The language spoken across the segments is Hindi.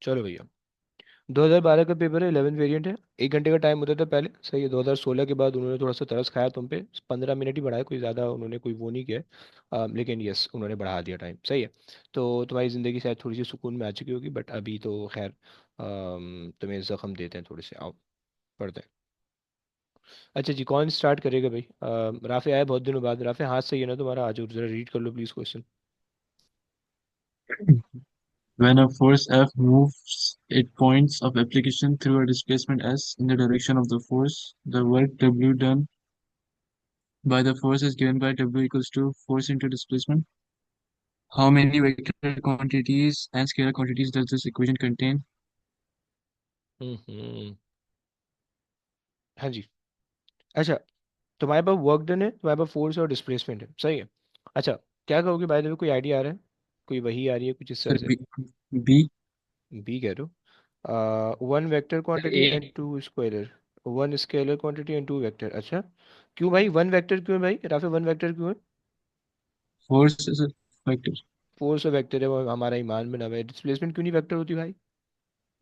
चलो भैया, 2012 का पेपर है, 11 वेरिएंट है। 1 घंटे का टाइम होता था पहले, सही है। 2016 के बाद उन्होंने थोड़ा सा तरस खाया तुम पे, 15 मिनट ही बढ़ाया, कोई ज़्यादा उन्होंने कोई वो नहीं किया है। लेकिन यस, उन्होंने बढ़ा दिया टाइम, सही है। तो तुम्हारी ज़िंदगी शायद थोड़ी सी सुकून में आ चुकी होगी, बट अभी तो खैर तुम्हें ज़ख्म देते हैं थोड़े से, आओ पढ़ते हैं। अच्छा जी, कौन स्टार्ट करेगा भाई? राफे आया बहुत दिनों बाद। राफे, हाथ सही है ना तुम्हारा? आज जरा रीड कर लो please question. When a force F moves its points of application through a displacement S in the direction of the force, the work W done by the force is given by W equals to force into displacement. How many vector quantities and scalar quantities does this equation contain? हम्म। हाँ जी। अच्छा, तुम्हारे पास वर्क डन है, तुम्हारे पास फोर्स और डिस्प्लेसमेंट है, सही है। अच्छा, क्या कहोगे बाय द वे? कोई आइडिया आ रहा है? कोई वही आ रही है कुछ इस तरह Sir, से? B. बी कह रहे हो? One vector Sir, quantity A. And two scalar. One scalar quantity and two vector, अच्छा। क्यों भाई वन वेक्टर क्यों है भाई? राफे वन वेक्टर क्यों है? Force is a vector. Force और वेक्टर है, वो हमारा ईमान में ना है। डिस्प्लेसमेंट क्यों नहीं वेक्टर होती भाई?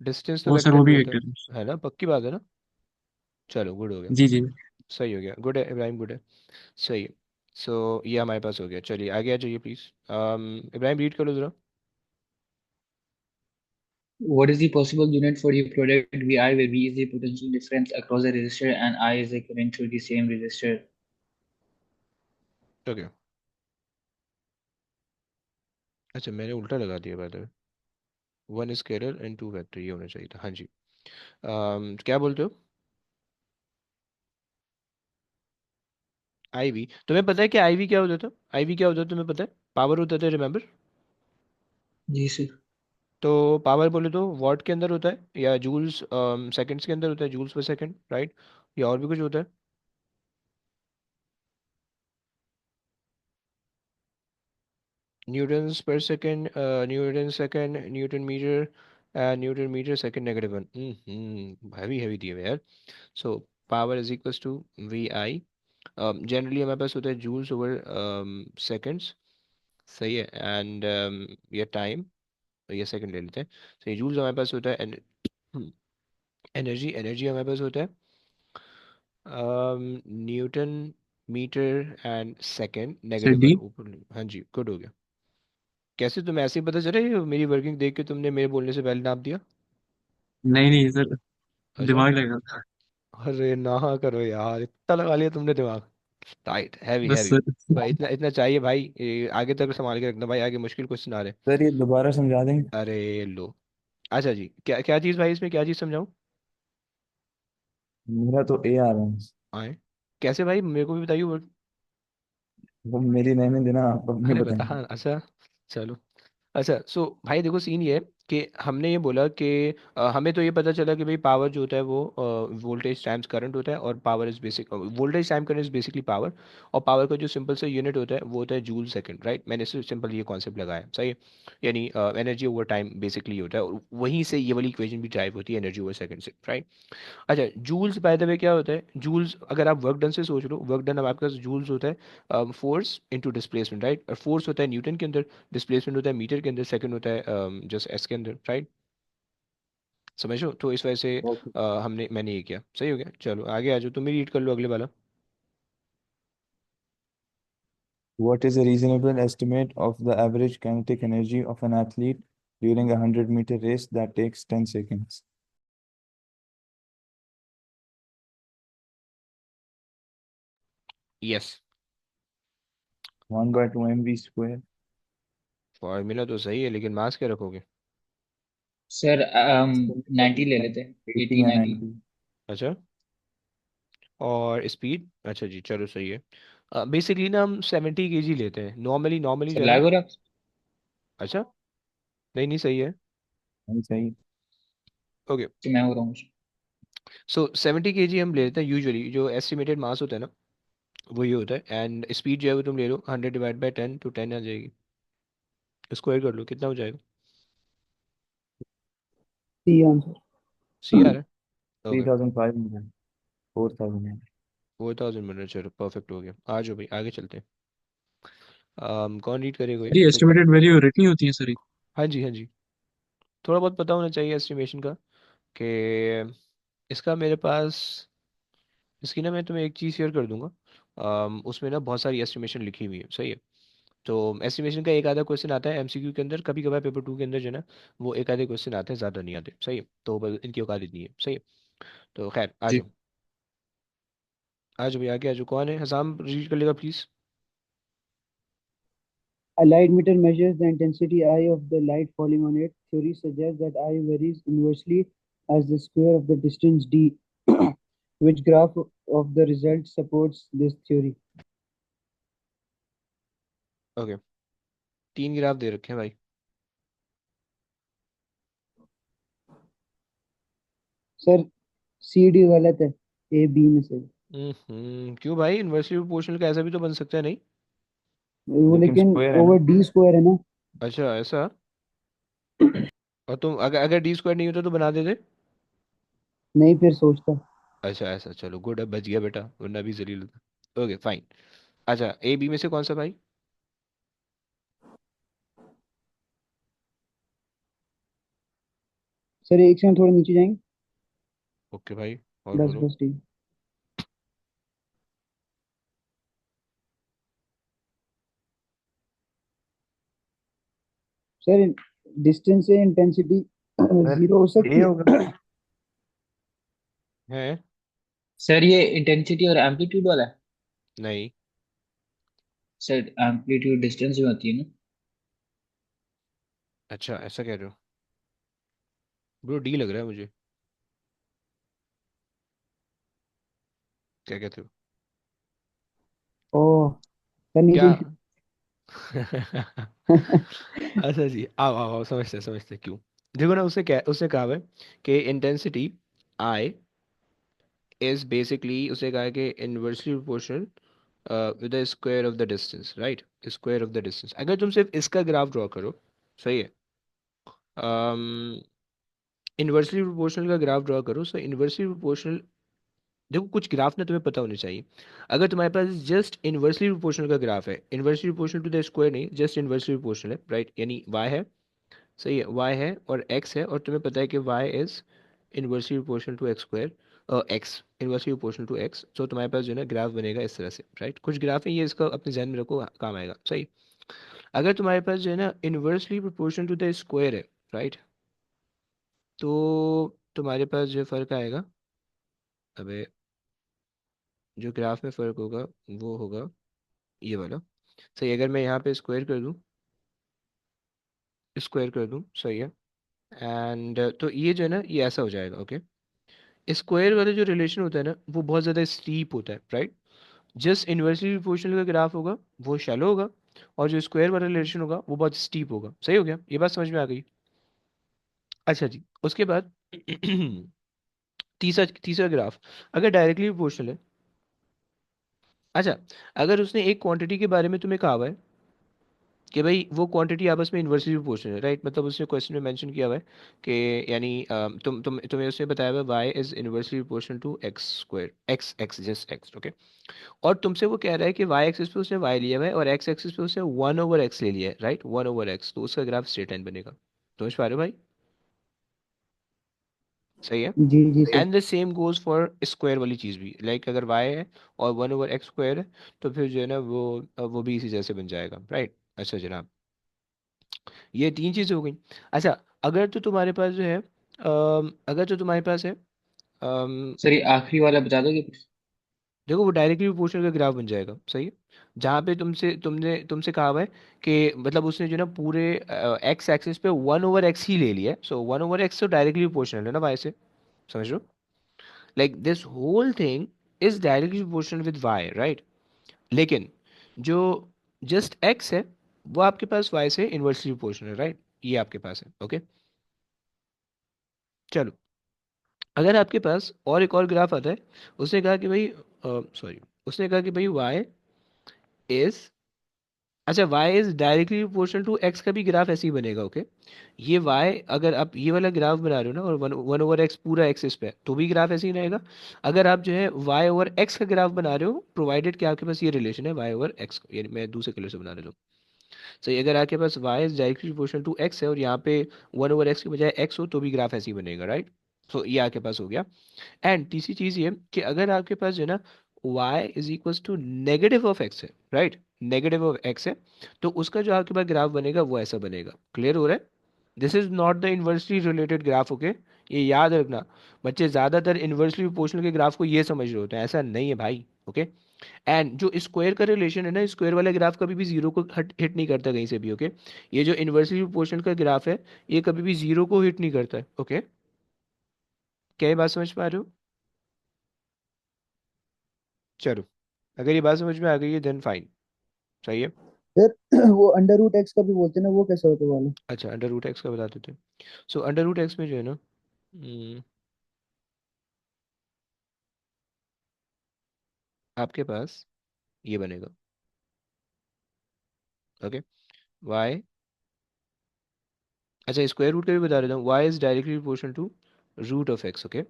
डिस्टेंस तो वो सर वेक्टर वो में भी होता वेक्टर है। है ना? पक्की बात है ना? चलो, गुड हो गया। जी जी। सही हो गया, गुड है इब्राहिम, गुड है। सही है। सो ये हमारे पास हो गया। चलिए आगे आ जाइए प्लीज़। इब्राहिम रीड करो ज़रा। What is the possible unit for the product Vi, where V is the potential difference across the resistor and I is the current through the same resistor? Okay. अच्छा, मैंने उल्टा लगा दिया by the way. One scalar and two vector ये होना चाहिए था, हाँ जी। क्या बोलते हो? आईवी? तुम्हें पता है कि आईवी क्या होता था? आईवी क्या होता था तुम्हें पता है? पावर होता था, रिमेम्बर? जी सर। तो पावर बोले तो वॉट के अंदर होता है, या जूल्स सेकंड्स के अंदर होता है, जूल्स पर सेकंड, राइट? या और भी कुछ होता है? Newtons per second, newton second, newton metre, newton metre second negative one. Heavy heavy दिए हुए यार। So power is equals to V I. Generally हमारे पास होता है जूल्स ओवर सेकंड्स, सही है। एंड ये टाइम, ये सेकंड ले लेते हैं। सही, जूल्स हमारे पास होता है। एनर्जी, एनर्जी हमारे पास होता है newton metre and second sir negative one D. ऊपर। हाँ जी, गुड हो गया। कैसे तुम्हें ऐसे ही पता चला, ये मेरी वर्किंग देख के तुमने मेरे बोलने से पहले नाप दिया? नहीं नहीं सर, अच्छा। दिमाग लगा था। अरे ना करो यार, इतना लगा लिया तुमने दिमाग। टाइट, हैवी बस हैवी। सर। भाई इतना इतना चाहिए भाई, ये आगे तक संभाल के रखना भाई, आगे मुश्किल क्वेश्चन आ रहे हैं। सर ये दोबारा समझा देंगे? अरे लो। अच्छा जी, क्या क्या चीज़ भाई, इसमें क्या चीज़ समझाऊं? मेरा तो ए आ रहा है। आए? कैसे भाई, मेरे को भी बताइए वो मेरी नैनी देना, आप अपनी अरे बता, बताएंगे। हाँ, अच्छा। चलो। अच्छा, सो भाई देखो, सीन ये है कि हमने ये बोला कि हमें तो ये पता चला कि भाई पावर जो होता है वो वोल्टेज टाइम्स करंट होता है, और power is basic, voltage time current is basically power. और पावर का जो सिंपल सा यूनिट होता है वो होता है जूल सेकंड, राइट? मैंने सिर्फ सिंपल ये कॉन्सेप्ट लगाया है, सही है। यानी एनर्जी ओवर टाइम बेसिकली होता है, और वहीं से ये वाली इक्वेशन भी ड्राइव होती है, एनर्जी ओवर सेकंड से, राइट? अच्छा, जूल्स बाय द वे क्या होता है? जूल्स, अगर आप वर्क डन से सोच लो, वर्क डन अब आपके पास जूल्स होता है फोर्स इनटू डिस्प्लेसमेंट, राइट? और फोर्स होता है न्यूटन के अंदर, डिस्प्लेसमेंट होता है मीटर के अंदर, सेकंड होता है जस्ट एस के अंदर, राइट? समझो, तो इस वजह से ओके। मैंने ये किया, सही हो गया। चलो आगे आ जाओ, तुम भी रीड कर लो अगले वाला। What is a reasonable estimate of the average kinetic energy of an athlete during a 100-meter race that takes 10 seconds? Yes. 1 by 2 mv square. Formula तो सही है, लेकिन मास क्या रखोगे? सर 90 ले लेते हैं, 80 80 या 90। 90? अच्छा, और स्पीड, अच्छा जी, चलो सही है। बेसिकली ना हम 70 kg लेते हैं नॉर्मली, नॉर्मली सर जो है ना। लागो रख। अच्छा, नहीं नहीं, सही है। नहीं सही। ओके। तो मैं हो रहा हूँ। सो 70 kg हम ले लेते हैं यूजुअली, जो एस्टिमेटेड मास होता है ना, वो ये होता है। एंड स्पीड जो है वो तुम ले लो 100 डिवाइड बाई 10, तो 10 आ जाएगी। स्क्वायर कर लो, कितना हो जाएगा? C answer. सी आ रहा है, ओके। 3500, 4000। 4000 मिनट, चलो परफेक्ट हो गया। आ जाओ भाई, आगे चलते हैं। कौन रीड करेगा ये? सर ये एस्टिमेटेड वैल्यू रिटनी होती है सर। हाँ जी, हाँ जी। थोड़ा बहुत पता होना चाहिए एस्टिमेशन का कि इसका मेरे पास, इसकी ना मैं तुम्हें एक चीज़ शेयर कर दूंगा। उसमें ना बहुत सारी एस्टिमेशन लिखी हुई है, सही है। तो एस्टिमेशन का एक आधा क्वेश्चन आता है एमसीक्यू के अंदर, कभी कभार पेपर 2 के अंदर जो है ना वो एक आधे क्वेश्चन आते हैं, ज़्यादा नहीं आते, सही है। तो बस इनकी औकात इतनी है, सही है। तो खैर आ जी। जाओ, आ जाओ भैया आगे आ जाओ। कौन है? हसाम रीड कर लेगा please. A light meter measures the intensity I of the light falling on it. Theory suggests that I varies inversely as the square of the distance d. Which graph of the result supports this theory? Okay, 3 graph दे रखे हैं भाई। सर सी डी गलत है, ए बी में से। क्यों भाई? इन्वर्सली प्रोपोर्शनल का ऐसा भी तो बन सकता है, नहीं? वो लेकिन लेकिन स्क्वायर है ना। ओवर डी स्क्वायर है ना। अच्छा ऐसा। और तुम अगर अगर डी स्क्वायर नहीं होता तो बना देते। नहीं फिर सोचता। अच्छा ऐसा, चलो गुड, अब बच गया बेटा, वरना भी जलील होता। Okay fine. अच्छा ए बी में से कौन सा भाई? सर एक सेकंड थोड़ा नीचे जाएंगे। ओके भाई, और बस बोलो। बस ठीक। सर डिस्टेंस से इंटेंसिटी सर जीरो हो ए सकती होगा। है। है? सर ये इंटेंसिटी और एम्पलीट्यूड वाला है। नहीं। सर एम्पलीट्यूड डिस्टेंस में होती है ना। अच्छा ऐसा कह रहे हो? ब्रो डी लग रहा है मुझे, क्या कहते हो? ओह सर क्या? नीचे। अच्छा जी, आओ आओ आओ, समझते समझते क्यों। देखो ना, उसने क्या उसने कहा है कि इंटेंसिटी आई इज बेसिकली, उसे कहा है कि inversely proportional with the square of the distance, right? Square of the distance. अगर तुम सिर्फ इसका ग्राफ ड्रॉ करो, सही है, इन्वर्सली प्रोपोर्शनल का ग्राफ ड्रॉ करो, सो इन्वर्सली प्रोपोर्शनल, देखो कुछ ग्राफ ना तुम्हें पता होने चाहिए। अगर तुम्हारे पास जस्ट इन्वर्सली प्रोपोर्शनल का ग्राफ है, inversely proportional to the square नहीं, जस्ट इन्वर्सली प्रोपोर्शनल है, राइट? यानी y है, सही है, y है और x है, और तुम्हें पता है कि y is inversely proportional to X square, x inversely proportional to x। तो तुम्हारे पास जो है ना ग्राफ बनेगा इस तरह से, राइट? कुछ ग्राफ है ये, इसका अपने ध्यान में रखो, काम आएगा, सही। अगर तुम्हारे पास जो है ना inversely proportional to the square है, राइट, तो तुम्हारे पास जो फर्क आएगा, अबे, जो ग्राफ में फर्क होगा वो होगा ये वाला, सही। अगर मैं यहाँ पे स्क्वायर कर दूँ, सही है। एंड तो ये जो है ना ये ऐसा हो जाएगा, ओके। स्क्वायर वाला जो रिलेशन होता है ना वो बहुत ज़्यादा स्टीप होता है, राइट? जस्ट इन्वर्सली प्रोपोर्शनल का ग्राफ होगा वो शैलो होगा, और जो स्क्वायर वाला रिलेशन होगा वो बहुत स्टीप होगा, सही हो गया? ये बात समझ में आ गई? अच्छा जी, उसके बाद तीसरा तीसरा ग्राफ, अगर डायरेक्टली प्रोपोर्शनल है। अच्छा, अगर उसने एक क्वांटिटी के बारे में तुम्हें कहा हुआ है कि भाई वो क्वांटिटी आपस में इन्वर्सली प्रोपोर्शनल है, राइट? मतलब उसने क्वेश्चन में मेंशन किया हुआ है कि यानी तुम्हें उसने बताया हुआ है Y is inversely proportional to X square, X X just X, okay. और तुमसे वो कह रहा है कि वाई एक्सिस पे उसने वाई लिया हुआ है और एक्स एक्सिस पे उसने 1/x ले लिया है, राइट? 1/x, तो उसका ग्राफ स्ट्रेट लाइन बनेगा। समझ पा रहे हो भाई? सही है। जी जी sir. And the same goes for square वाली चीज़ भी, लाइक अगर वाई है और 1/x स्क्वायर है, तो फिर जो है ना वो भी इसी जैसे बन जाएगा, राइट? अच्छा जनाब, ये 3 चीज़ें हो गई। अच्छा, अगर तो तुम्हारे पास जो है अगर तो तुम्हारे पास है, अम, सर ये आखिरी वाला बता दोगे प्लीज। देखो वो डायरेक्टली प्रोपोर्शनल का ग्राफ बन जाएगा, सही है। जहाँ पे तुमसे कहा हुआ है कि मतलब उसने जो ना पूरे एक्स एक्सिस पे 1/x ही ले लिया है, सो 1/x तो डायरेक्टली प्रोपोर्शनल है ना वाई से, समझ लो। Like this whole thing is directly proportional with Y, right? लेकिन जो जस्ट एक्स है वो आपके पास वाई से इन्वर्सली प्रोपोर्शनल है, राइट? ये आपके पास है, ओके। चलो, अगर आपके पास और एक और ग्राफ आता है, उसने कहा कि भाई, सॉरी, उसने कहा कि भाई वाई इज, अच्छा Y is directly proportional to X का भी ग्राफ ऐसे ही बनेगा, ओके। ये वाई, अगर आप ये वाला ग्राफ बना रहे हो ना और 1/x पूरा एक्सिस पे है, तो भी ग्राफ ऐसे ही रहेगा। अगर आप जो है y/x का ग्राफ बना रहे हो, प्रोवाइडेड कि आपके पास ये रिलेशन है y/x, यानी मैं दूसरे कलर से बना रहा हूँ, सही, अगर आपके पास y is directly proportional to x है और यहाँ पे 1/x के बजाय x हो तो भी ग्राफ ऐसे ही बनेगा, राइट। सो ये आपके पास हो गया। एंड तीसरी चीज़ ये कि अगर आपके पास जो है ना y is equals to negative of x है, राइट, नेगेटिव ऑफ x है, तो उसका जो आपके पास ग्राफ बनेगा वो ऐसा बनेगा। क्लियर हो रहा है? This is not the inversely related graph, okay, ये याद रखना। बच्चे ज़्यादातर इन्वर्सली प्रोपोर्शनल के ग्राफ को ये समझ रहे होते हैं, ऐसा नहीं है भाई, ओके। एंड जो स्क्वायर का रिलेशन है ना, स्क्वायर वाला ग्राफ कभी भी जीरो को हिट नहीं करता कहीं से भी, ओके। ये जो इन्वर्सली प्रोपोर्शनल का ग्राफ है ये कभी भी जीरो को हिट नहीं करता है, ओके। क्या ये बात समझ पा रहे हो? चलो, अगर ये बात समझ में आ गई है देन फाइन, सही है। फिर वो अंडर रूट एक्स का भी बोलते हैं ना, वो कैसे होता है वाला? अच्छा, अंडर रूट एक्स का बता देते हैं। सो अंडर रूट एक्स में जो है ना, हम्म, आपके पास ये बनेगा, ओके, वाई, अच्छा स्क्वायर रूट का भी बता देता हूँ, Y is directly proportional to root of X, okay.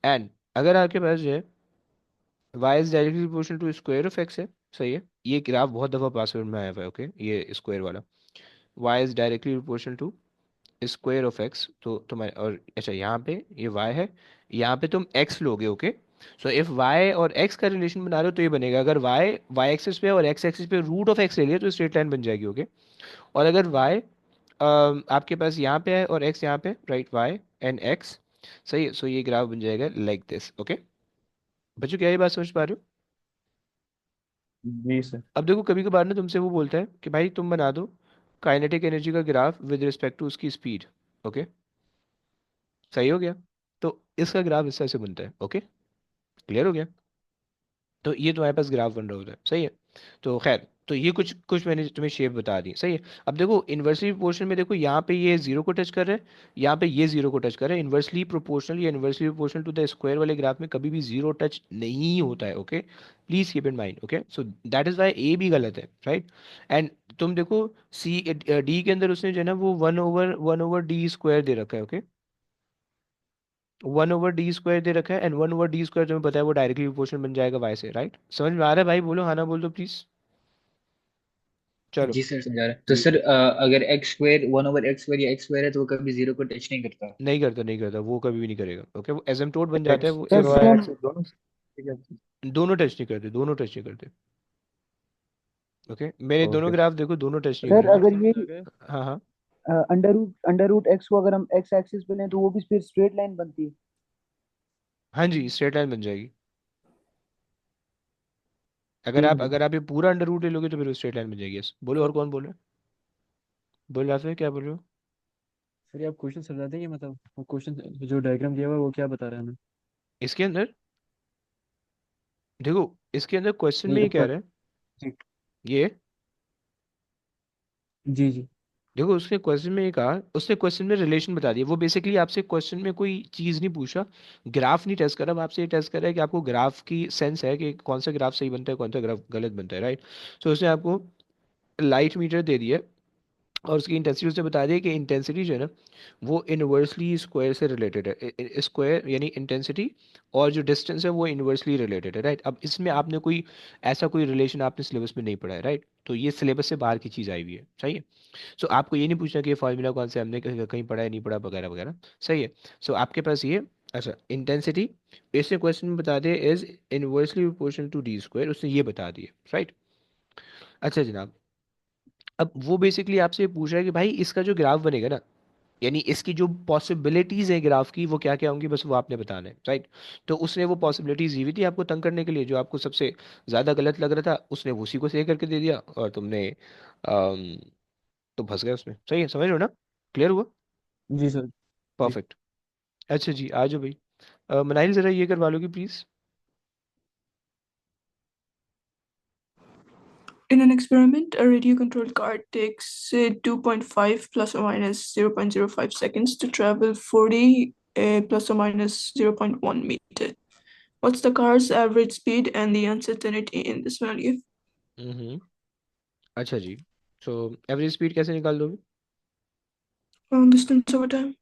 And अगर आपके पास जो है y is directly proportional to square of x है, सही है। ये ग्राफ बहुत दफ़ा पासवर्ड में आया हुआ है, ओके, ये स्क्वायर वाला, y is directly proportional to square of x, तो तुम्हारे और अच्छा यहाँ पे ये y है, यहाँ पे तुम x लोगे, ओके। सो इफ y और x का रिलेशन बना रहे हो तो ये बनेगा, अगर y एक्सिस पे और x एक्सिस पे रूट ऑफ x ले लिया तो स्ट्रेट लाइन बन जाएगी, ओके। और अगर y आपके पास यहाँ पे है और x यहाँ पे, राइट, y एंड x, सही है। सो ये ग्राफ बन जाएगा लाइक दिस, ओके। बच्चों क्या ये बात समझ पा रहे हो? जी सर। अब देखो कभी कभार ना तुमसे वो बोलता है कि भाई तुम बना दो काइनेटिक एनर्जी का ग्राफ विद रिस्पेक्ट टू उसकी स्पीड, ओके, सही हो गया। तो इसका ग्राफ इस तरह से बनता है, ओके, क्लियर हो गया। तो ये तुम्हारे पास ग्राफ बन रहा होता है, सही है। तो खैर, तो ये कुछ कुछ मैंने तुम्हें शेप बता दी, सही है। अब देखो इन्वर्सली प्रोपोर्शनल में देखो यहाँ पे ये जीरो को टच कर रहा है, यहाँ पे ये जीरो को टच कर रहा है। इन्वर्सली प्रोपोर्शनल या inversely proportional to the square वाले ग्राफ में कभी भी जीरो टच नहीं होता है, okay, please keep in mind, okay. So that is why A भी गलत है, राइट। एंड तुम देखो सी डी के अंदर उसने जो है ना वो वन ओवर डी स्क्वायर दे रखा है, ओके, 1/d² दे रखा है। एंड 1/d² तुम्हें पता है वो डायरेक्टली प्रोपोर्शनल बन जाएगा y से, राइट। समझ में आ रहा है भाई? बोलो हाँ ना बोल दो प्लीज। चलो, जी सर, समझा रहा है। तो ये सर अगर एक्स स्क्वायर 1/x स्क्वायर या एक्स स्क्वायर है तो वो कभी जीरो को टच नहीं करता। नहीं करता, नहीं करता, वो कभी भी नहीं करेगा, ओके। वो एसिम्प्टोट बन जाता है, एक्स वो सर एक, वाई सुनो, एक्स दोनों ठीक है। दोनों टच नहीं करते, दोनों टच नहीं करते, ओके। मेरे दोनों ओके। ग्राफ देखो, दोनों टच नहीं सर करेंगे। अगर ये हाँ हाँ, अंडर रूट एक्स को अगर हम एक्स एक्सिस पे लें तो वो भी फिर स्ट्रेट लाइन बनती है। हाँ जी, स्ट्रेट लाइन बन जाएगी। अगर आप हम्म। अगर आप ये पूरा अंडर रूट ले लोगे तो फिर वो स्ट्रेट लाइन बन जाएगी, यस। बोलो और कौन बोल रहा है? बोल रहा है, क्या बोल रहे हो? सर ये आप क्वेश्चन समझा देंगे, मतलब वो क्वेश्चन जो डायग्राम दिया हुआ है वो क्या बता रहा है हमें? इसके अंदर देखो, इसके अंदर क्वेश्चन में नहीं ये कह ऊपर। रहा है जी ये, जी जी। देखो उसने क्वेश्चन में ये कहा, उसने क्वेश्चन में रिलेशन बता दिया। वो बेसिकली आपसे क्वेश्चन में कोई चीज़ नहीं पूछा, ग्राफ नहीं टेस्ट करा, वो आपसे ये टेस्ट कर रहा है कि आपको ग्राफ की सेंस है कि कौन सा ग्राफ सही बनता है, कौन सा ग्राफ गलत बनता है, राइट। तो उसने आपको लाइट मीटर दे दिया और उसकी इंटेंसिटी उसने बता दिया कि इंटेंसिटी जो है ना वो इनवर्सली स्क्वायर से रिलेटेड है, स्क्वायर यानी इंटेंसिटी, और जो डिस्टेंस है वो इनवर्सली रिलेटेड है, राइट। अब इसमें आपने कोई ऐसा कोई रिलेशन आपने सिलेबस में नहीं पढ़ा है, राइट, तो ये सिलेबस से बाहर की चीज़ आई हुई है, सही है। सो आपको ये नहीं पूछना कि ये फार्मूला कौन सा है, हमने कहीं पढ़ा है नहीं पढ़ा वगैरह वगैरह, सही है। सो आपके पास ये, अच्छा, इंटेंसिटी इसने क्वेश्चन में बता दिया is inversely proportional to d², उसने ये बता दिया, राइट। अच्छा जनाब, अब वो बेसिकली आपसे ये पूछ रहा है कि भाई इसका जो ग्राफ बनेगा ना, यानी इसकी जो पॉसिबिलिटीज है ग्राफ की वो क्या क्या होंगी, बस वो आपने बताना है, राइट। तो उसने वो पॉसिबिलिटीज दी हुई थी आपको तंग करने के लिए, जो आपको सबसे ज़्यादा गलत लग रहा था उसने उसी को सही करके दे दिया और तुमने तो फंस गए उसमें, सही है, समझ रहे हो ना? क्लियर हुआ? जी सर। जी। परफेक्ट। अच्छा जी, आ जाओ भाई। मनाइल ज़रा ये करवा लोगी please. In an experiment, a radio-controlled car takes 2.5 plus or minus 0.05 seconds to travel 40 plus or minus 0.1 meter. What's the car's average speed and the uncertainty in this value? हम्म, अच्छा जी। सो एवरेज स्पीड कैसे निकाल दोगे? Distance over time.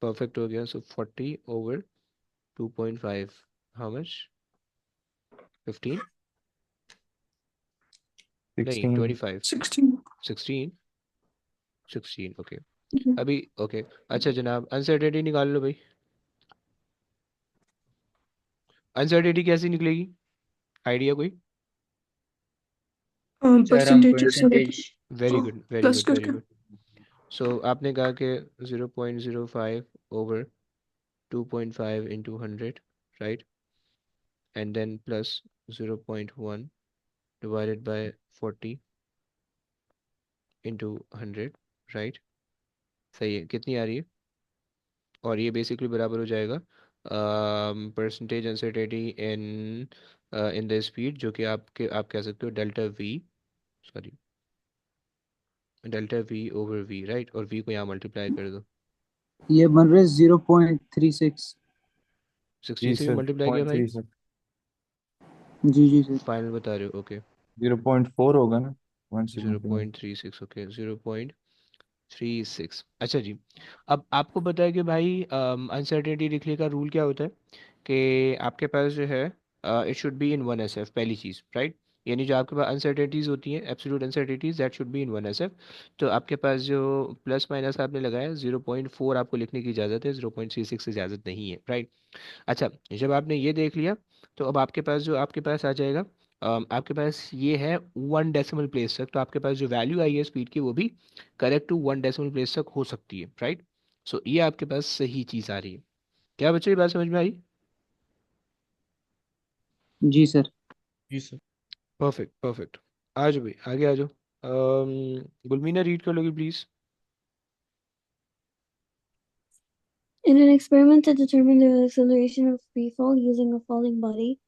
परफेक्ट हो गया। सो 40/2.5, हाउ मच? 15? नहीं, 16. 25। 16. 16, 16 ओके। Mhm. अभी ओके। अच्छा जनाब, अनसर्टेनिटी निकाल लो भाई। अनसर्टेनिटी कैसी निकलेगी, आइडिया कोई? Sir, हम परसेंटेज से percentage very good very plus good very करके। गुड। सो आपने कहा कि 0.05 over 2.5 into 100, right, and then plus 0.1 divided by 40 into 100, right. सही है, कितनी आ रही है? और ये बेसिकली बराबर हो जाएगा percentage uncertainty in in the speed, जो कि आप कह सकते हो delta V, sorry delta V over V, right, और वी को यहाँ मल्टीप्लाई कर दो। ये बन रहा है 0.36। 16 जी से भी सर, मल्टीप्लाई किया पॉइंट भाई? Three sir. जी जी सर। फाइनल बता रहे हो, ओके। 0.4 होगा ना, वन से zero multiply. Point three six okay, 0.36। अच्छा जी, अब आपको पता है कि भाई अनसर्टेनिटी लिखने का रूल क्या होता है कि आपके पास जो है it should be in one S F, पहली चीज़, राइट। यानी जो आपके पास अनसर्टेनिटीज होती हैं, absolute uncertainties, that should be in one S F. तो आपके पास जो प्लस माइनस आपने लगाया 0.4 आपको लिखने की इजाज़त है, 0.36 इजाज़त नहीं है, राइट। अच्छा, जब आपने ये देख लिया, तो अब आपके पास आ जाएगा, आपके पास ये है 1 डेसिमल प्लेस तक। तो आपके पास जो वैल्यू आई है स्पीड की, वो भी करेक्ट टू 1 डेसिमल प्लेस तक हो सकती है, राइट। सो ये आपके पास सही चीज़ आ रही है। क्या बच्चों, ये बात समझ में आई? जी सर। जी सर। Perfect perfect. आ जाओ भाई, आगे आ जाओ। गुलमीना रीड कर लोगी please? In an experiment to determine the acceleration of free fall using a falling body,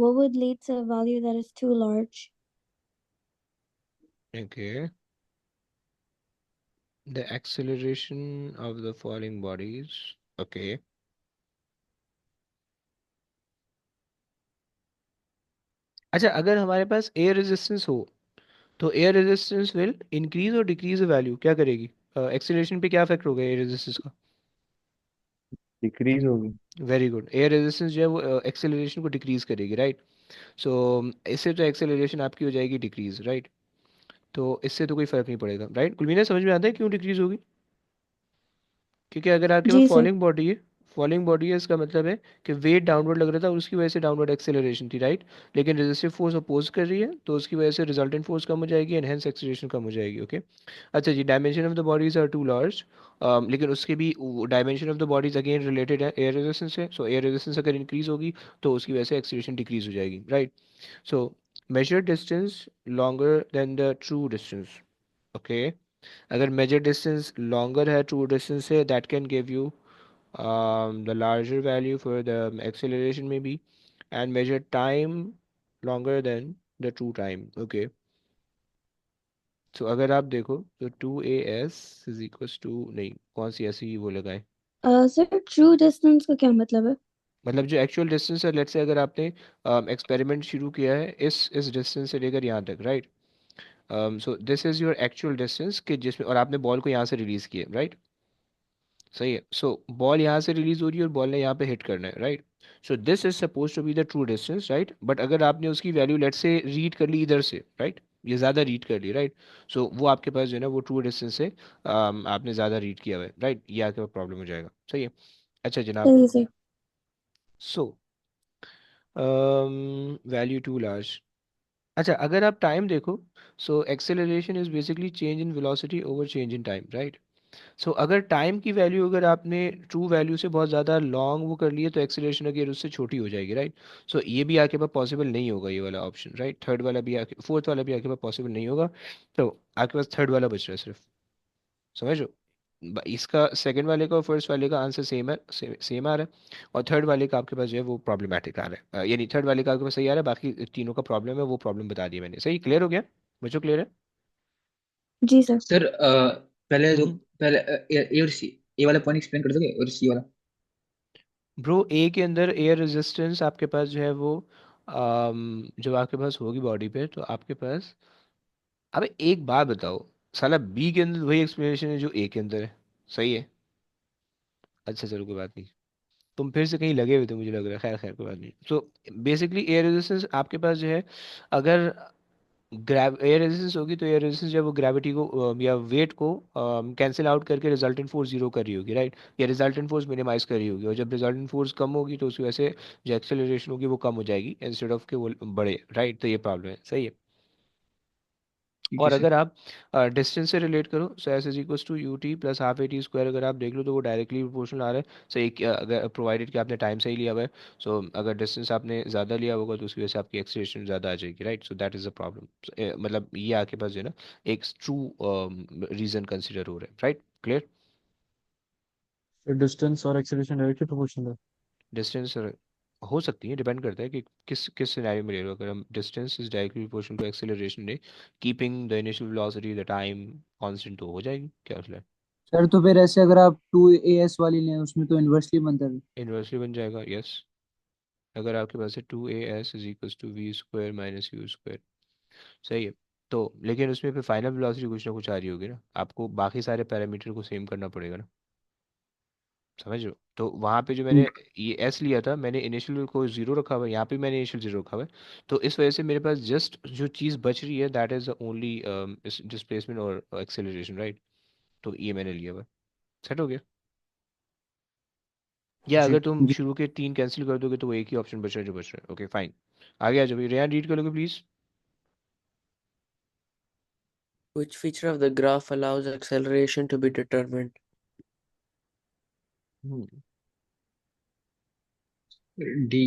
what would lead to a value that is too large? Okay, the acceleration of the falling bodies, okay. अच्छा, अगर हमारे पास एयर रेजिस्टेंस हो, तो एयर रेजिस्टेंस विल इंक्रीज और डिक्रीज वैल्यू क्या करेगी? एक्सीलरेशन पे क्या इफेक्ट होगा एयर रेजिस्टेंस का? डिक्रीज होगी। वेरी गुड, एयर रेजिस्टेंस जो है वो एक्सेलरेशन को डिक्रीज करेगी, राइट। सो इससे तो एक्सेलरेशन आपकी हो जाएगी डिक्रीज, राइट। तो इससे तो कोई फर्क नहीं पड़ेगा, राइट। कुलमीना समझ में आता है क्यों डिक्रीज होगी? क्योंकि अगर आपके पास जी सर। फॉलिंग बॉडी है, फॉलिंग बॉडी है, इसका मतलब है कि वेट डाउनवर्ड लग रहा था और उसकी वजह से डाउनवर्ड एक्सेलरेशन थी, राइट। लेकिन रेजिस्टिव फोर्स अपोज कर रही है, तो उसकी वजह से रिजल्टेंट फोर्स कम हो जाएगी एंड हेंस एक्सेलरेशन कम हो जाएगी, ओके। अच्छा जी, dimension of the bodies are too large, लेकिन उसके भी dimension of the bodies again related है एयर रेजिस्टेंस से। सो एयर रेजिस्टेंस अगर इंक्रीज होगी, तो उसकी वजह से एक्सेलरेशन डिक्रीज हो जाएगी, right. So measure distance longer than the true distance, okay. अगर मेजर डिस्टेंस लॉन्गर है ट्रू डिस्टेंस से, that can give you the larger value for the acceleration maybe, and measure time longer than the true time, okay। so अगर आप देखो तो 2 as इज इक्वल्स टू, नहीं कौन सी ऐसी वो लगाए, सर ट्रू डिस्टेंस का क्या मतलब है? मतलब जो एक्चुअल डिस्टेंस है, लेट्स से अगर आपने एक्सपेरिमेंट शुरू किया है इस डिस्टेंस से लेकर यहाँ तक, right. So this is your actual distance कि जिसमें, और आपने बॉल को यहाँ से रिलीज किया, राइट। सही है। सो बॉल यहाँ से रिलीज हो रही है और बॉल ने यहाँ पे हिट करना है, right. So this is suppose to be the true distance, right. But अगर आपने उसकी वैल्यू लेट से रीड कर ली इधर से, राइट, ये ज़्यादा रीड कर ली, राइट। सो वो आपके पास जो है ना वो ट्रू डिस्टेंस से आपने ज़्यादा रीड किया हुआ है, राइट, ये आपके पास प्रॉब्लम हो जाएगा, सही है। अच्छा जनाब, सही sir. So value too large. अच्छा, अगर आप टाइम देखो, so acceleration is basically change in velocity over change in time, right. So अगर टाइम की वैल्यू अगर आपने ट्रू वैल्यू से बहुत ज़्यादा लॉन्ग वो कर लिए, तो एक्सीलरेशन अगर उससे छोटी हो जाएगी, राइट। सो ये भी आपके पास पॉसिबल नहीं होगा, ये वाला ऑप्शन, राइट। थर्ड वाला भी आके, फोर्थ वाला भी आपके पास पॉसिबल नहीं होगा। तो आपके पास थर्ड वाला बच रहा है सिर्फ, समझ लो। इसका सेकंड वाले का और फर्स्ट वाले का आंसर सेम है, सेम आ रहा है। और थर्ड वाले का आपके पास जो है वो प्रॉब्लमेटिक आ रहा है, यानी थर्ड वाले का आपके पास सही आ रहा है, बाकी तीनों का प्रॉब्लम है, वो प्रॉब्लम बता दी मैंने, सही क्लियर हो गया बच्चों, क्लियर है? जी सर। सर पहले जो हम्म। पहले ए और सी, ए वाला पॉइंट एक्सप्लेन कर दोगे और सी वाला? ब्रो, ए के अंदर एयर रेजिस्टेंस आपके पास जो है वो जब आपके पास होगी बॉडी पे, तो आपके पास, अबे एक बात बताओ, साला बी के अंदर वही एक्सप्लेनेशन है जो ए के अंदर है, सही है। अच्छा चलो कोई बात नहीं, तुम फिर से कहीं लगे हुए थे मुझे लग रहा है, खैर खैर कोई बात नहीं। सो बेसिकली एयर रेजिस्टेंस आपके पास जो है, अगर एयर रेजिस्टेंस होगी तो एयर रेजिस्टेंस जब वो ग्रेविटी को या वेट को कैंसिल आउट करके रिजल्टेंट फोर्स जीरो कर रही होगी, राइट, या रिजल्टेंट फोर्स मिनिमाइज कर रही होगी, और जब रिजल्टेंट फोर्स कम होगी तो उसकी वजह से जो एक्सेलरेशन होगी वो कम हो जाएगी इंस्टेड ऑफ के वो बढ़े, राइट, तो ये प्रॉब्लम है, सही है। ठीक है और सर। अगर आप डिस्टेंस से रिलेट करो, so S is equals to U T plus half A T square, अगर आप देख लो तो वो डायरेक्टली प्रोपोर्शनल आ रहा है, सो एक अगर प्रोवाइडेड कि आपने टाइम सही लिया हुआ है, सो अगर डिस्टेंस आपने ज़्यादा लिया होगा तो उसकी वजह से आपकी एक्सेलरेशन ज़्यादा आ जाएगी, right, so that is a problem, मतलब ये आपके पास जो है ना एक ट्रू रीज़न कंसिडर हो रहा है, राइट, क्लियर। डिस्टेंस और एक्सेलरेशन डायरेक्टली प्रोपोर्शनल है। डिस्टेंस हो सकती है, डिपेंड करता है कि किस किस सिनेरियो में ले रहे हो, अगर हम distance is directly proportional to acceleration ने keeping the initial velocity the time constant, तो हो जाएगी, क्या मसला है। सर तो फिर ऐसे अगर आप 2as वाली लें उसमें तो इन्वर्सली बनता है। इन्वर्सली बन जाएगा, यस। अगर आपके पास है 2as is equals to V square minus U square, सही है। तो लेकिन उसमें फिर फाइनल वेलोसिटी कुछ ना कुछ आ रही होगी ना, आपको बाकी सारे पैरामीटर को सेम करना पड़ेगा ना, समझ रहे हो, तो वहाँ पे जो मैंने ये एस लिया था, मैंने इनिशियल को जीरो रखा हुआ है, यहाँ पे मैंने इनिशियल जीरो रखा हुआ है, तो इस वजह से मेरे पास जस्ट जो चीज़ बच रही है दैट इज ओनली डिस्प्लेसमेंट और एक्सेलरेशन, राइट, तो ये मैंने लिया हुआ है, सेट हो गया। या जी अगर तुम जी। शुरू के तीन कैंसिल कर दोगे तो वो एक ही ऑप्शन बच रहा है जो बच रहा है, ओके फाइन। आगे आ जाओ भाई, रेयान रीड कर लोगे please. Which feature of the graph allows acceleration to be determined? D.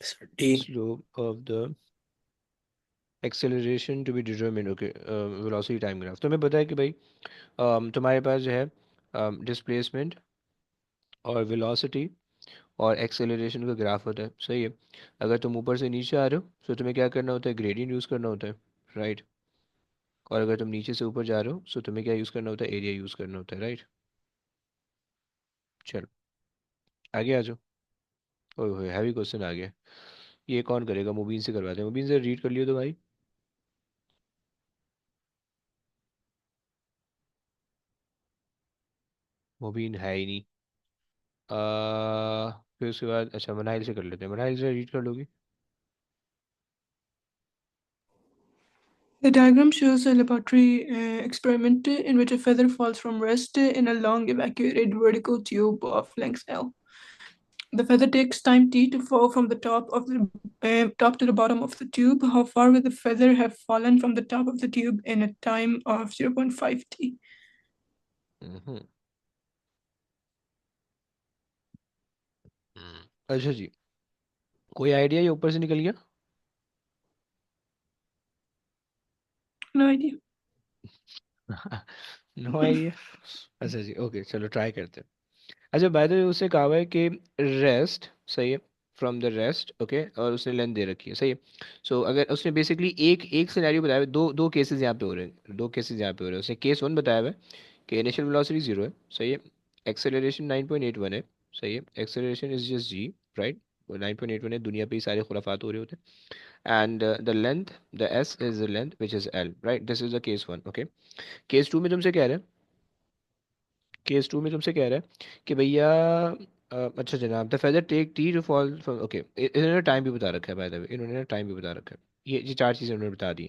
Sir, D. Slope of the acceleration to be determined, okay, velocity time graph, तुम्हें पता है कि भाई तुम्हारे पास जो है डिस्प्लेसमेंट और वेलोसिटी और एक्सेलरेशन का ग्राफ होता है, सही है। अगर तुम ऊपर से नीचे आ रहे हो तो तुम्हें क्या करना होता है, ग्रेडियंट यूज़ करना होता है, राइट, और अगर तुम नीचे से ऊपर जा रहे हो तो तुम्हें क्या यूज़ करना होता है, एरिया यूज़ करना होता है, राइट। चलो आगे आ जाओ। ओह हैवी क्वेश्चन आ गया, ये कौन करेगा, मुबीन से करवाते हैं, मुबीन से रीड कर लियो तो भाई। मुबीन है ही नहीं। फिर उसके बाद अच्छा मनाइल से कर लेते हैं, मनाइल से रीड कर लोगी। The diagram shows a laboratory experiment in which a feather falls from rest in a long evacuated vertical tube of length L. The feather takes time t to fall from the top to the bottom of the tube. How far will the feather have fallen from the top of the tube in a time of 0.5 t? हम्म, अच्छा जी, कोई आइडिया ये ऊपर से निकल गया। No idea. No idea. अच्छा जी, ओके चलो ट्राई करते हैं। अच्छा बाय द वे उसने कहा हुआ है कि रेस्ट, सही है, फ्रॉम द रेस्ट, ओके, और उसने लेंथ दे रखी है, सही है। सो अगर उसने बेसिकली एक एक सिनेरियो बताया हुआ है, दो दो केसेस यहाँ पे हो रहे हैं, दो केसेस यहाँ पे हो रहे हैं, उसने केस वन बताया हुआ है कि इनिशियल वेलोसिटी जीरो है, सही है, एक्सेलरेशन 9.81 है, सही है, acceleration is just G, right, 9.81 है, दुनिया पे ही सारे खुराफात हो रहे होते हैं, and the length, the S is the length which is L, right, this is the case one, okay. Case two में तुमसे कह रहे हैं, केस टू में तुमसे कह रहा है कि भैया अच्छा जनाब, the feather take T to fall from, okay, इन्होंने टाइम भी बता रखा है, बाय द वे इन्होंने टाइम भी बता रखा है, ये चार चीज़ें उन्होंने बता दी।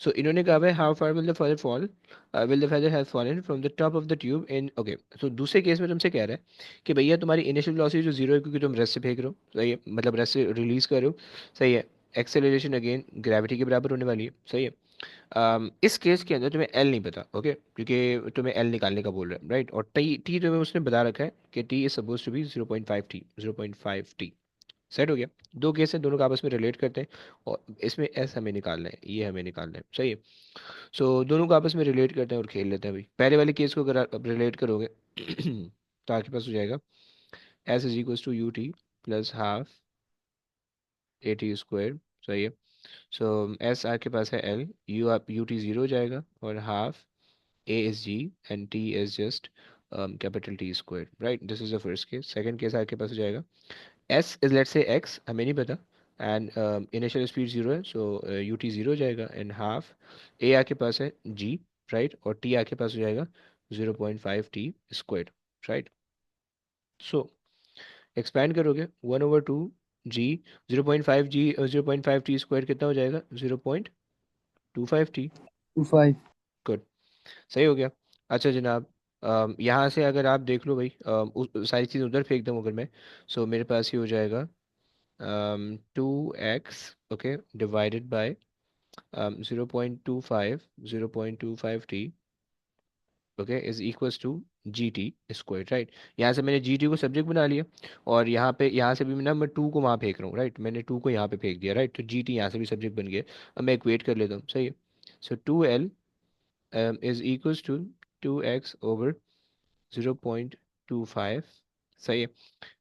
सो इन्होंने कहा भाई how far will the feather fall, will the feather have fallen from the top of the tube in, okay. So दूसरे केस में तुमसे कह रहा है कि भैया तुम्हारी इनिशियल वेलोसिटी जो जीरो है क्योंकि तुम रेस्ट से फेंक रहे हो, सही है, मतलब रेस्ट से रिलीज कर रहे हो, सही है, एक्सेलरेशन अगेन ग्रेविटी के बराबर होने वाली है, सही है। इस केस के अंदर तुम्हें एल नहीं पता, ओके, क्योंकि तुम्हें एल निकालने का बोल रहा है, राइट, और टी टी तुम्हें उसने बता रखा है कि T is suppose to be 0.5 T, 0.5 T, set हो गया। दो केस हैं, दोनों को आपस में रिलेट करते हैं, और इसमें एस हमें निकालना है, ये हमें निकालना है, सही है। सो दोनों को आपस में रिलेट करते हैं और खेल लेते हैं भाई। पहले वाले केस को अगर आप रिलेट करोगे तो आपके पास हो जाएगा S is equal to U T plus half A T square, सही है। सो एस आपके पास है एल, यू आप यू टी जीरो हो जाएगा, और half A is G and T is just capital T squared, right? This is the first case. Second case आपके पास हो जाएगा S is let's say X, हमें नहीं पता, and initial speed zero है, so UT zero हो जाएगा, and half A आपके पास है G, right, और T आपके पास हो जाएगा 0.5 T squared, right? So expand करोगे 1/2 G, 0.5 G 0.5 T squared कितना हो जाएगा, 0.5 250। 25. गुड, सही हो गया। अच्छा जनाब, यहाँ से अगर आप देख लो भाई, सारी चीज़ उधर फेंक दूँ अगर मैं, सो मेरे पास ये हो जाएगा 2x, okay, divided by 0.25 okay is equals to G T square, right. यहाँ से मैंने जी टी को सब्जेक्ट बना लिया, और यहाँ से भी मैं टू को वहाँ फेंक रहा हूँ, राइट। मैंने टू को यहाँ पे फेंक दिया, राइट, तो जी टी यहाँ से भी सब्जेक्ट बन गया। अब मैं इक्वेट कर लेता हूँ, सही है। So 2L is equals to 2x over 0.25, सही है।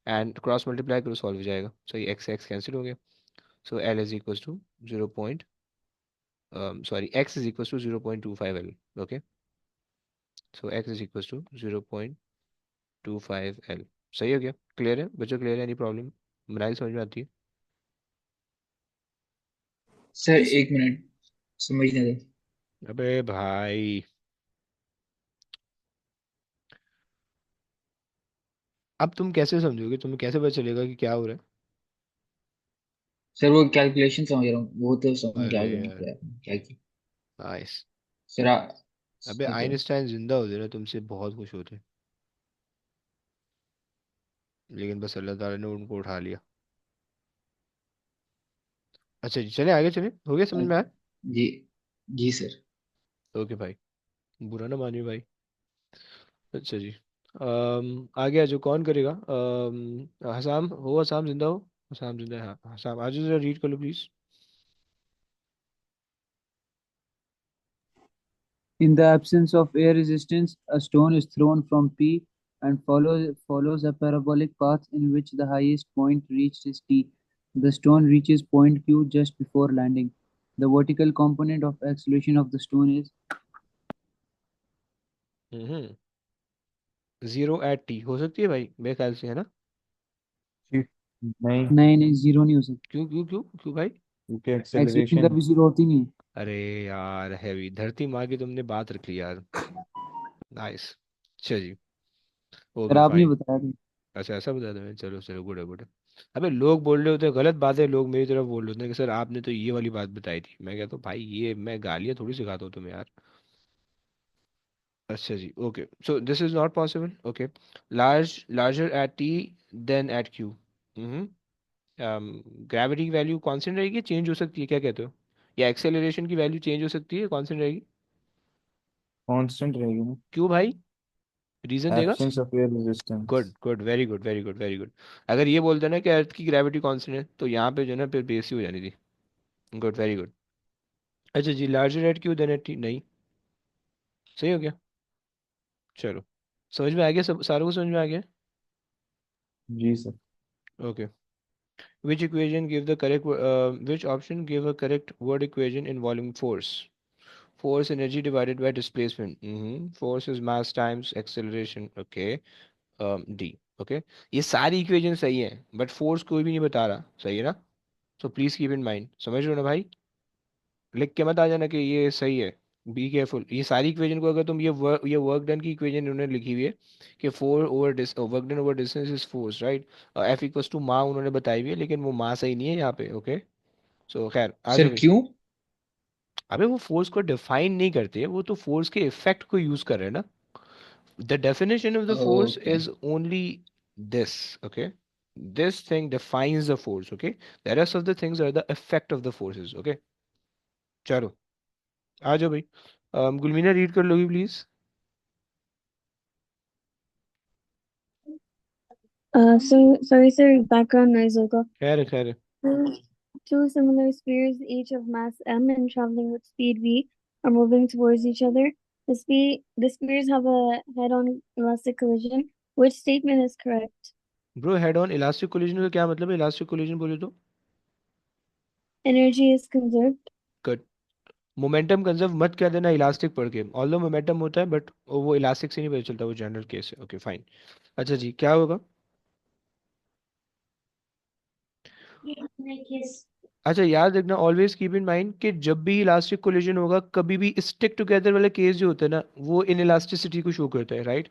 एंड क्रॉस मल्टीप्लाई करो, सॉल्व हो जाएगा, सही, एक्स एक्स कैंसिल हो गया। So L is equals to 0 point, sorry, X is equals to 0.25L, okay. So X is equals to 0.25L, सही हो गया। क्लियर है बच्चों, क्लियर है? Any problem? बनाई समझ में आती है? Sir Yes, sir. 1 मिनट समझने दो। अबे भाई, अब तुम कैसे समझोगे, तुम्हें कैसे पता चलेगा कि क्या हो रहा सर वो कैलकुलेशन समझ रहा हूँ, वो तो है? समझ आ अरे गया यार, मुझे आपने क्या की। नाइस। सर अबे ओके। आइंस्टाइन जिंदा होते ना, तुमसे बहुत खुश होते, लेकिन बस अल्लाह ताला ने उनको उठा लिया। अच्छा जी, चले आगे, चले, हो गया, समझ में आया? जी जी सर। ओके भाई, बुरा ना मानिए भाई। अच्छा जी, आगे आ जाओ, कौन करेगा? हसाम हो, हसाम जिंदा हो? हसाम जिंदा है, हाँ, हसाम आज जरा रीड कर लो please. In the absence of air resistance, a stone is thrown from P and follows a parabolic path in which the highest point reached is T. The stone reaches point Q just before landing. The vertical component of acceleration of the stone is hmm, 0 at t हो सकती है भाई, मेरे ख्याल से, है ना? जी, नहीं, नहीं, जीरो नहीं हो सकती। क्यों क्यों क्यों क्यों भाई? क्योंकि एक्सलेशन एक्सेलरेशन कभी जीरो होती नहीं है। अरे यार, हैवी धरती माँ की तुमने बात रख ली यार। नाइस। अच्छा जी, सर ओके आपने फाइन। बताया था। अच्छा, ऐसा बता दें, चलो चलो, गुड है गुड है। अबे लोग बोल रहे होते हैं गलत बात है, लोग मेरी तरफ बोल रहे होते हैं कि सर आपने तो ये वाली बात बताई थी। मैं कहता हूँ भाई, ये मैं गालियाँ थोड़ी सिखाता हूँ तुम्हें यार। अच्छा जी, okay, so this is not possible, okay. Larger at T than at Q. Hmm, gravity की वैल्यू कांस्टेंट रहेगी, चेंज हो सकती है, क्या कहते हो? या एक्सेलरेशन की वैल्यू चेंज हो सकती है, कांस्टेंट रहेगी? कांस्टेंट रहेगी ना। क्यों भाई, रीजन देगा? Absence of air good resistance. Good, very good very good very good. अगर ये बोलते ना कि अर्थ की ग्रेविटी कांस्टेंट है, तो यहाँ पे जो है ना फिर बेइज्जती हो जानी थी। Good, very good. अच्छा जी, larger at Q than at T, नहीं, सही हो गया। चलो, समझ में आ गया, सब सारों को समझ में आ गया? जी sir. Okay, which equation give the correct which option give a correct word equation involving force? Force energy divided by displacement. Force is mass times acceleration, okay. D, okay, ये सारी इक्वेशन सही है, बट फोर्स कोई भी नहीं बता रहा, सही है ना? So please keep in mind, समझ रहे हो ना भाई? लिख के मत आ जाना कि ये सही है। बी केयरफुल, ये सारी इक्वेशन को अगर तुम ये वर्क डन की इक्वेशन इन्होंने लिखी हुई है कि four over work done over distance is force, right. F equals to M A उन्होंने बताई हुई है, लेकिन वो मा सही नहीं है यहाँ पे, ओके। सो खैर, आ सर जाओ भाई। क्यों? अबे वो फोर्स को डिफाइन नहीं करते, वो तो फोर्स के इफेक्ट को यूज कर रहे हैं ना। The definition of the force okay is only this, okay. This thing defines the force, okay. The rest of the things are the effect of the forces, okay. चलो, आ जाओ भाई। गुलमीना रीड कर लोगी please? So sorry, sir, background noise होगा. खैर है, खैर है। Two, two similar spheres, each of mass m and traveling with speed v, are moving towards each other. The spheres have a head-on elastic collision. Which statement is correct? Bro, head on elastic collision का क्या मतलब है? इलास्टिक कोलिजन बोले तो Energy is conserved. Cut, momentum conserve मत कर देना इलास्टिक पढ़ के, ऑल्दो मोमेंटम होता है, बट वो इलास्टिक से नहीं पता चलता, वो जनरल केस है, ओके फाइन। अच्छा जी, क्या होगा? अच्छा, याद रखना, ऑलवेज कीप इन माइंड कि जब भी इलास्टिक कोलिजन होगा, कभी भी स्टिक टुगेदर वाला केस जो होता है ना, वो इन इलास्टिसिटी को शो करता है, right.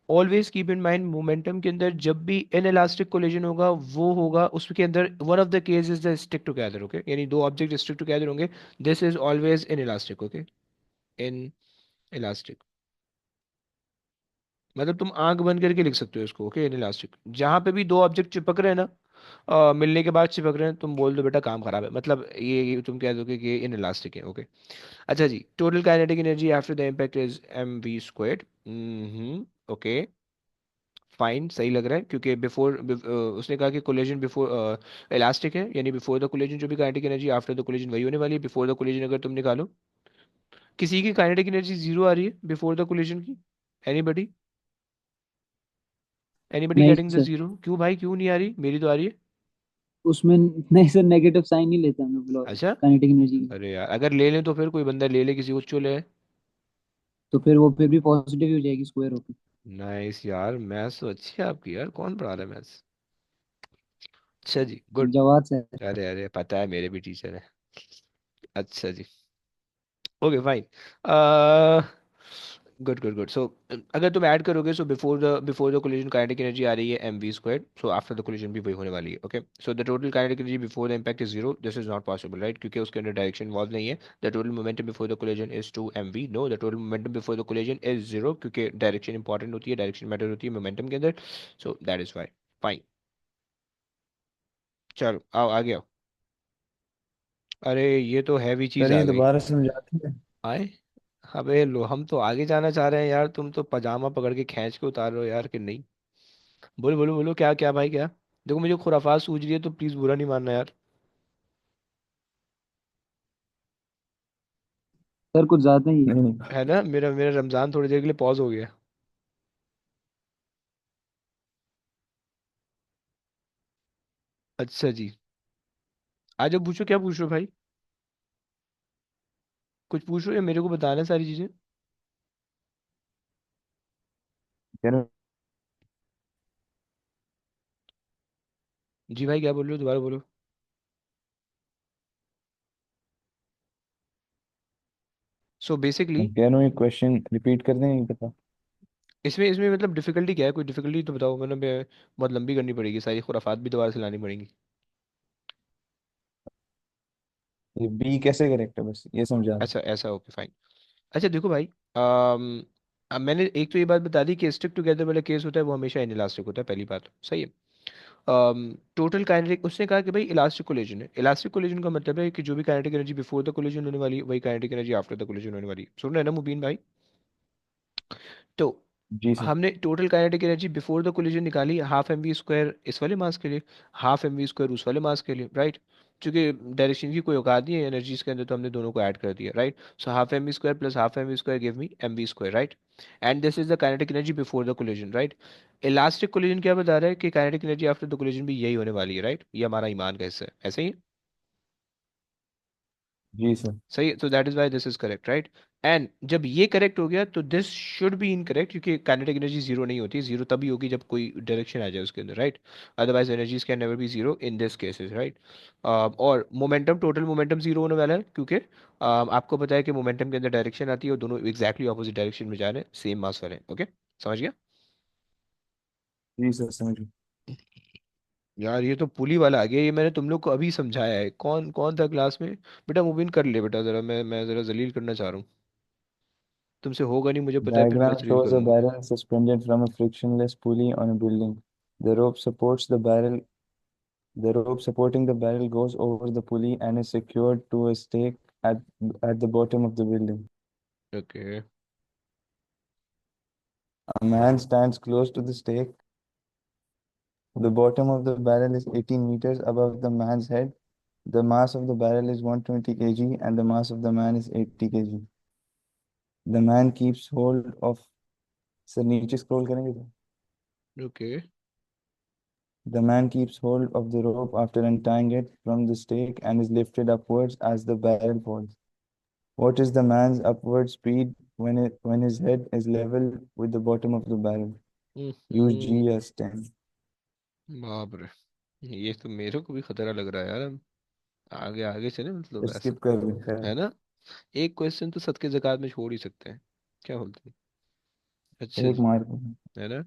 Always keep in mind momentum के अंदर जब भी इन इलास्टिक कोलिजन होगा वो होगा उसके अंदर one of the case is the stick together, okay, यानी दो ऑब्जेक्ट स्टिक टुगेदर होंगे, this is always in elastic, okay, in elastic. मतलब तुम आंख बंद करके लिख सकते हो इसको, ओके, इन इलास्टिक। जहां पे भी दो ऑब्जेक्ट चिपक रहे हैं ना, मिलने के बाद चिपक रहे हैं, तुम बोल दो बेटा काम खराब है, मतलब ये तुम कह दोगे कि इन इलास्टिक है, ओके। अच्छा जी, total kinetic energy after the impact is M V squared. Okay, fine, सही लग रहा है, क्योंकि बिफोर उसने कहा कि कोलिजन बिफोर इलास्टिक है, यानी बिफोर द कोलिजन जो भी kinetic energy after the collision वही होने वाली है। बिफोर द कोलिजन अगर तुम निकालो, किसी की काइनेटिक एनर्जी जीरो आ रही है बिफोर द कोलिजन की? एनीबडी? एनीबडी नहीं गेटिंग द सर, जीरो? क्यों भाई, क्यों नहीं आ रही? मेरी तो आ रही है। उसमें नहीं सर, नेगेटिव साइन नहीं लेते हम लोग अच्छा, काइनेटिक एनर्जी। अरे यार अगर ले लें तो फिर कोई बंदा ले ले, किसी को चो ले। तो फिर वो फिर भी पॉजिटिव ही हो जाएगी स्क्वायर होकर। नाइस यार, मैथ्स तो अच्छी है आपकी यार, कौन पढ़ा रहा है मैथ्स? अच्छा जी, गुड। जवाब सर। अरे अरे, पता है, मेरे भी टीचर है। अच्छा जी, okay fine. Good good good. So अगर तुम ऐड करोगे, so before the collision kinetic energy आ रही है M V square, so after the collision भी वही होने वाली है, okay. So the total kinetic energy before the impact is zero, this is not possible, right, क्योंकि उसके अंदर डायरेक्शन इन्वॉल्व नहीं है। The total momentum before the collision is two M V, no, the total momentum before the collision is zero, क्योंकि डायरेक्शन इंपॉर्टेंट होती है, डायरेक्शन मैटर होती है मोमेंटम के अंदर, so that is why. Fine, चलो आओ आगे आओ। अरे ये तो हैवी चीज आ चलिए गई। दोबारा समझाते हैं। आए, अबे लो, हम तो आगे जाना चाह रहे हैं यार, तुम तो पजामा पकड़ के खींच के उतार रहे हो यार कि नहीं। बोलो बोलो बोलो, क्या क्या भाई क्या? देखो मुझे खुराफात सूझ रही है, तो प्लीज बुरा नहीं मानना यार। सर कुछ ज्यादा ही है। नहीं नहीं, है ना, मेरा मेरा रमजान थोड़ी देर के लिए पॉज हो गया। अच्छा जी, आज अब पूछो, क्या पूछ रहे हो भाई? कुछ पूछ रहे हो या मेरे को बताना है सारी चीजें? कह रहे हो, जी भाई क्या बोल रहे हो, दोबारा बोलो। सो बेसिकली कह रहा हूँ ये क्वेश्चन रिपीट कर दें, नहीं पता। इसमें इसमें मतलब डिफिकल्टी क्या है, कोई डिफिकल्टी तो बताओ, मतलब बहुत लंबी करनी पड़ेगी, सारी खुराफात भी दोबारा से लानी पड़ेंगी। ये बी कैसे करेक्ट है, बस ये समझा दो। अच्छा ऐसा, ओके फाइन। अच्छा देखो भाई, अब मैंने एक तो ये बात बता दी कि स्टिक टुगेदर वाला केस होता है वो हमेशा इनइलास्टिक होता है, पहली बात सही है। टोटल काइनेटिक, उसने कहा कि भाई इलास्टिक कोलिजन है, इलास्टिक कोलिजन का मतलब है कि जो भी kinetic energy before the collision होने वाली है वही kinetic energy after the collision होने वाली है। सुन रहे हैं ना मुबीन भाई? तो जी सर। हमने total kinetic energy before the collision निकाली, हाफ एम वी स्क्वायर इस वाले मास के लिए, हाफ एम वी स्क्वायर उस वाले मास के लिए, राइट। क्योंकि डायरेक्शन की कोई औकात नहीं है एनर्जीज के अंदर, तो हमने दोनों को ऐड कर दिया, right. So half M V square plus half M V square give me M V square, right. And this is the kinetic energy before the collision, right. Elastic collision क्या बता रहा है कि kinetic energy after the collision भी यही होने वाली है, राइट। ये हमारा ईमान का हिस्सा है, ऐसे ही है? जी सर। सही है, तो that is why this is correct, right. And जब ये करेक्ट हो गया तो दिस शुड बी इनकरेक्ट, क्योंकि काइनेटिक एनर्जी जीरो नहीं होती, जीरो तभी होगी जब कोई डायरेक्शन आ जाए उसके अंदर, right. Otherwise energies can never be zero in this cases, right. और मोमेंटम, टोटल मोमेंटम जीरो होने वाला है, क्योंकि आपको पता है कि मोमेंटम के अंदर डायरेक्शन आती है और दोनों एग्जैक्टली ऑपोजिट डायरेक्शन में जा रहे हैं, सेम मास वाले हैं, ओके। समझ गया? जी सर समझ गए। यार ये तो पुली वाला आ गया, ये मैंने तुम लोग को अभी समझाया है, कौन कौन था क्लास में? बेटा मुबिन कर ले बेटा, जरा मैं जरा जलील करना चाह रहा हूँ, तुमसे होगा नहीं मुझे पता है, फिर मैं Diagram जलील shows a करूंगा। barrel suspended from a frictionless pulley on a building. The rope supports the barrel. The rope supporting the barrel goes over the pulley and is secured to a stake at, at the bottom of the building. Okay. A man stands close to the stake. The bottom of the barrel is 18 meters above the man's head. The mass of the barrel is 120 kg and the mass of the man is 80 kg. The man keeps hold of. Sir नीचे scroll करेंगे तो okay. the man keeps hold of the rope after untying it from the stake and is lifted upwards as the barrel falls. What is the man's upward speed when his head is level with the bottom of the barrel? Use hmm. G as 10. बाप रे, ये तो मेरे को भी खतरा लग रहा है यार, हम आगे आगे चले मतलब ऐसा, स्किप कर दें है खैर। ना। एक क्वेश्चन तो सदके ज़कात में छोड़ ही सकते हैं, क्या बोलते हैं? अच्छा एक जी, मार्क। है ना।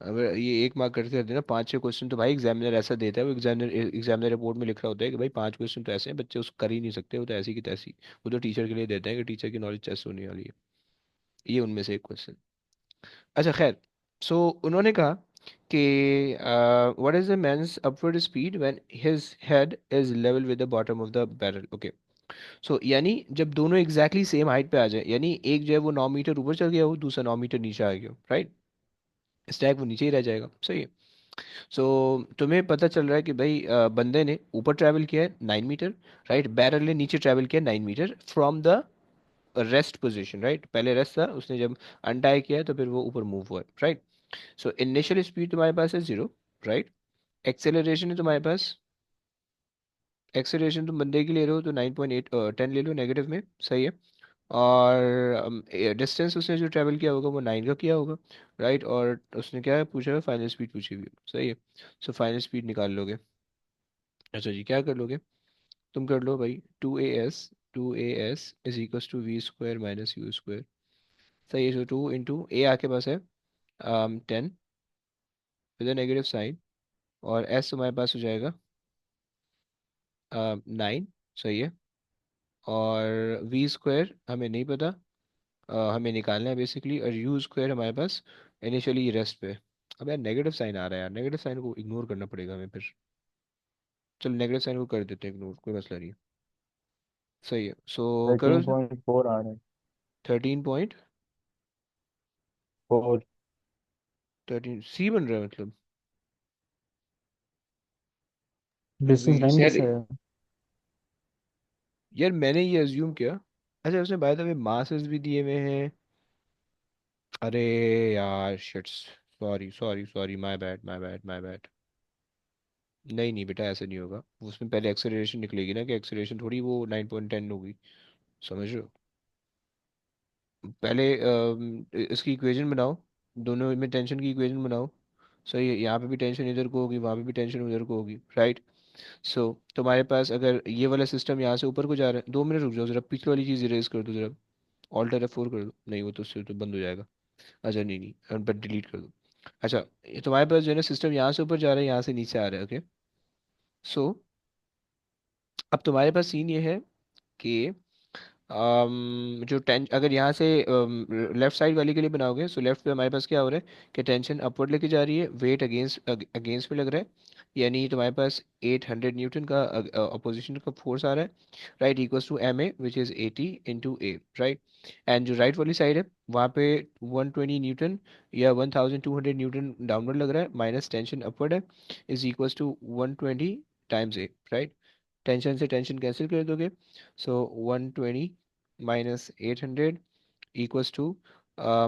अब ये एक मार्क करते रहते हैं ना, 5-6 क्वेश्चन तो भाई एग्जामिनर ऐसा देता है, वो एग्जामिनर रिपोर्ट में लिख रहा होता है कि भाई 5 क्वेश्चन तो ऐसे हैं, बच्चे उसको कर ही नहीं सकते, वो तो ऐसी की तैसी। वो तो टीचर के लिए देते हैं कि टीचर की नॉलेज टेस्ट होने वाली है। ये उनमें से एक क्वेश्चन। अच्छा खैर, सो उन्होंने कहा कि what is the man's upward speed when his head is level with the bottom of the barrel. Okay, so यानी जब दोनों एग्जैक्टली सेम हाइट पे आ जाए, यानी एक जो है वो 9 मीटर ऊपर चल गया हो, दूसरा 9 मीटर नीचे आ गया, राइट। स्टैक वो नीचे ही रह जाएगा, सही है। सो तुम्हें पता चल रहा है कि भाई बंदे ने ऊपर ट्रैवल किया है 9 मीटर, राइट। बैरल ने नीचे ट्रैवल किया 9 metre from the rest position, right. पहले रेस्ट था, उसने जब अनटाई किया तो फिर वो ऊपर मूव हुआ है, राइट। सो इनिशियल स्पीड तुम्हारे पास है 0, राइट। एक्सेलरेशन है तुम्हारे पास, एक्सेलरेशन तुम बंदे की ले रहे हो तो 9.8 10 ले लो नेगेटिव में, सही है। और डिस्टेंस उसने जो ट्रैवल किया होगा वो 9 का किया होगा, राइट। और उसने क्या पूछा है, फाइनल स्पीड पूछी हुई है, सही है। सो फाइनल स्पीड निकाल लोगे। अच्छा जी, क्या कर लोगे, तुम कर लो भाई, 2as is equal to v² - u²। सही है। सो 2 इंटू ए आपके पास है 10 विद अ नेगेटिव साइन, और एस तुम्हारे पास हो जाएगा 9, सही है। और v² हमें नहीं पता, हमें निकालना है बेसिकली। और u² हमारे पास इनिशियली रेस्ट पे। अब यार नेगेटिव साइन आ रहा है यार, नेगेटिव साइन को इग्नोर करना पड़ेगा हमें फिर। चलो नेगेटिव साइन को कर देते हैं इग्नोर, कोई मसला नहीं है। सही है, सो करो। 13.4 आ रहा है। 13.13 4। सी बन रहा है मतलब। डिस्टेंस वी, 9 सर कैसे है? यार मैंने ये अज्यूम किया। अच्छा, उसने बाय द वे मासेस भी दिए हुए हैं। अरे यार sheets, sorry sorry sorry, my bad my bad my bad. नहीं नहीं बेटा, ऐसे नहीं होगा। उसमें पहले एक्सेलरेशन निकलेगी ना, कि एक्सेलरेशन थोड़ी वो 9.10 होगी, समझ रहे हो। पहले इसकी इक्वेशन बनाओ, दोनों में टेंशन की इक्वेशन बनाओ। सही है, यहाँ पे भी टेंशन इधर को होगी, वहाँ पे भी टेंशन उधर को होगी, राइट। सो तुम्हारे पास अगर ये वाला सिस्टम यहाँ से ऊपर को जा रहा है, 2 मिनट रुक जाओ जरा, पिछले वाली चीज़ इरेज कर दो जरा। ऑल्टर F4 कर दो, नहीं वो तो उससे तो बंद हो जाएगा। अच्छा नहीं नहीं, बट डिलीट कर दो। अच्छा, ये तुम्हारे पास जो है ना सिस्टम यहाँ से ऊपर जा रहा है, यहाँ से नीचे आ रहा है, ओके। सो अब तुम्हारे पास सीन ये है कि जो टें अगर यहाँ से लेफ्ट साइड वाली के लिए बनाओगे, सो लेफ्ट पे हमारे पास क्या हो रहा है कि टेंशन अपवर्ड लेके जा रही है, वेट अगेंस्ट पे लग रहा है। यानी तुम्हारे पास 800 न्यूटन का अपोजिशन का फोर्स आ रहा है, right. Equals to ma which is 80 × a, right. एंड जो राइट वाली साइड है वहाँ पे 120 न्यूटन या 1200 न्यूटन डाउनवर्ड लग रहा है, माइनस टेंशन अपवर्ड है, is equals to 120 times a, right. Tension से टेंशन कैंसिल कर दोगे, सो 120 minus 800 equals to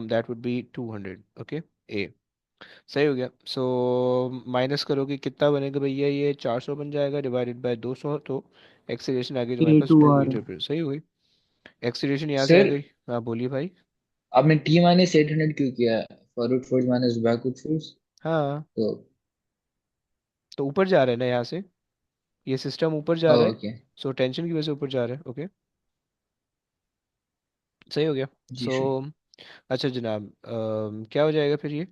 that would be 200, okay। a सही हो गया। सो माइनस करोगे कितना बनेगा भैया, ये 400 बन जाएगा डिवाइडेड बाय 200, तो एक्सीलरेशन आ गई तुम्हारे पास 2 A2R। मीटर पर, सही हो गई। एक्सीलरेशन यहाँ से आ सर गई। हाँ बोलिए भाई। आपने T-800 क्यों किया? Forward force minus backward force. हाँ, तो तो ऊपर जा रहा है ना यहाँ से, ये सिस्टम ऊपर जा रहा है, ओके। सो टेंशन की वजह से ऊपर जा रहा है, ओके। सही हो गया। जी सो सर। अच्छा जनाब, क्या हो जाएगा फिर ये,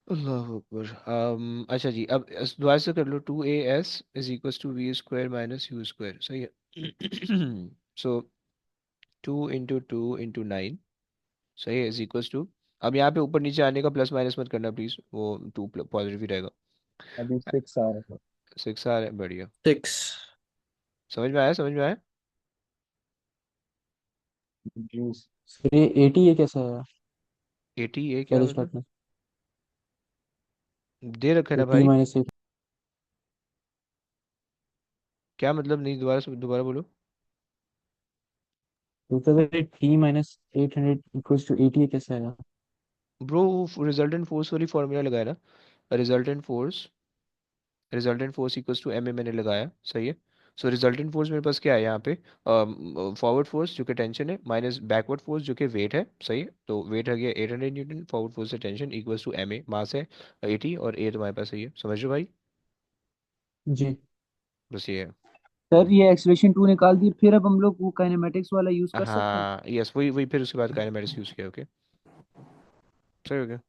अल्लाह अकबर। अच्छा जी, अब दोबारा से कर लो, 2as is equal to v² - u², सही है। सो 2 × 2 × 9, सही है, इज इक्वल टू, अब यहाँ पे ऊपर नीचे आने का प्लस माइनस मत करना प्लीज, वो 2 पॉजिटिव ही रहेगा। अभी 6 आ रहा 6 आ रहा है, बढ़िया। 6। समझ में आया, समझ में आया। है जी। फिर ये 80 ये कैसे है? 80 ये क्या पहले मतलब, स्टार्ट में दे रखे ये ना T भाई। माइनस 8। क्या मतलब, नहीं दोबारा से दोबारा बोलो। तो फिर T-800 इक्वल्स टू 80 ये कैसे आएगा? ब्रो, रिजल्टेंट फोर्स वाली फॉर्मूला लगाया ना, resultant force equals to M A मैंने लगाया, सही है। सो रिजल्टेंट फोर्स मेरे पास क्या है यहाँ पे, फॉरवर्ड फोर्स जो कि टेंशन है, माइनस बैकवर्ड फोर्स जो कि वेट है, सही है। तो वेट आ गया 800 न्यूटन, फॉरवर्ड फोर्स से tension equals to M A, mass है 80, और ए तुम्हारे पास सही है, समझ रहे हो भाई। जी। बस ये है। सर ये एक्सप्रेशन 2 निकाल दी, फिर अब हम लोग वो काइनेमेटिक्स वाला यूज कर सकते हैं। हाँ यस, वही वही फिर उसके बाद काइनेमेटिक्स यूज किया, ओके। सही हो गया।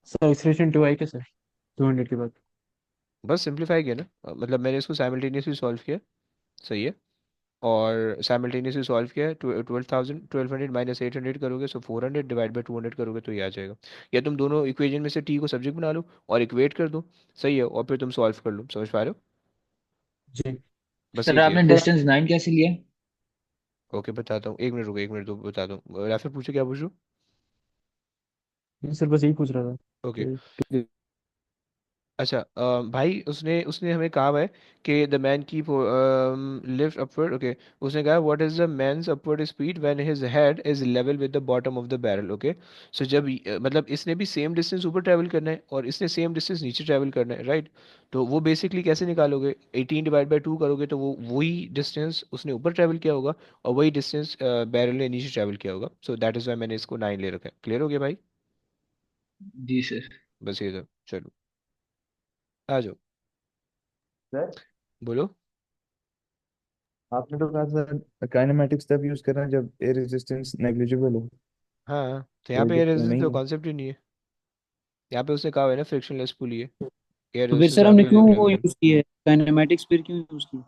सर एक्सप्रेशन 2 आई क्या सर 200 के बाद? बस सिंप्लीफाई किया ना, मतलब मैंने इसको साइमल्टेनियसली सॉल्व किया। सही है। और साइमल्टेनियसली सॉल्व किया है। 12,000 1200 माइनस 800 करोगे, सो 400 डिवाइड बाई 200 करोगे तो ये आ जाएगा। या तुम दोनों इक्वेशन में से टी को सब्जेक्ट बना लो और इक्वेट कर दो। सही है, और फिर तुम सॉल्व कर लो। समझ पा रहे हो? जी बस सर ये आपने किया। डिस्टेंस 9 कैसे लिया? ओके बताता हूँ, 1 मिनट रुको, 1 मिनट दो, बताता हूँ। राफिल पूछो, क्या पूछो? सर बस यही पूछ रहा था ओके। कि अच्छा, भाई उसने उसने हमें कहा है कि the man keep lift upward. Okay. उसने कहा what is the man's upward speed when his head is level with the bottom of the barrel. Okay. So जब मतलब इसने भी सेम डिस्टेंस ऊपर ट्रैवल करना है और इसने सेम डिस्टेंस नीचे ट्रैवल करना है, राइट? तो वो बेसिकली कैसे निकालोगे? 18 डिवाइड बाई 2 करोगे तो वो वही डिस्टेंस उसने ऊपर ट्रैवल किया होगा और वही डिस्टेंस बैरल ने नीचे ट्रैवल किया होगा। सो दैट इज वाई मैंने इसको 9 ले रखा है। क्लियर हो गया भाई? जी सर। बस ये था। चलो आ जाओ। सर बोलो। आपने तो कहा सर काइनेमेटिक्स तब यूज करना जब एयर रेजिस्टेंस नेग्लिजिबल हो। हाँ, तो यहाँ कोई पे एयर दिक्कत रेजिस्टेंस नहीं का है। कॉन्सेप्ट ही नहीं है। यहाँ पे उसने कहा हुआ है ना, फ्रिक्शनलेस पुली है। एयर तो फिर रेजिस्टेंस सर हमने आपके क्यों वो लेवल है। यूज किए, काइनेमेटिक्स फिर क्यों यूज किए?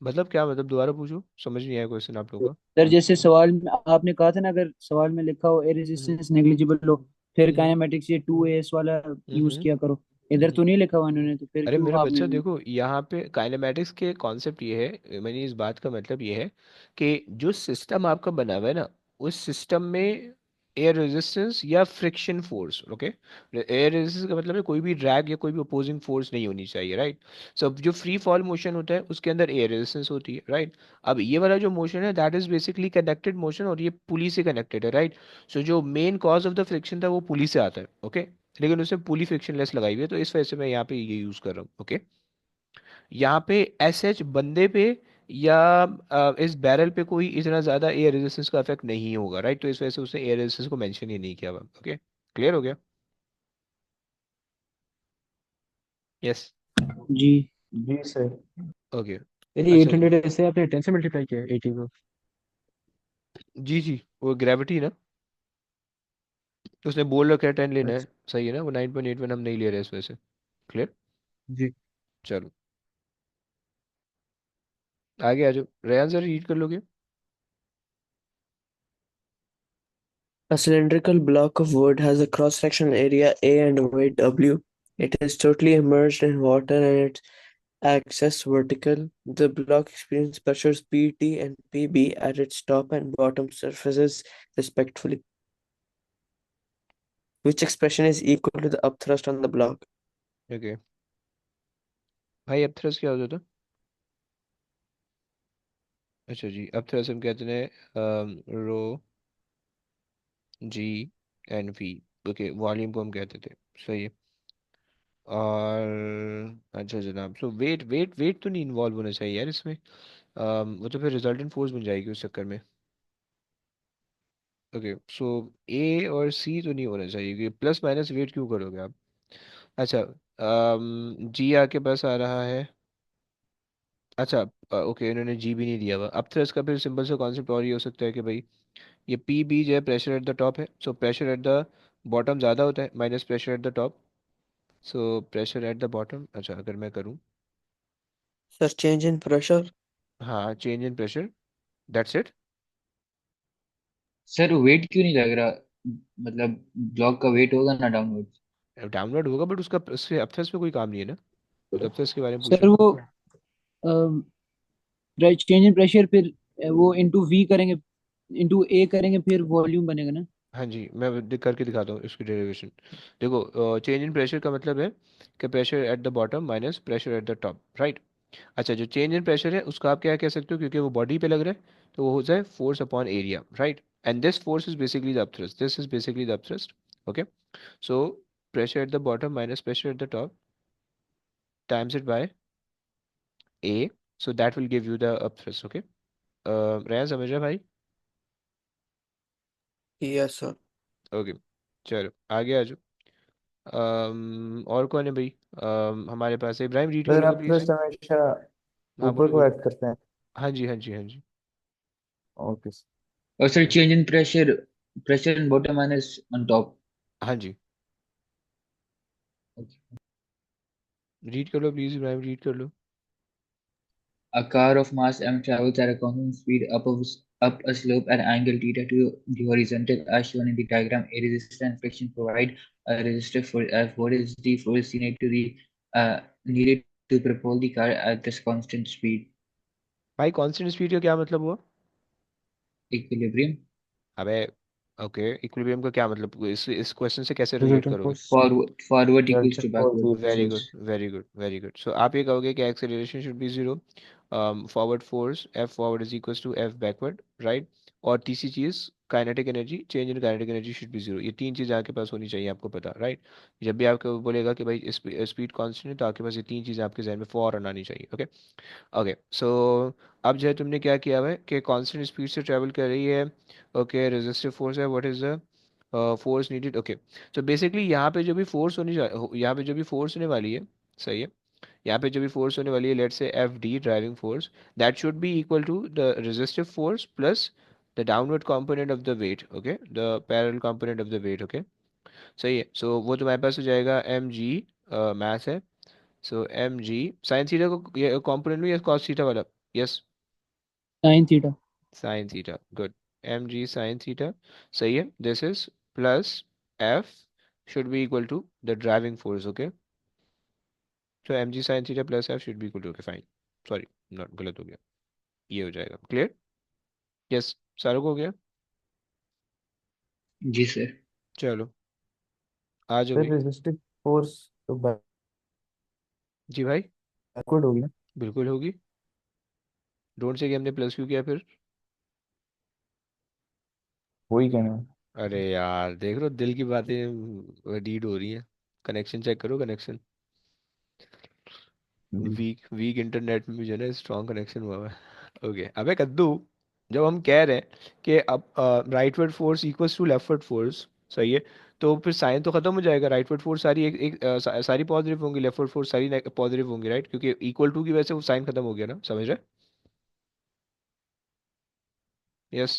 मतलब क्या मतलब? दोबारा पूछो, समझ नहीं आया क्वेश्चन आप लोगों का। सर जैसे सवाल में आपने कहा था ना, अगर सवाल में लिखा हो एयर हम्म। रेजिस्टेंस नेग्लिजिबल हो, फिर हम्म। काइनेमेटिक्स ये 2as वाला यूज हम्म। किया करो। इधर हम्म। तो नहीं लिखा हुआ उन्होंने, तो फिर अरे क्यों मेरा आपने? बच्चा देखो, यहाँ पे काइनेमैटिक्स के कॉन्सेप्ट ये है, मैंने इस बात का मतलब ये है कि जो सिस्टम आपका बना हुआ है ना, उस सिस्टम में एयर रेजिस्टेंस या friction force. Okay. Air resistance का मतलब है कोई भी ड्रैग या कोई भी अपोजिंग फोर्स नहीं होनी चाहिए, राइट? सब जो फ्री फॉल मोशन होता है उसके अंदर एयर रेजिस्टेंस होती है, राइट? अब ये वाला जो मोशन है that is basically connected motion और ये पुली से कनेक्टेड है, राइट? सो जो main cause of the friction था वो पुली से आता है। ओके। लेकिन उसने पुली फ्रिक्शनलेस लगाई हुई है, तो इस वजह से मैं यहाँ पे ये यूज कर रहा हूँ। ओके। यहाँ पे एस एच बंदे पे या इस बैरल पे कोई इतना ज्यादा एयर रेजिस्टेंस का इफेक्ट नहीं होगा, राइट? तो इस वजह से उसने एयर रेजिस्टेंस को मेंशन ही नहीं किया हुआ। ओके। क्लियर हो गया? यस। जी। जी सर। ओके। यानी अच्छा जी। 800 ऐसे आपने 10 से मल्टीप्लाई किया 80 को? जी जी, वो ग्रेविटी ना, उसने बोल रखा है 10 लेना है। अच्छा सही है ना, वो 9.81 हम नहीं ले रहे इस वजह से। क्लियर? जी। चलो आगे आ जाओ। रेयान सर रीड कर लोगे? A cylindrical block of wood has a cross-sectional area A and weight W. It is totally immersed in water and its axis vertical. The block experiences pressures PT and PB at its top and bottom surfaces respectively. Which expression is equal to the upthrust on the block? Okay भाई, अब थ्रस्ट क्या होता था? अच्छा जी, अब थ्रस्ट हम कहते हैं रो G N V. Okay, volume को हम कहते थे। सही है। और अच्छा जनाब, सो वेट वेट वेट तो नहीं इन्वॉल्व होना चाहिए यार इसमें। वो तो फिर रिजल्टेंट फोर्स बन जाएगी उस चक्कर में। ओके। सो ए और सी तो नहीं होना चाहिए क्योंकि प्लस माइनस वेट क्यों करोगे आप? अच्छा, जी आके बस आ रहा है। अच्छा। ओके, इन्होंने जी भी नहीं दिया हुआ। अब तो इसका फिर सिंपल सा कॉन्सेप्ट और ये हो सकता है कि भाई ये पी बी जो है प्रेशर एट द टॉप है, so pressure at the bottom ज़्यादा होता है minus pressure at the top. So pressure at the bottom. अच्छा, अगर मैं करूँ, Sir, change in pressure. हाँ, change in pressure, that's it. Sir weight क्यों नहीं लग रहा? मतलब ब्लॉक का वेट होगा ना डाउनवर्ड? डाउनलोड होगा बट उसका उससे अपथ्रस्ट में कोई काम नहीं है ना। वो तो अपथ्रस्ट के बारे में पूछ सर रहा हूँ। वो चेंज इन प्रेशर, फिर वो इंटू वी करेंगे, इंटू ए करेंगे, फिर वॉल्यूम बनेगा ना? हाँ जी, मैं करके दिखाता हूँ इसकी डेरिवेशन। देखो, चेंज इन प्रेशर का मतलब है कि pressure at the bottom minus pressure at the top, right? अच्छा, जो चेंज इन प्रेशर है उसका आप क्या कह सकते हो, क्योंकि वो बॉडी पे लग रहा है तो वो हो जाए force upon area, right? And this force is basically the upthrust, this is basically the upthrust. Okay. So pressure at the bottom minus pressure at the top times it by A, so that will give you the upthrust. Okay. रया समझ रहे भाई? Yes, sir. ओके। चलो आगे आ जाओ। और कौन है भाई? हमारे पास है। इब्राहिम, रीड कर सर लोगे आप प्लीज? थ्रस्ट हमेशा हाँ ऊपर बोलो को बोलो। ऐड करते हैं। हाँ जी हाँ जी हाँ जी। और sir change in pressure pressure in bottom minus on top. हाँ जी, Okay. रीड कर लो प्लीज इब्राहिम, रीड कर लो। A car of mass m travels at a constant speed up a slope at angle theta to the horizontal as shown in the diagram. A resistor and friction provide a resistor for F. What is the force needed to propel the car at this constant speed? भाई कांस्टेंट स्पीड का क्या मतलब हुआ? Equilibrium. अबे ओके, इक्विलिब्रियम का क्या मतलब, इस क्वेश्चन से कैसे रिलेट Relative करोगे? force, Forward equals relative to force backward. Very good, versus very good, very good. So आप ये कहोगे कि acceleration should be zero, forward force F forward is equal to F backward, right. और तीसरी चीज kinetic energy, change in kinetic energy should be zero. ये तीन चीज़ आपके पास होनी चाहिए, आपको पता, राइट। जब भी आपको बोलेगा कि भाई स्पीड कांस्टेंट है, तो आपके पास ये तीन चीज़ें आपके जहन में फौरन आनी चाहिए, ओके। ओके सो अब जो है तुमने क्या किया हुआ है कि कांस्टेंट स्पीड से ट्रैवल कर रही है, ओके, रेजिस्टिव फोर्स है, what is the force needed, okay. तो बेसिकली यहाँ पे जो भी फोर्स यहाँ पे जो भी फोर्स होने वाली है, सही है, यहाँ पे जो भी फोर्स होने वाली है, let's say F D driving force, that should be equal to the resistive force plus the downward component of the weight, okay, the parallel component of the weight, okay. सही है, सो वो तुम्हारे पास हो जाएगा एम जी, मैथ है, so M G sine theta को ये कंपोनेंट में, या कॉस थीटा वाला, yes, Sin theta. Sine theta, good, M G sine theta, सही है, this is plus F should be equal to the driving force, okay. तो M G sine theta plus F should be equal to, okay fine, sorry, not, गलत हो गया, ये हो जाएगा क्लियर, यस, सारों को हो गया, जी sir. चलो आ जाओ फिर भाई। resistive force तो जी भाई, backward हो गया। बिल्कुल होगी, डोंट से कि हमने प्लस क्यों किया फिर। वही कहना है। अरे यार देख लो, दिल की बातें रीड हो रही हैं, कनेक्शन चेक करो, कनेक्शन, जी। वीक वीक इंटरनेट में भी जो है ना स्ट्रॉन्ग कनेक्शन हुआ है। ओके, अबे कद्दू, जब हम कह रहे हैं कि अब rightward force equals to leftward force, सही है, तो फिर साइन तो खत्म हो जाएगा, राइटवर्ड फोर्स सारी सारी पॉजिटिव होंगी, लेफ्टवर्ड फोर्स सारी पॉजिटिव होंगी, राइट, क्योंकि इक्वल टू की वजह से वो साइन खत्म हो गया ना, समझ रहे? यस।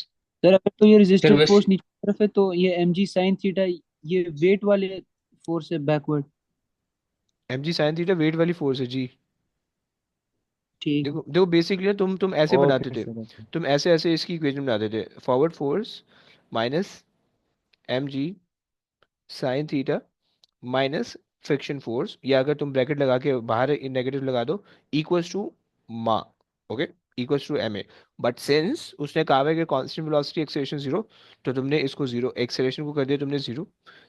सर अगर तो ये Sir, रेजिस्टिव बस फोर्स नीचे की तरफ है तो ये mg sin थीटा ये वेट वाले फोर्स है backward. M G sine theta weight वाली फोर्स है जी। ठीक है। देखो देखो बेसिकली तुम ऐसे बनाते ओके थे, सर, ओके। तुम ऐसे ऐसे इसकी इक्वेशन बनाते थे, forward force minus M G sine theta minus friction force, या अगर तुम ब्रैकेट लगा के बाहर नेगेटिव लगा दो, equals to ma, okay, equals to M A. But since उसने कहा है कि कांस्टेंट वेलोसिटी एक्सेलरेशन जीरो, तो तुमने इसको जीरो, एक्सेलरेशन को कर दिया तुमने जीरो,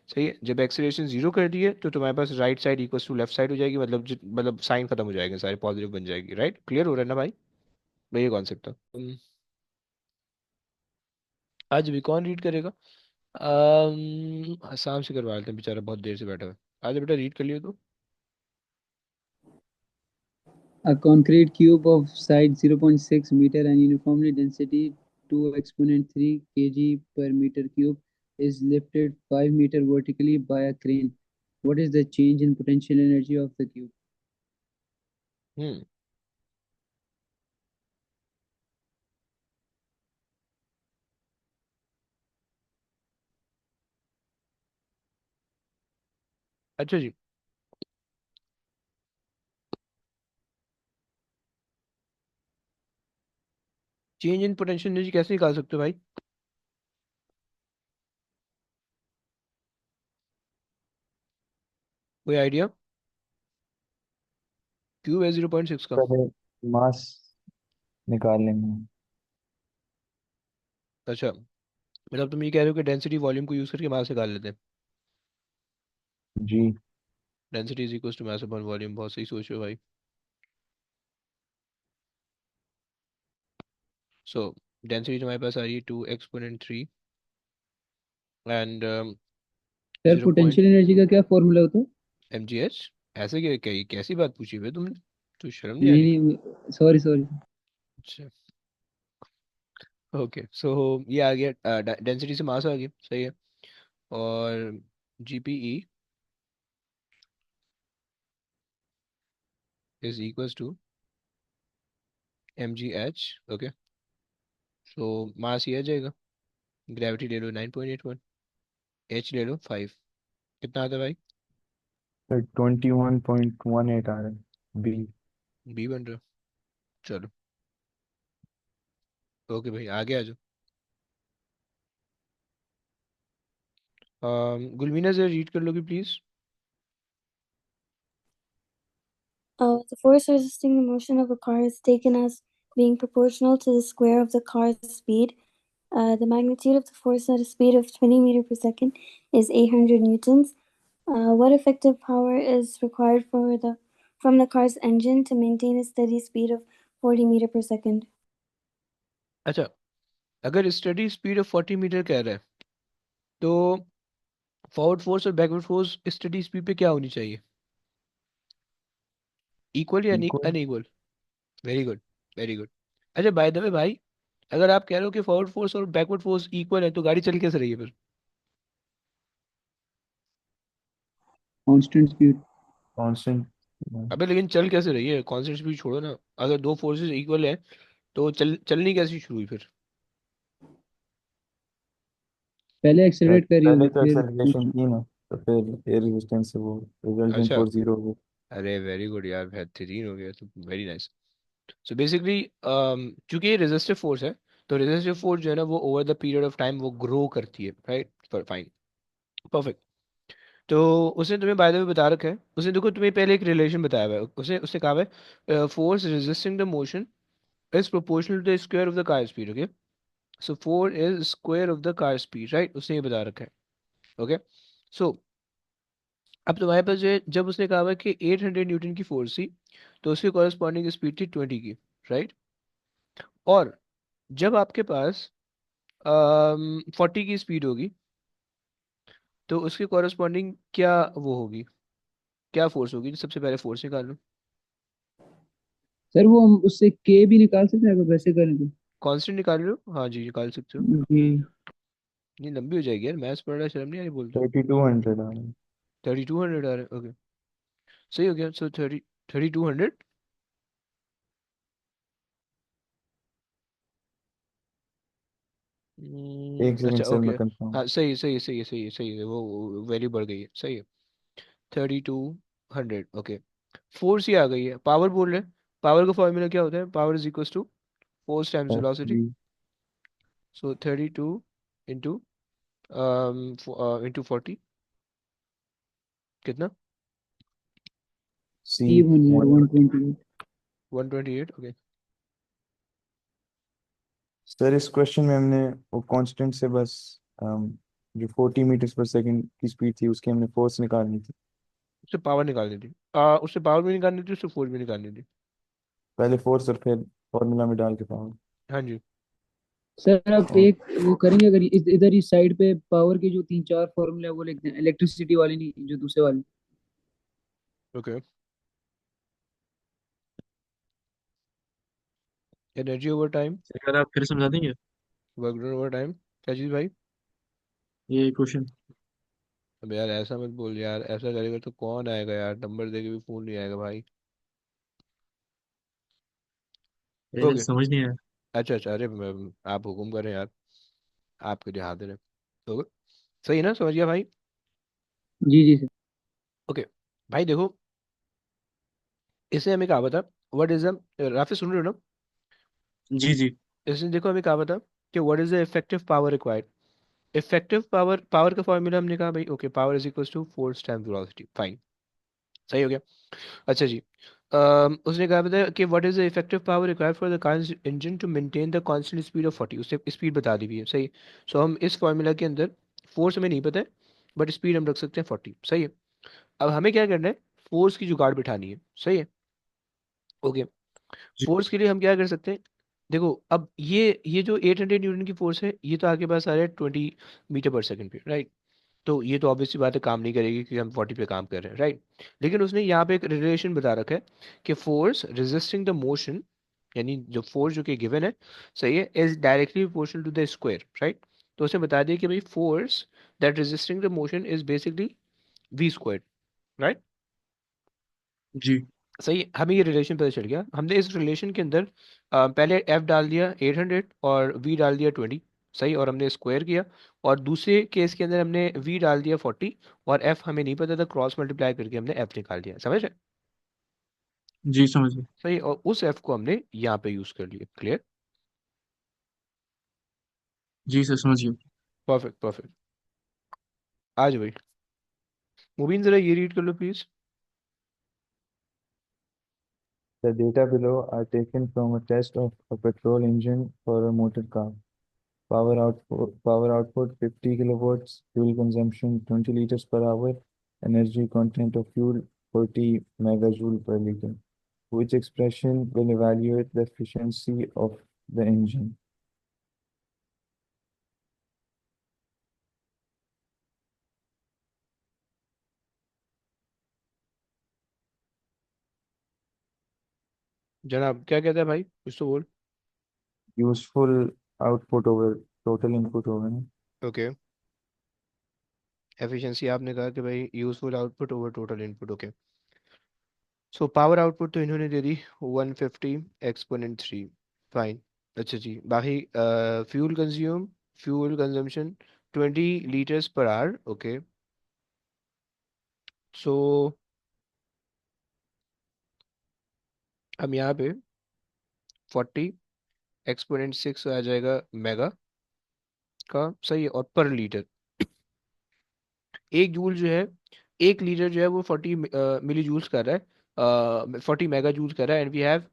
सही है। जब एक्सेलरेशन जीरो कर दिए तो तुम्हारे पास right side equals to left side हो जाएगी, मतलब मतलब साइन खत्म हो जाएगा, सारे पॉजिटिव बन जाएगी, राइट, क्लियर हो रहा है ना भाई? भाई ये कॉन्सेप्ट था। आज भी कौन रीड करेगा? आसाम से करवा लेते हैं, बेचारा बहुत देर से बैठा हुआ है। आज बेटा रीड कर लियो तो। A concrete cube of side 0.6 meter and uniformly density 2 exponent 3 kg per meter cube is lifted 5 meter vertically by a crane. What is the change in potential energy of the cube? हम्म, अच्छा जी, चेंज इन पोटेंशियल एनर्जी कैसे निकाल सकते हो भाई? कोई आइडिया? क्यूब है 0.6 का। पहले मास निकाल लेंगे। अच्छा, मतलब तुम ये कह रहे हो कि डेंसिटी वॉल्यूम को यूज करके मास निकाल लेते हैं। जी। Density is equal to mass upon volume, बहुत सही सोच रहे हो भाई। सो डेंसिटी तुम्हारे पास आ रही है 2 exponent 3 and sir 0. Potential energy का क्या फॉर्मूला होता है? एम जी एच, ऐसे कैसी बात पूछी भाई तुमने, तो शर्म नहीं आ रही? नहीं नहीं सॉरी सॉरी। अच्छा, ओके सो ये आ गया, डेंसिटी से मास आ गया, सही है। और GPE is equals to M G H, okay, so mass ये आ जाएगा, ग्रेविटी ले लो 9.81, एच ले लो 5, कितना आता है भाई? 21.18 आ रहा है बी। बी बन रहा है। चलो ओके भाई, आगे आ जाओ। गुलमीना जरा रीड कर लोगे please? The force resisting the motion of a car is taken as being proportional to the square of the car's speed. The magnitude of the force at a speed of 20 meter per second is 800 newtons. What effective power is required from the car's engine to maintain a steady speed of 40 meter per second? अच्छा, अगर स्टडी स्पीड ऑफ 40 मीटर कह रहा है, तो फॉरवर्ड फोर्स और बैकवर्ड फोर्स स्टडी स्पीड पे क्या होनी चाहिए? इक्वल या equal. Unequal? Very good, very good. अच्छा बाय द वे भाई, अगर आप कह रहे हो कि फॉरवर्ड फोर्स और बैकवर्ड फोर्स इक्वल है, तो गाड़ी चल कैसे रही है फिर? Constant speed. कांस्टेंट। अबे लेकिन चल कैसे रही है? कांस्टेंट स्पीड छोड़ो ना, अगर दो फोर्सेस इक्वल है तो चलनी कैसी शुरू हुई फिर? पहले एक्सेलरेट करी पहले होगी तो फिर एक्सेलरेशन की ना, तो फिर एयर रेजिस्टेंस से वो रिजल्टेंट अच्छा, फोर्स जीरो हो गई। अरे वेरी गुड यार, बेहतरीन हो गया तो, वेरी नाइस। सो बेसिकली चूंकि ये रेजिस्टिव फोर्स है, तो रेजिस्टिव फोर्स जो है ना वो over the period of time वो ग्रो करती है, राइट? Fine, perfect. तो उसने तुम्हें बाय द वे बता रखा है, उसने देखो तुम्हें पहले एक रिलेशन बताया हुआ है, उसने उसने कहा है force resisting the motion is proportional to the square of the car speed, okay? So force is square of the car speed, right? उसने ये बता रखा है, ओके? सो अब तुम्हारे पास जो है, जब उसने कहा हुआ है कि 800 न्यूटन की फोर्स थी, तो उसकी कॉरेस्पॉन्डिंग स्पीड थी 20 की, राइट? और जब आपके पास 40 की स्पीड होगी, तो उसके कॉरेस्पॉन्डिंग क्या वो होगी, क्या फोर्स होगी? सबसे पहले फोर्स निकाल लो। सर वो हम उससे के भी निकाल सकते हैं अगर वैसे करें तो। कांस्टेंट निकाल लो, हाँ जी निकाल सकते हो। जी। ये लंबी हो जाएगी यार, मैथ्स पढ़ रहा है, शर्म नहीं आ रही बोलते? 3200 आ रहा है। 3200 आ रहा है, ओके। सही हो गया। सो 3200। एक सेकंड अच्छा सर ओके। मैं कंफर्म। हाँ सही सही सही है, सही है, सही है, वो वैल्यू बढ़ गई है, सही है। 3200, ओके। फोर्स ही आ गई है, पावर बोल रहे हैं। पावर का फॉर्मूला क्या होता है? Power is equal to force times F velocity. B so 32 into into 40, कितना? C C 100 one. 128। 128, okay. Sir इस क्वेश्चन में हमने वो कांस्टेंट से बस जो 40 मीटर्स पर सेकंड की स्पीड थी उसकी हमने फोर्स निकालनी थी। उससे पावर निकालनी थी, उससे पावर भी निकालनी थी, उससे फोर्स भी निकालनी थी। पहले फोर्स और फिर फॉर्मूला में डाल के पावर। हाँ जी। सर आप और एक वो करेंगे अगर इधर इस साइड पे पावर के जो तीन चार फॉर्मूले हैं वो लिख दें, इलेक्ट्रिसिटी वाले नहीं जो दूसरे वाले। ओके, एनर्जी ओवर टाइम, अगर आप फिर समझा देंगे वर्क डन ओवर टाइम, क्या चीज़ भाई? ये क्वेश्चन। अब यार ऐसा मत बोल यार, ऐसा करेगा तो कौन आएगा यार, नंबर देके भी फोन नहीं आएगा भाई। ये ओके, समझ नहीं आया। अच्छा अच्छा, अरे आप हुक्म करें यार, आपके लिए हाजिर है। ओके, सही है ना, समझ गया भाई? जी जी सर। ओके भाई देखो, इसने हमें कहा था व्हाट इज द, राफी सुन रहे हो ना? जी जी। इसने देखो हमें कहा था कि what is the effective power required. Effective power, power का फॉर्मूला हमने कहा भाई, okay, power is equal to force times velocity, fine, सही हो गया। अच्छा जी, उसने कहा था कि what is the effective power required for the car engine to maintain the constant speed of 40, उससे स्पीड बता दी हुई है, सही। सो हम इस फॉर्मूला के अंदर फोर्स हमें नहीं पता है, बट स्पीड हम रख सकते हैं 40, सही है। अब हमें क्या करना है? फोर्स की जुगाड़ बिठानी है, सही है, ओके। जी फोर्स के लिए हम क्या कर सकते हैं? देखो अब ये जो 800 न्यूटन की फोर्स है, ये तो आपके पास आ रहा है 20 मीटर पर सेकंड पे, राइट? तो ये तो ऑब्वियसली बात है, काम नहीं करेगी क्योंकि हम 40 पे काम कर रहे हैं, राइट? लेकिन उसने यहाँ पे एक रिलेशन बता रखा है कि फोर्स रेजिस्टिंग द मोशन, यानी जो फोर्स जो कि गिवन है, सही है, is directly proportional to the square, right? तो उसने बता दिया कि भाई force that resisting the motion is basically V square, right? जी। सही है, हमें ये रिलेशन पता चल गया। हमने इस रिलेशन के अंदर पहले एफ डाल दिया 800 और वी डाल दिया 20, सही, और हमने स्क्वायर किया, और दूसरे केस के अंदर हमने v डाल दिया 40, और f हमें नहीं पता था, क्रॉस मल्टीप्लाई करके हमने f निकाल दिया। समझ रहे? जी समझ गया। सही, और उस f को हमने यहाँ पे यूज कर लिया। क्लियर? जी सर समझ गया। Perfect perfect. आज भाई मुबीन जरा ये रीड कर लो please. The data below are taken from a test of a petrol engine for a motor car. Power output 50 kilowatts, fuel consumption 20 liters per hour, energy content of fuel 40 megajoule per liter. Which expression will evaluate the efficiency of the engine? जनाब क्या कहता है भाई, कुछ तो बोल। Useful output over total input होगा ना? ओके, एफिशिएंसी आपने कहा कि भाई useful output over total input. Okay, so power output तो इन्होंने दे दी 150 एक्सपोनेंट 3। फाइन। अच्छा जी, बाकी fuel consumption 20 litres per hour. Okay, so हम यहाँ पे 40 एक्सपोनेंट 6 आ जाएगा मेगा का। सही है, और पर लीटर, एक जूल जो है, एक लीटर जो है वो 40 मिली जूल्स कर रहा है, 40 मेगा जूल्स कर रहा है, and we have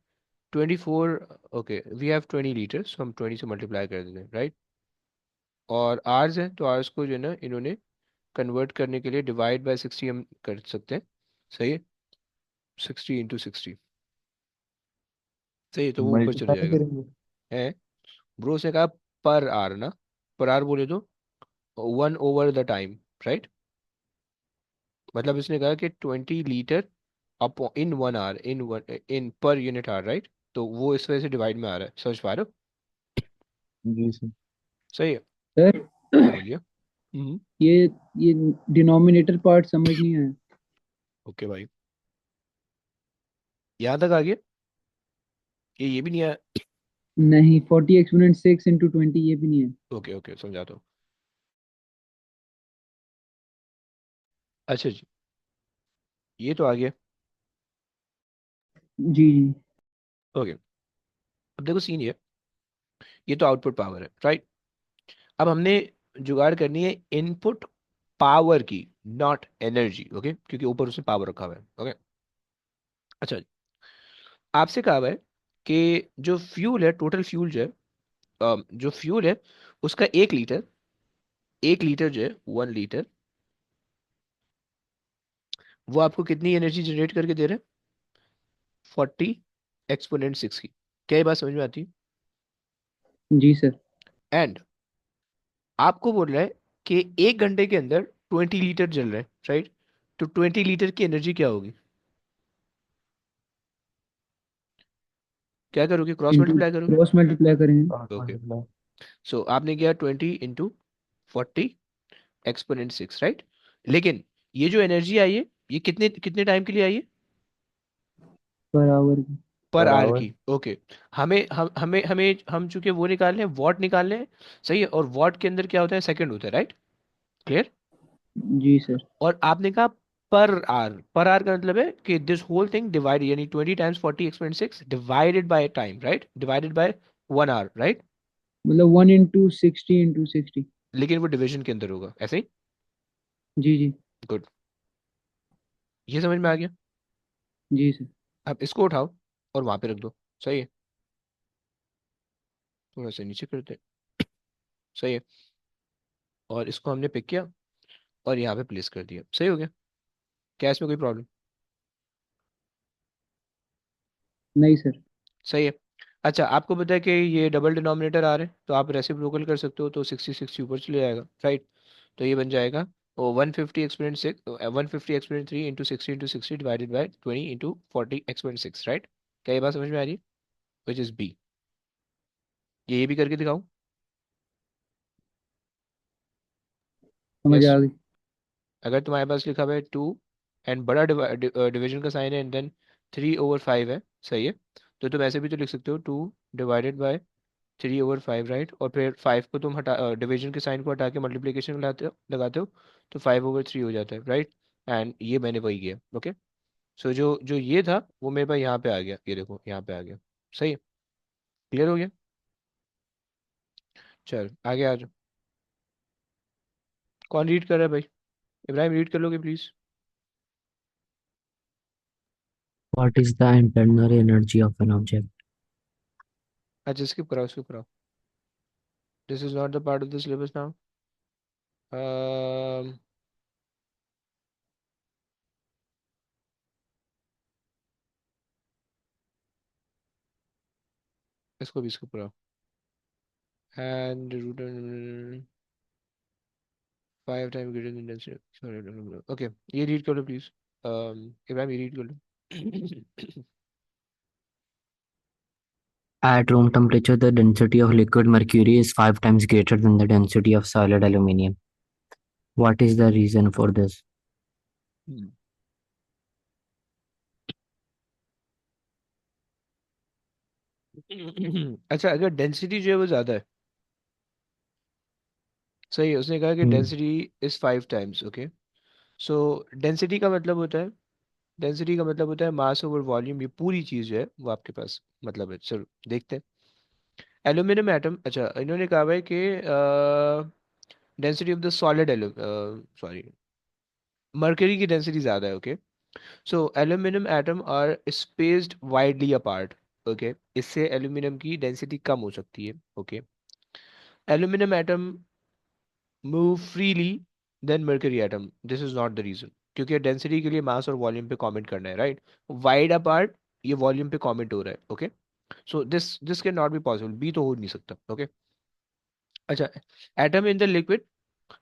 24। Okay, we have 20 litres, हम 20 से मल्टीप्लाई कर देते हैं, राइट। और आर्स है, तो आर्स को जो है ना इन्होंने कन्वर्ट करने के लिए डिवाइड बाय 60 हम कर सकते हैं। सही है, 60 × 60। सही है, तो वो ऊपर चले मल्टीप्लाई जाएगा। करेंगे। है ब्रो, उसने कहा पर आर ना, पर आर बोले तो 1/टाइम, राइट। मतलब इसने कहा कि 20 litre up in 1 hour, in per unit our, right. तो वो इस वजह से डिवाइड में आ रहा है, समझ पा रहे हो? जी सर। सही है। सर हाँ बोलिए। हम्म। ये डिनोमिनेटर पार्ट समझ नहीं आया। ओके भाई, यहाँ तक आ गया? ये भी नहीं आया? नहीं, 40 एक्सपोनेंट 6 इंटू 20 ये भी नहीं है। ओके ओके, समझा दो। अच्छा जी, ये तो आ गया। जी जी। ओके, अब देखो सीन ये तो आउटपुट पावर है, राइट। अब हमने जुगाड़ करनी है इनपुट पावर की, नॉट एनर्जी। ओके, क्योंकि ऊपर उसने पावर रखा हुआ है। ओके, अच्छा जी, आपसे कहा हुआ है कि जो फ्यूल है, टोटल फ्यूल जो है, जो फ्यूल है उसका 1 लीटर, 1 लीटर जो है 1 लीटर, वो आपको कितनी एनर्जी जनरेट करके दे रहा है? 40 एक्सपोनेंट 6 की। क्या ये बात समझ में आती है? जी सर। एंड आपको बोल रहा है कि 1 घंटे के अंदर 20 लीटर जल रहा है, राइट। तो 20 लीटर की एनर्जी क्या होगी? क्या करोगे, क्रॉस इंटू मल्टीप्लाई करोगे? क्रॉस मल्टीप्लाई करेंगे। ओके, सो आपने किया 20 × 40 एक्सपोनेंट 6, राइट। लेकिन ये जो एनर्जी आई है, ये कितने कितने टाइम के लिए आई है? पर आवर की। पर पर आवर आवर। की। ओके, हम चूंकि वो निकाल रहे हैं, वॉट निकाल रहे हैं। सही है, और वॉट के अंदर क्या होता है? सेकंड होता है, राइट। क्लियर? जी सर। और आपने कहा पर आवर का मतलब है कि दिस होल थिंग डिवाइड, यानी 20 times 40 exponent 6 divided by time, right, divided by 1 hour, right. मतलब 1 इंटू 60 इंटू 60। लेकिन वो डिवीजन के अंदर होगा, ऐसे ही। जी जी। गुड, ये समझ में आ गया। जी सर। अब इसको उठाओ और वहां पे रख दो। सही है, थोड़ा सा नीचे करते हैं। सही है, और इसको हमने पिक किया और यहाँ पे प्लेस कर दिया। सही हो गया? क्या इसमें कोई प्रॉब्लम? नहीं सर। सही है। अच्छा, आपको पता है कि ये डबल डिनोमिनेटर आ रहे हैं, तो आप रेसिप्रोकल कर सकते हो, तो 60 ऊपर चले जाएगा, राइट। तो ये बन जाएगा 150 exponent 3 into 60 divided by 20 × 40 exponent 6, right. क्या ये बात समझ में आ रही है? Which is B. ये भी करके दिखाऊं? समझ यस। आ गई। अगर तुम्हारे पास लिखा हुआ है 2 एंड बड़ा डिवीजन का साइन है, एंड देन 3/5 है, सही है, तो तुम ऐसे भी तो लिख सकते हो 2 डिवाइडेड बाय 3/5 राइट, और फिर 5 को तुम हटा, डिवीजन के साइन को हटा के मल्टीप्लिकेशन लगाते हो तो 5/3 हो जाता है राइट। एंड ये मैंने वही किया। ओके। सो जो जो ये था वो मेरे पास यहाँ पे आ गया, ये देखो यहाँ पे आ गया। सही है, क्लियर हो गया। चल आगे आ जाओ। कौन रीड कर रहा है भाई? इब्राहिम रीड कर लोगे please? What is the internal energy of an object? अच्छा स्किप कराओ, स्किप कराओ, this is not the part of the syllabus now. इसको भी स्किप कराओ। And root 5 time greater than density. Okay, ये रीड कर लो प्लीज। इब्राहिम ये रीड कर लो। At room temperature, the density of liquid mercury is 5 times greater than the density of solid aluminium. What is the reason for this? हम्म। अच्छा, अगर डेंसिटी जो है वो ज्यादा है, सही है, उसने कहा कि Hmm. Density is 5 times. Okay. So density का मतलब होता है, डेंसिटी का मतलब होता है मास ओवर वॉल्यूम। ये पूरी चीज जो है वो आपके पास मतलब है। चलो देखते हैं। एल्यूमिनियम एटम, अच्छा इन्होंने कहा है कि density of the solid sorry, mercury की डेंसिटी ज्यादा है। Okay. So aluminium atom are spaced widely apart. Okay, इससे एल्यूमिनियम की डेंसिटी कम हो सकती है। Okay. Aluminium atom move freely than mercury atom, this is not the reason. क्योंकि डेंसिटी के लिए मास और वॉल्यूम पे कमेंट करना है राइट। वाइड अपार्ट, ये वॉल्यूम पे कमेंट हो रहा है। Okay. So this this can not be possible, B तो हो नहीं सकता। ओके। अच्छा, atom in the liquid,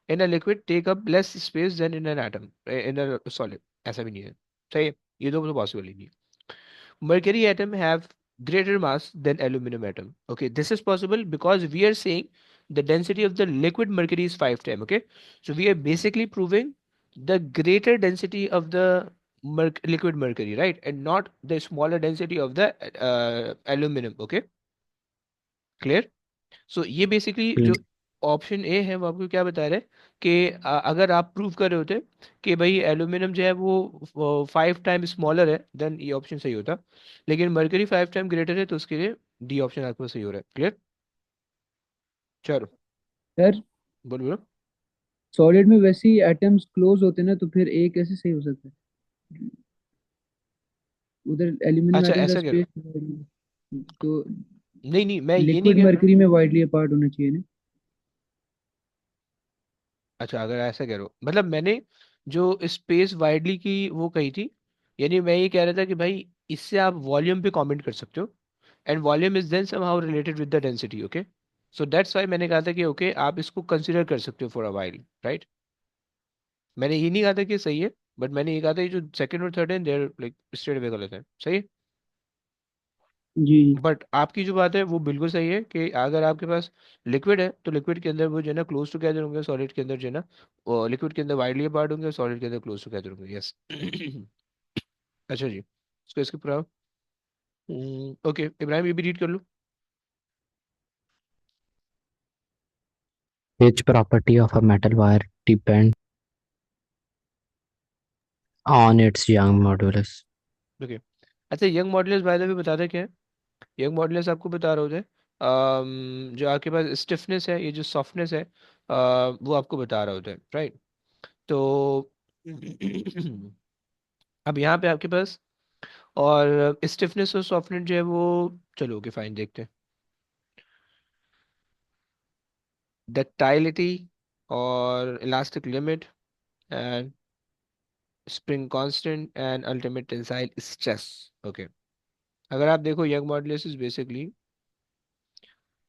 in a liquid take up less space than in an atom in a solid, ऐसा भी नहीं है। सही है, ये तो पॉसिबल ही नहीं है। Mercury atom have greater mass than aluminum atom. Okay, this is possible because we are saying the density of the liquid mercury is 5 times. Okay, so we are basically proving the greater density of the liquid mercury, right, and not the smaller density of the aluminum. Okay, clear? सो ये बेसिकली Hmm. जो ऑप्शन ए है वो आपको क्या बता रहा है कि अगर आप प्रूव कर रहे होते कि भाई एल्यूमिनियम जो है वो 5 टाइम स्मॉलर है, देन ये ऑप्शन सही होता। लेकिन मर्करी 5 टाइम ग्रेटर है, तो उसके लिए डी ऑप्शन आपको सही हो रहा है। क्लियर? चलो सर बोलो बोलो। सॉलिड में वैसे ही एटम्स क्लोज होते हैं ना, तो फिर ए कैसे सही हो सकता है? उधर एल्यूमिनियम अच्छा एटम का ऐसा कह रहे स्पेस, हो? तो नहीं नहीं, मैं ये नहीं लिक्विड कह रहा। मर्करी में वाइडली अपार्ट होना चाहिए ना। अच्छा अगर ऐसा कह रहे हो, मतलब मैंने जो स्पेस वाइडली की वो कही थी, यानी मैं ये कह रहा था कि भाई इससे आप वॉल्यूम पे कमेंट कर सकते हो, and volume is then somehow related with the density. Okay. So that's why मैंने कहा था कि ओके आप इसको कंसिडर कर सकते हो फॉर अ वाइल, राइट। मैंने ये नहीं कहा था कि सही है, बट मैंने ये कहा था कि जो सेकंड और थर्ड है देयर लाइक स्ट्रेट अवे गलत है। सही है। जी बट आपकी जो बात है वो बिल्कुल सही है कि अगर आपके पास लिक्विड है तो लिक्विड के अंदर वो जो है ना क्लोज टुगेदर होंगे, सॉलिड के अंदर जो है ना लिक्विड के अंदर वाइडली अपार्ट होंगे, सॉलिड के अंदर क्लोज टुगेदर होंगे। यस। अच्छा जी, इसको इसके पूरा। ओके इब्राहिम ये भी रीड कर लो। Which property of a metal wire depends on its Young modulus? Okay. अच्छा, Young modulus by the way बताते क्या है? यंग मॉडुलस आपको बता रहे होते हैं जो आपके पास स्टिफनेस है, ये जो सॉफ्टनेस है, वो आपको बता रहा होता है राइट। तो अब यहाँ पे आपके पास और स्टिफनेस और सॉफ्टनेस जो है वो, चलो ओके फाइन देखते हैं। डक्टाइलिटी और elastic limit and spring constant and ultimate tensile stress. Okay. अगर आप देखो young modulus is basically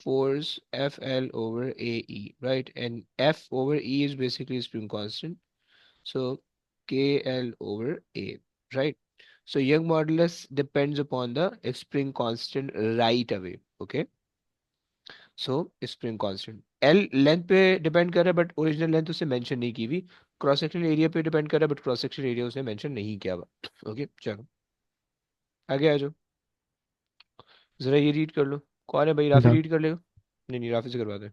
force FL over AE, right? And F over E is basically spring constant. So KL over A, right? So Young modulus depends upon the spring constant right away. Okay. So spring constant L length पे डिपेंड कर रहा है, बट ओरिजिनल लेंथ उसे मेंशन नहीं की हुई। क्रॉस सेक्शनल एरिया पे डिपेंड कर रहा है, बट क्रॉस सेक्शनल एरिया उसने मेंशन नहीं किया हुआ। ओके चलो आगे आ जाओ। जरा ये रीड कर लो। कौन है भाई? राफी The रीड कर लेगा? नहीं नहीं, राफी से करवाते हैं।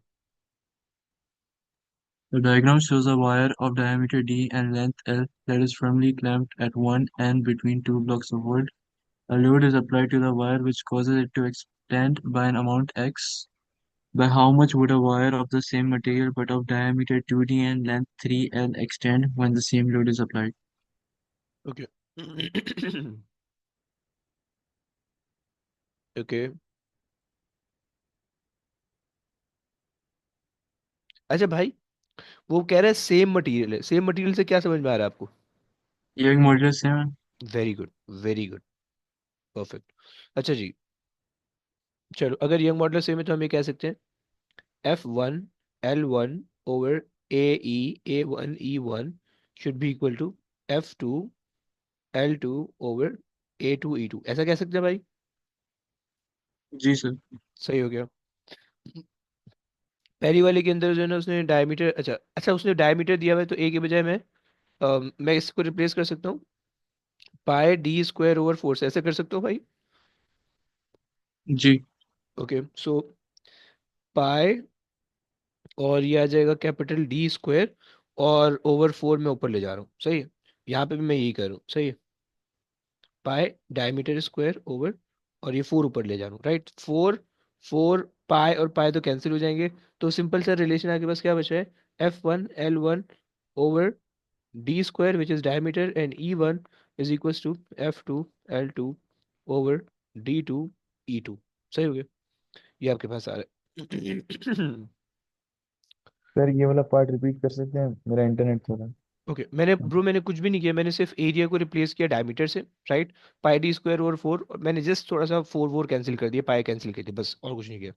The diagram shows a wire of diameter d and length L that is firmly clamped at one end between two blocks of wood. A load is applied to the wire which causes it to expand by an amount x. By how much would a wire of the same material but of diameter 2d and length 3L extend when the same load is applied? Okay. Okay. अच्छा भाई, वो कह रहा है सेम मटेरियल है, सेम मटेरियल से क्या समझ में आ रहा है आपको? ये एक मॉड्यूलस है। Very good, very good, perfect. अच्छा जी, चलो अगर यंग मॉडल सेम है तो हम ये कह सकते हैं F1 L1 over AE A1 E1 should be equal to F2 L2 over A2 E2, ऐसा कह सकते हैं भाई? जी सर। सही हो गया। पहली वाले के अंदर जो है ना, उसने डायमीटर, अच्छा अच्छा उसने डायमीटर दिया हुआ है, तो ए के बजाय मैं इसको रिप्लेस कर सकता हूँ πd² over 4 से, ऐसे कर सकता हूँ भाई? जी। ओके, सो पाई, और ये आ जाएगा कैपिटल D², और ओवर 4 में ऊपर ले जा रहा हूँ, सही है? यहाँ पे भी मैं यही कर रहा हूँ, सही है? पाई डायमीटर स्क्वायर ओवर, और ये 4 ऊपर ले जा रहा हूँ, राइट? 4 पाई और पाई तो कैंसिल हो जाएंगे, तो सिंपल सा रिलेशन आपके पास क्या बचा है? F1 L1 over D² which is diameter, and E1 is equals to F2 L2 over D2 E2। सही हो गया, ये आपके पास आ रहा है। सर ये वाला पार्ट रिपीट कर सकते हैं, मेरा इंटरनेट थोड़ा। ओके, मैंने कुछ भी नहीं किया, मैंने सिर्फ एरिया को रिप्लेस किया डायमीटर से, राइट? πd² over 4, और मैंने जस्ट थोड़ा सा 4 कैंसिल कर दिया, पाई कैंसिल कर दिया, बस और कुछ नहीं किया।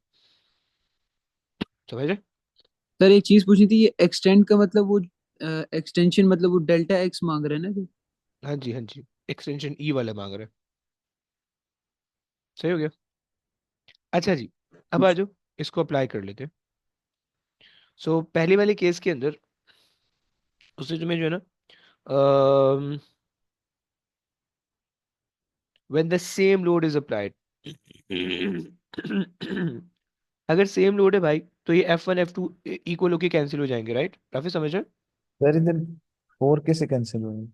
समझ रहे? सर एक चीज पूछनी थी, ये एक्सटेंड का मतलब वो एक्सटेंशन मतलब वो डेल्टा एक्स मांग रहे हैं ना? हाँ जी, हाँ जी, एक्सटेंशन ई वाला मांग रहा है। सही हो गया। अच्छा जी, अब आ जाओ, इसको अप्लाई कर लेते हैं। सो पहले वाले केस के अंदर उससे तुम्हें जो है ना, when the same load is applied, अगर सेम लोड है भाई, तो ये F1 F2 इक्वल होके कैंसिल हो जाएंगे, राइट? काफी समझ रहे हैं? सर इधर 4 कैसे कैंसिल हुए?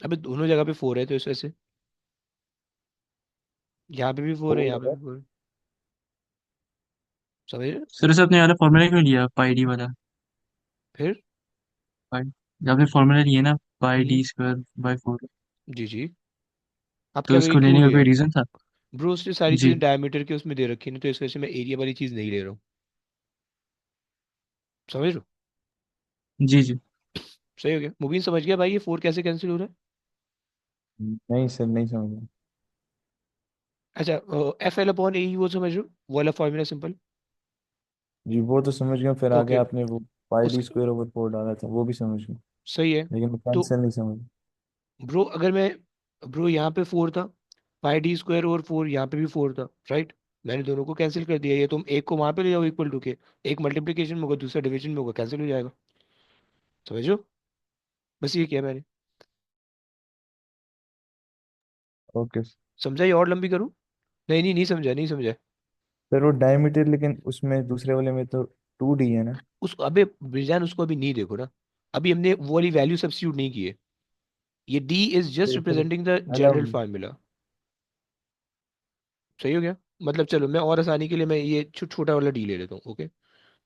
अबे दोनों जगह पे 4 है, तो इस वजह से यहाँ पे भी 4 है, 4 यहाँ पे होगा। भी 4 है। समझ रहे? सर से अपने वाला फॉर्मूला क्यों लिया पाई डी वाला? फिर पाई जब आपने फॉर्मूला लिए ना, पाई हम्म, डी स्क्वायर बाई 4, जी जी, आप तो क्या उसको क्यों लेने का कोई लिया? रीजन था? ब्रो उसने सारी जी। चीजें डायमीटर के उसमें दे रखी है ना, तो इस वजह से मैं एरिया वाली चीज नहीं ले रहा हूँ। समझ रहे हो? जी जी। सही हो गया। मुबीन समझ गया भाई ये 4 कैसे कैंसिल हो रहा है? नहीं सर, नहीं समझ। अच्छा, F L/A ही वो समझ रहे हो, वो वाला फॉर्मूला सिंपल? जी वो तो समझ गया, फिर आगे ओके, आपने वो पाई डी उस स्क्वायर ओवर 4 डाला था, वो भी समझ गया, सही है। लेकिन वो तो कैंसिल नहीं समझ। ब्रो अगर मैं, ब्रो यहाँ पे 4 था, πd² over 4, यहाँ पे भी 4 था, राइट? मैंने दोनों को कैंसिल कर दिया, ये तुम एक को वहां पे ले जाओ इक्वल टू के, एक मल्टीप्लीकेशन में होगा, दूसरा डिवीजन में होगा, कैंसिल हो जाएगा। समझो, बस ये किया मैंने। ओके समझा ये और लंबी करूँ? नहीं नहीं, नहीं समझा, नहीं समझा। सर, वो डायमीटर लेकिन उसमें दूसरे वाले में तो 2D है ना? उस अबे ब्रिजान, उसको अभी नहीं देखो ना, अभी हमने वो वाली वैल्यू सब्स्टिट्यूट नहीं की है। ये डी इज जस्ट तो फिर रिप्रेजेंटिंग द जनरल मतलब फार्मूला। सही हो गया। मतलब चलो मैं और आसानी के लिए मैं ये छोटा वाला डी ले लेता हूँ, ओके?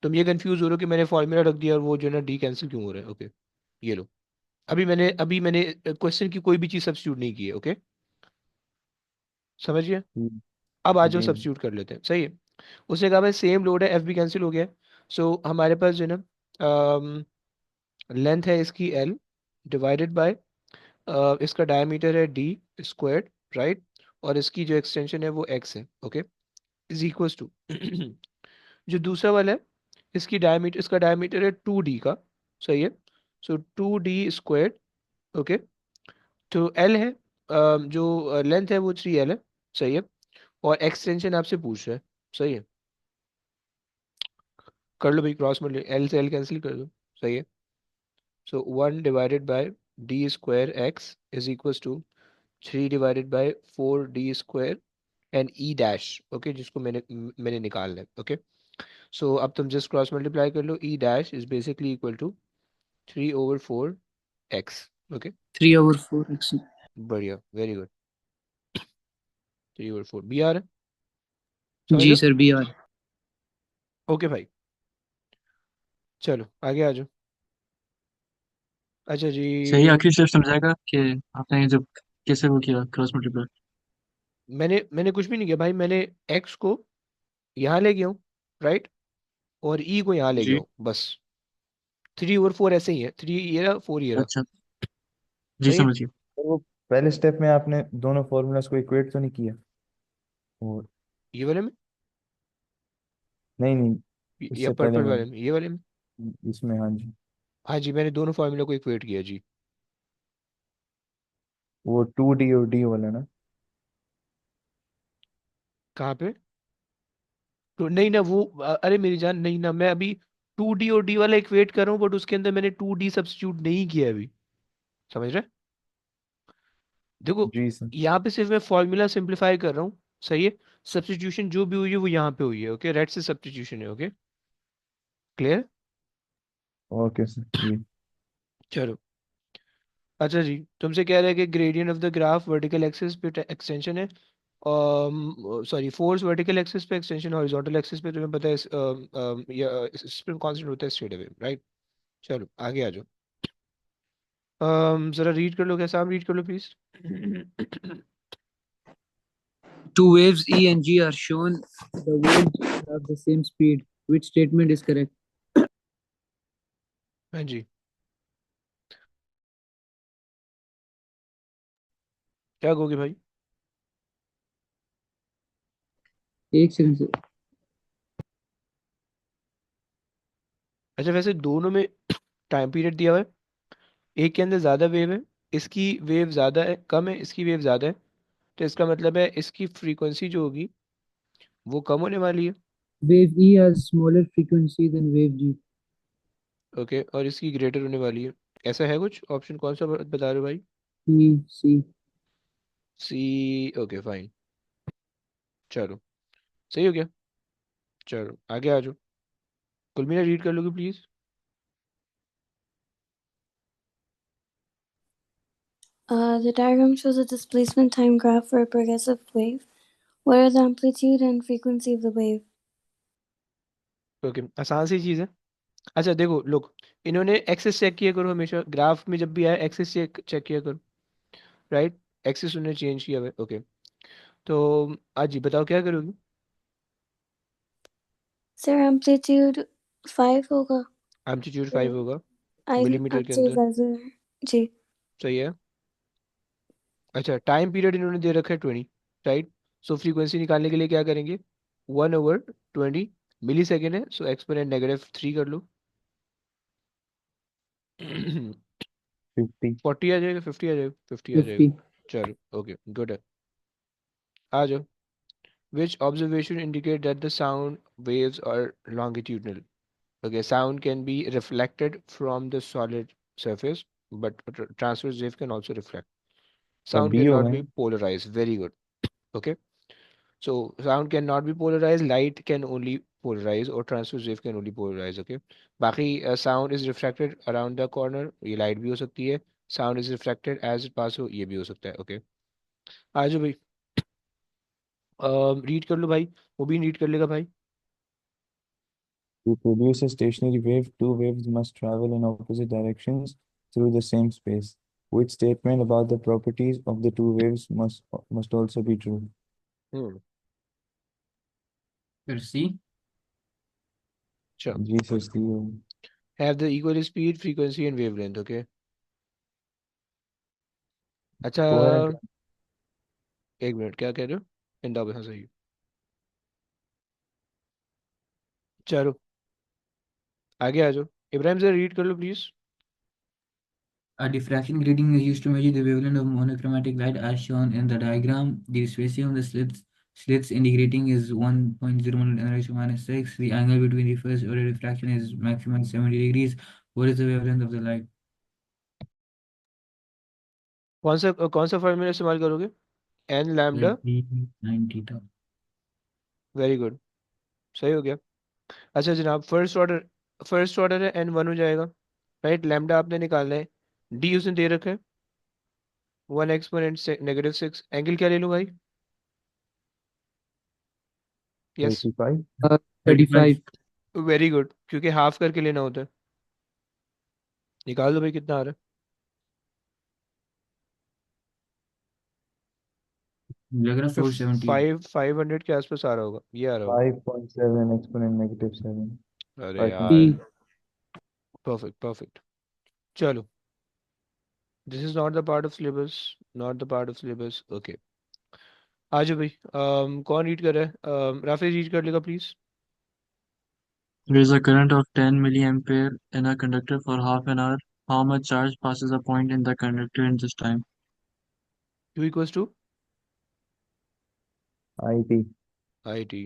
तुम ये कंफ्यूज हो रहे हो कि मैंने फॉर्मूला रख दिया और वो जो है ना डी कैंसिल क्यों हो रहा है, ओके? ये लो, अभी मैंने क्वेश्चन की कोई भी चीज सब्स्टिट्यूट नहीं की है, ओके? समझ गया? अब आ जाओ, जी सब्स्टिट्यूट कर लेते हैं, सही है? उसने कहा भाई सेम लोड है, एफ भी कैंसिल हो गया, सो हमारे पास जो है ना, लेंथ है इसकी एल, डिवाइडेड बाय इसका डायमीटर है D², राइट? और इसकी जो एक्सटेंशन है वो x है, ओके? इज इक्वल्स टू जो दूसरा वाला है, इसका डायमीटर है 2D का, सही है? सो 2D², ओके? तो L है, जो लेंथ है वो 3L है, सही है? और एक्सटेंशन आपसे पूछ रहा है, सही है? कर लो भाई, क्रॉस में L से L कैंसिल कर दो, सही है? So 1/(D²x) is equals to 3/(4D²) and E dash, okay, जिसको मैंने निकालना है, ओके? सो अब तुम जस्ट क्रॉस मल्टीप्लाई कर लो, E dash is basically equal to 3/4 x। Okay, 3/4 x। बढ़िया, वेरी गुड। 3/4 बी आ रहा है, समझ जी लो। Sir, BR। ओके भाई, चलो आगे आ जाओ। अच्छा जी, सही आखिरी स्टेप समझाएगा कि आपने जब कैसे वो किया क्रॉस मल्टीप्लाई। मैंने कुछ भी नहीं किया भाई, मैंने x को यहाँ ले गया हूँ, राइट, और e को यहाँ ले गया जी। हूँ, बस। 3/4 ऐसे ही है, 3 ये रहा, 4 ये रहा। अच्छा, जी सही है। समझिए। तो वो पहले स्टेप में आपने दोनों फॉर्मूलाज को इक्वेट तो नहीं किया? और ये वाले में नहीं नहीं, या इससे पहले पर्पल में, वाले में, ये वाले में? इसमें, हाँ जी। हाँ जी, मैंने दोनों फॉर्मूला को इक्वेट किया जी। वो 2D और D वाला ना? कहाँ पे? तो नहीं ना वो अरे मेरी जान, नहीं ना, मैं अभी 2D और D वाला इक्वेट कर रहा हूँ, बट उसके अंदर मैंने 2D सब्स्टिट्यूट नहीं किया है अभी, समझ रहे? देखो, जी सर। यहाँ पे सिर्फ मैं फॉर्मूला सिंप्लीफाई कर रहा हूँ, सही है। सब्स्टिट्यूशन जो भी हुई है वो यहाँ पे हुई है, ओके, रेड से सब्स्टिट्यूशन है, ओके, क्लियर। ओके सर जी। चलो, अच्छा जी, तुमसे कह रहा है कि gradient of the graph vertical axis पे एक्सटेंशन है, सॉरी फोर्स वर्टिकल एक्सिस पे, एक्सटेंशन हॉरिजॉन्टल एक्सिस पे, तुम्हें पता है स्प्रिंग कांस्टेंट होता है स्ट्रेट अवे, राइट। चलो आगे आ जाओ। जरा रीड कर लो, कैसा, आप रीड कर लो please. Two waves E and G are shown. The waves have the same speed. Which statement is correct? हाँ जी, क्या कहोगे भाई? एक सेकंड से। अच्छा, वैसे दोनों में टाइम पीरियड दिया हुआ है, एक के अंदर ज़्यादा वेव है, इसकी वेव ज़्यादा है, कम है, इसकी वेव ज़्यादा है, तो इसका मतलब है इसकी फ्रीक्वेंसी जो होगी वो कम होने वाली है, Wave E has smaller frequency than wave G. Okay, और इसकी ग्रेटर होने वाली है। ऐसा है कुछ ऑप्शन, कौन सा बता रहे हो भाई? E, C. सी, ओके फाइन, चलो सही हो गया। चलो आगे आ जाओ, कुलमीना रीड कर लोगे please. The diagram shows a displacement time graph for a progressive wave. What are the amplitude and frequency of the wave? Okay, आसान सी चीज़ है। अच्छा देखो, लोग, इन्होंने एक्सेस चेक किया करो हमेशा, ग्राफ में जब भी आए एक्सेस चेक चेक किया करो, राइट। एक्सेस उन्होंने चेंज किया हुआ है, ओके। तो आज जी बताओ क्या करोगी? Sir, amplitude 5 होगा। एम्पलीट्यूड 5 होगा आई मिलीमीटर के आपसे अंदर, ज़्यादा जी। सही है। अच्छा, टाइम पीरियड इन्होंने दे रखा है 20, राइट। सो फ्रीक्वेंसी निकालने के लिए क्या करेंगे, 1/20 मिली सेकेंड है, सो एक्सपोनेंट -3 कर लो। 50। 40 आ जाएगा, 50 आ जाएगा, 50 आ जाएगा। 50. चलो ओके, गुड है। आ जाओ। Which observation indicate that the sound waves are longitudinal? Okay, sound can be reflected from the solid surface, but transverse wave can also reflect. तो Sound बी होगा cannot be ना? polarized. Very good. Okay, so sound cannot be polarized. Light can only polarize, or transverse wave can only polarize. Okay, बाकी sound is refracted around the corner. ये light भी हो सकती है. Sound is refracted as it pass हो, ये भी हो सकता है. Okay, आ जाओ भाई, रीड कर लो भाई, वो भी रीड कर लेगा भाई। To produce a stationary wave, two waves must travel in opposite directions through the same space. Which statement about the properties of the two waves must also be true? हम्म, फिर C. अच्छा, जी सर, सी होगा। have the equal speed, frequency and wavelength, okay। अच्छा, कोहेरेंट। एक मिनट, क्या कह रहे हो? इंदा हाँ सही है। चलो आगे आ जाओ, इब्राहिम से रीड कर लो please. A diffraction grating is used to measure the wavelength of monochromatic light as shown in the diagram. The spacing of the slits in the grating is 1.01 10 raised to minus 6. The angle between the first order diffraction is maximum 70 degrees. What is the wavelength of the light? कौन सा फॉर्मूला इस्तेमाल करोगे? N lambda, L P 9 theta. Very good, सही हो गया। अच्छा जनाब, फर्स्ट ऑर्डर है n 1 हो जाएगा, राइट। लैम्डा आपने निकालना है, डी उसने दे रखा है 1 एक्सपोनेंट -6, एंगल क्या ले लूँ भाई? यस, 85। 35. वेरी गुड, क्योंकि हाफ करके लेना होता है। निकाल दो भाई, कितना आ रहा है? लग रहा 470। 500 के आसपास आ रहा होगा, ये आ रहा होगा। 5.7 exponent -7. अरे यार, 5.7. Perfect perfect. चलो, this is not the part of syllabus, not the part of syllabus, okay. आ जाओ भाई, कौन रीड कर रहा है? राफी रीड कर लेगा please. There is a current of 10 milliampere in a conductor for half an hour. How much charge passes a point in the conductor in this time? Q इक्वल्स टू IT. I T,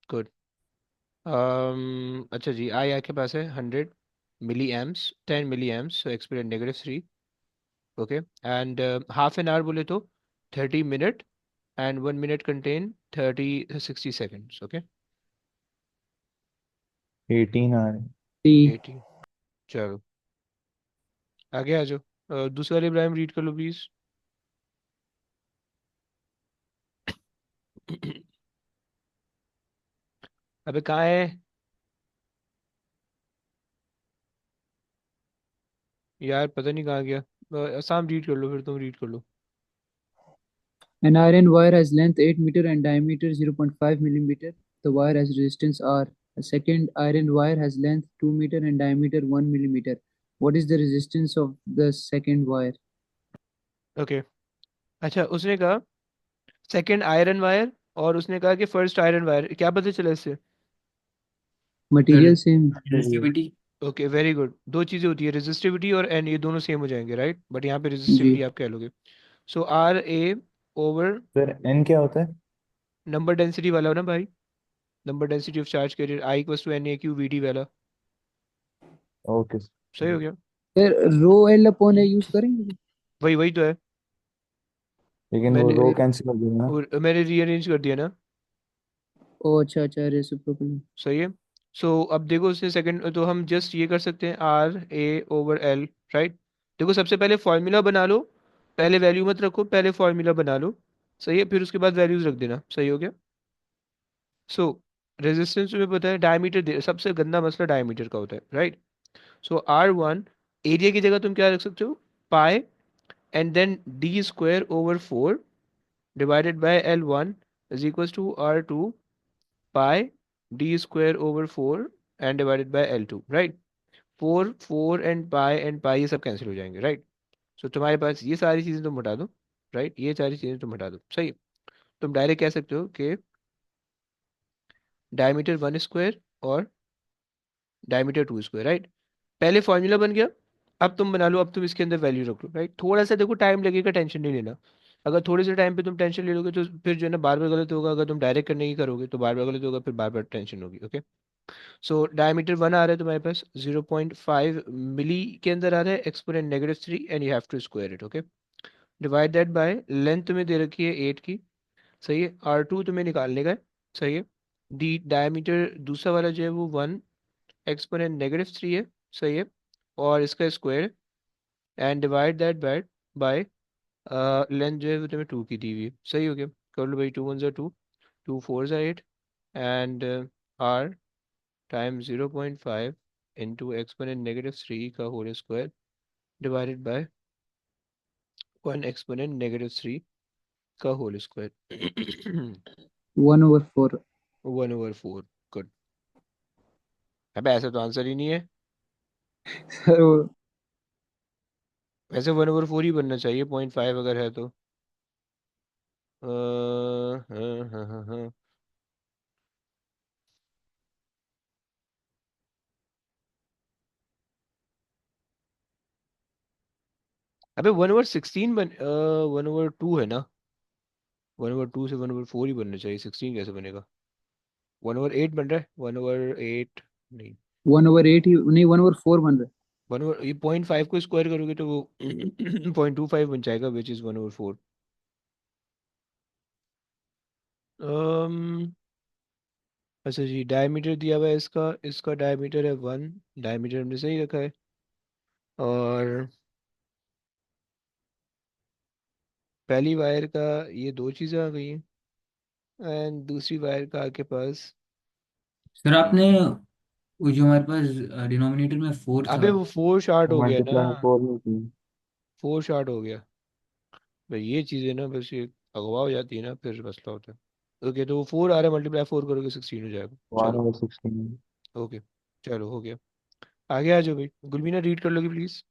good. अच्छा जी, आई आपके पास है 100 mA, 10 mA, so exponent -3, okay. And half an hour बोले तो 30 minute, and 1 minute contain 60 seconds, okay. 18 आ रहे हैं। 80, चलो आगे आ जाओ। दूसरे वाले इब्राहिम रीड कर लो प्लीज। अबे कहाँ है यार, पता नहीं कहाँ गया। आसाम रीड कर लो, फिर तुम रीड कर लो। An iron wire has length 8 meter and diameter 0.5 millimeter. The wire has resistance R. A second iron wire has length 2 meter and diameter 1 millimeter. What is the resistance of the second wire? Okay, अच्छा उसने कहा सेकंड आयरन वायर, और उसने कहा कि फर्स्ट आयरन वायर, क्या पता चला इससे? Material same. Resistivity. Okay very good, दो चीज़ें होती है, रेजिस्टिविटी और एन, ये दोनों सेम हो जाएंगे, राइट। बट यहाँ पे जी. रेजिस्टिविटी आप कह लोगे। So R A over sir N क्या होता है? नंबर डेंसिटी वाला हो ना भाई, number density of charge carrier, I equals to N A Q V D वाला, ओके। सही हो गया। Sir rho L upon A use करेंगे? वही वही तो है, लेकिन वो मैंने रो कैंसिल हो जाएगा ना। मैंने रीअरेंज कर दिया ना। ओ अच्छा अच्छा, रेसिप्रोकल. सही है। सो अब देखो उसने सेकंड, तो हम जस्ट ये कर सकते हैं R A over L, right. देखो सबसे पहले फॉर्मूला बना लो, पहले वैल्यू मत रखो, पहले फॉर्मूला बना लो, सही है, फिर उसके बाद वैल्यूज रख देना, सही हो गया। सो रेजिस्टेंस तुम्हें पता है, डायमीटर सबसे गंदा मसला डायमीटर का होता है, राइट। सो R1, एरिया की जगह तुम क्या रख सकते हो, pi, and then d² / 4 divided by L1 is equal to R2 pi d² / 4 and divided by L2, right. 4 and pi ये सब कैंसिल हो जाएंगे, राइट। सो तुम्हारे पास ये सारी चीज़ें तुम हटा दो, राइट, ये सारी चीज़ें तुम हटा दो, सही है। तुम डायरेक्ट कह सकते हो कि डायमीटर 1² और डायमीटर 2², राइट। पहले फॉर्मूला बन गया, अब तुम बना लो, अब तुम इसके अंदर वैल्यू रख लो, राइट। थोड़ा सा देखो टाइम लगेगा, टेंशन नहीं लेना। अगर थोड़े से टाइम पे तुम टेंशन ले लोगे तो फिर जो है ना बार बार गलत होगा, अगर तुम डायरेक्ट करने की करोगे तो बार बार गलत होगा, फिर बार बार टेंशन होगी, ओके। सो डायमीटर 1 आ रहा है तुम्हारे पास 0.5 मिली के अंदर आ रहा है, exponent -3, and you have to square it, okay. Divide that by length तुम्हें दे रखी है 8 की, सही है। R2 तुम्हें निकालने का है, सही है। डी डायमीटर दूसरा वाला जो है वो 1 एक्सपोनेंट -3 है, सही है, और इसका square, and divide that by length जो है वो तुम्हें 2 की दी हुई है, सही हो गया। कर लो भाई, 2 1 2, 2 4 8, and R time 0.5 into exponent -3 का whole square divided by 1 exponent -3 का होल स्क्वायर 1/4. 1/4, गुड। अब ऐसा तो आंसर ही नहीं है, सर वैसे 1/4 ही बनना चाहिए, 0.5 अगर है तो। हाँ हाँ हाँ हाँ। अबे 1/16 1/2 है ना, 1/2 से 1/4 ही बनना चाहिए, 16 कैसे बनेगा? 1/8 बन रहा है, 1/8 नहीं, 1/8 ही नहीं, 1/4 बन रहा है. 1 ये 0.5 को स्क्वायर करोगे तो वो 0.25 बन जाएगा, विच इज 1/4। अच्छा जी, डायमीटर दिया हुआ है इसका, इसका डायमीटर है 1, डायमीटर हमने सही रखा है। और पहली वायर का ये दो चीज़ें आ गई हैं, एंड दूसरी वायर का आपके पास सर ये। आपने वो जो हमारे पास डिनोमिनेटर में 4 अबे था। वो 4 शार्ट हो गया ना, मल्टीप्लाई 4 में की। 4 शार्ट हो गया भाई। ये चीज़ें ना बस ये अगवा हो जाती है ना, फिर मसला होता है। ओके, तो वो 4 आ रहा है, मल्टीप्लाई 4 करोगे 16 हो जाएगा। 1 चलो over 16। ओके, चलो हो गया। आगे आ जाओ भाई, गुलमीना रीड कर लोगे please.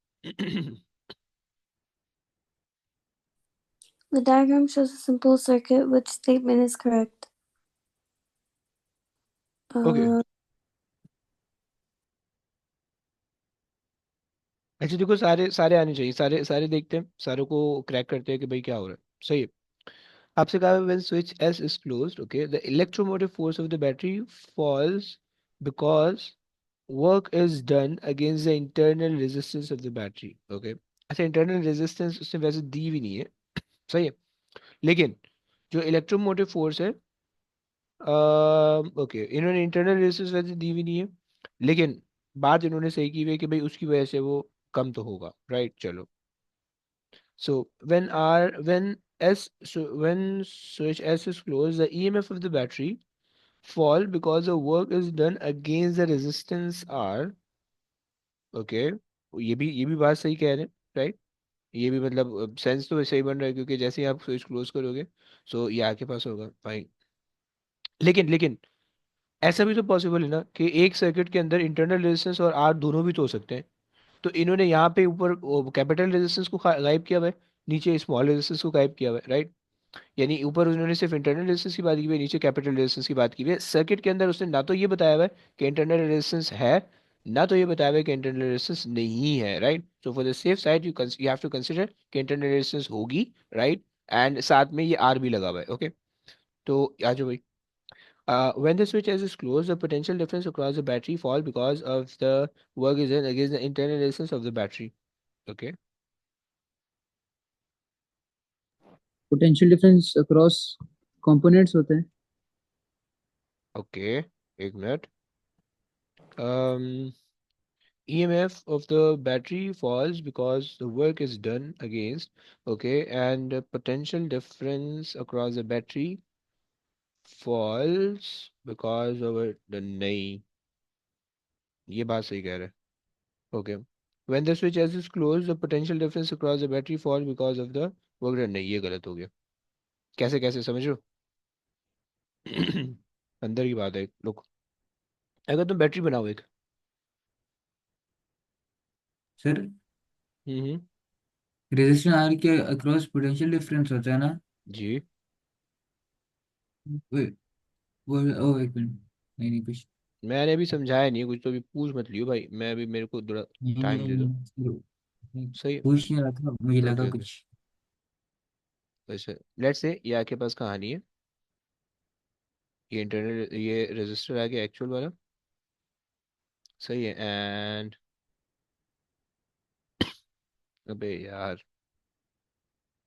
The diagram shows a simple circuit. Which statement is correct? Okay, Uh, अच्छा देखो, सारे सारे आने चाहिए, सारे सारे देखते हैं, सारों को क्रैक करते हैं कि भाई क्या हो रहा है। सही है। आपसे कहा when switch S is closed, okay, the electromotive force of the battery falls because work is done against the internal resistance of the battery. Okay, अच्छा इंटरनल रेजिस्टेंस उसने वैसे दी भी नहीं है, सही है, लेकिन जो इलेक्ट्रोमोटिव फोर्स है, ओके, इन्होंने इंटरनल रेजिस्टेंस वैसे दी भी नहीं है, लेकिन बात इन्होंने सही की हुई है कि भाई उसकी वजह से वो कम तो होगा, राइट। चलो, सो when switch S is closed, the EMF of the battery fall because the work is done against the resistance R। Okay, ये भी बात सही कह रहे हैं, राइट। ये भी मतलब सेंस तो सही बन रहा है, क्योंकि जैसे ही आप स्विच क्लोज करोगे, सो ये आपके पास होगा, फाइन। लेकिन ऐसा भी तो पॉसिबल है ना कि एक सर्किट के अंदर इंटरनल रेजिस्टेंस और आर दोनों भी तो हो सकते हैं। तो इन्होंने यहाँ पे ऊपर कैपिटल रेजिस्टेंस को गायब किया हुआ है, नीचे स्मॉल रेजिस्टेंस को गायब किया हुआ है, राइट। यानी ऊपर उन्होंने सिर्फ इंटरनल रेजिस्टेंस की बात की हुई है, नीचे कैपिटल रेजिस्टेंस की बात की हुई है। सर्किट के अंदर उसने ना तो ये बताया हुआ है कि इंटरनल रेजिस्टेंस है, ना तो ये बताया हुआ है कि इंटरनल रेजिस्टेंस नहीं है, right. So for the safe side you have to consider कि इंटरनल रेजिस्टेंस होगी, राइट, एंड साथ में ये आर भी लगा हुआ है। ओके, तो आ जाओ भाई। When the switch is closed, the potential difference across the battery fall because of the work is done against the internal resistance of the battery. Okay. Potential difference across components होते हैं। Okay. एक minute. Um, EMF of the battery falls because the work is done against. Okay, and the potential difference across the battery falls because of the नहीं, ये बात सही कह रहे हैं। Okay. When the switch S is closed, the potential difference across the battery falls because of the work done। नहीं, ये गलत हो गया। कैसे कैसे समझ रहे हो? अंदर की बात है, लुक, अगर तुम बैटरी बनाओ एक। सर हम्म। रेजिस्टेंस आर के अक्रॉस पोटेंशियल डिफरेंस होता है ना। जी। वे- वो ओ एक मिनट। नहीं नहीं कुछ। मैंने अभी समझाया नहीं कुछ, तो अभी पूछ मत लियो भाई, मैं अभी, मेरे को थोड़ा नहीं टाइम नहीं दे दो। नहीं, नहीं, सही है। पूछ नहीं रहा था, मुझे लगा ओके ओके, कुछ। वैसे लेट्स से ये आपके पास कहानी है, ये इंटरनल ये रजिस्टर आ गया एक्चुअल वाला, सही है। एंड अबे यार,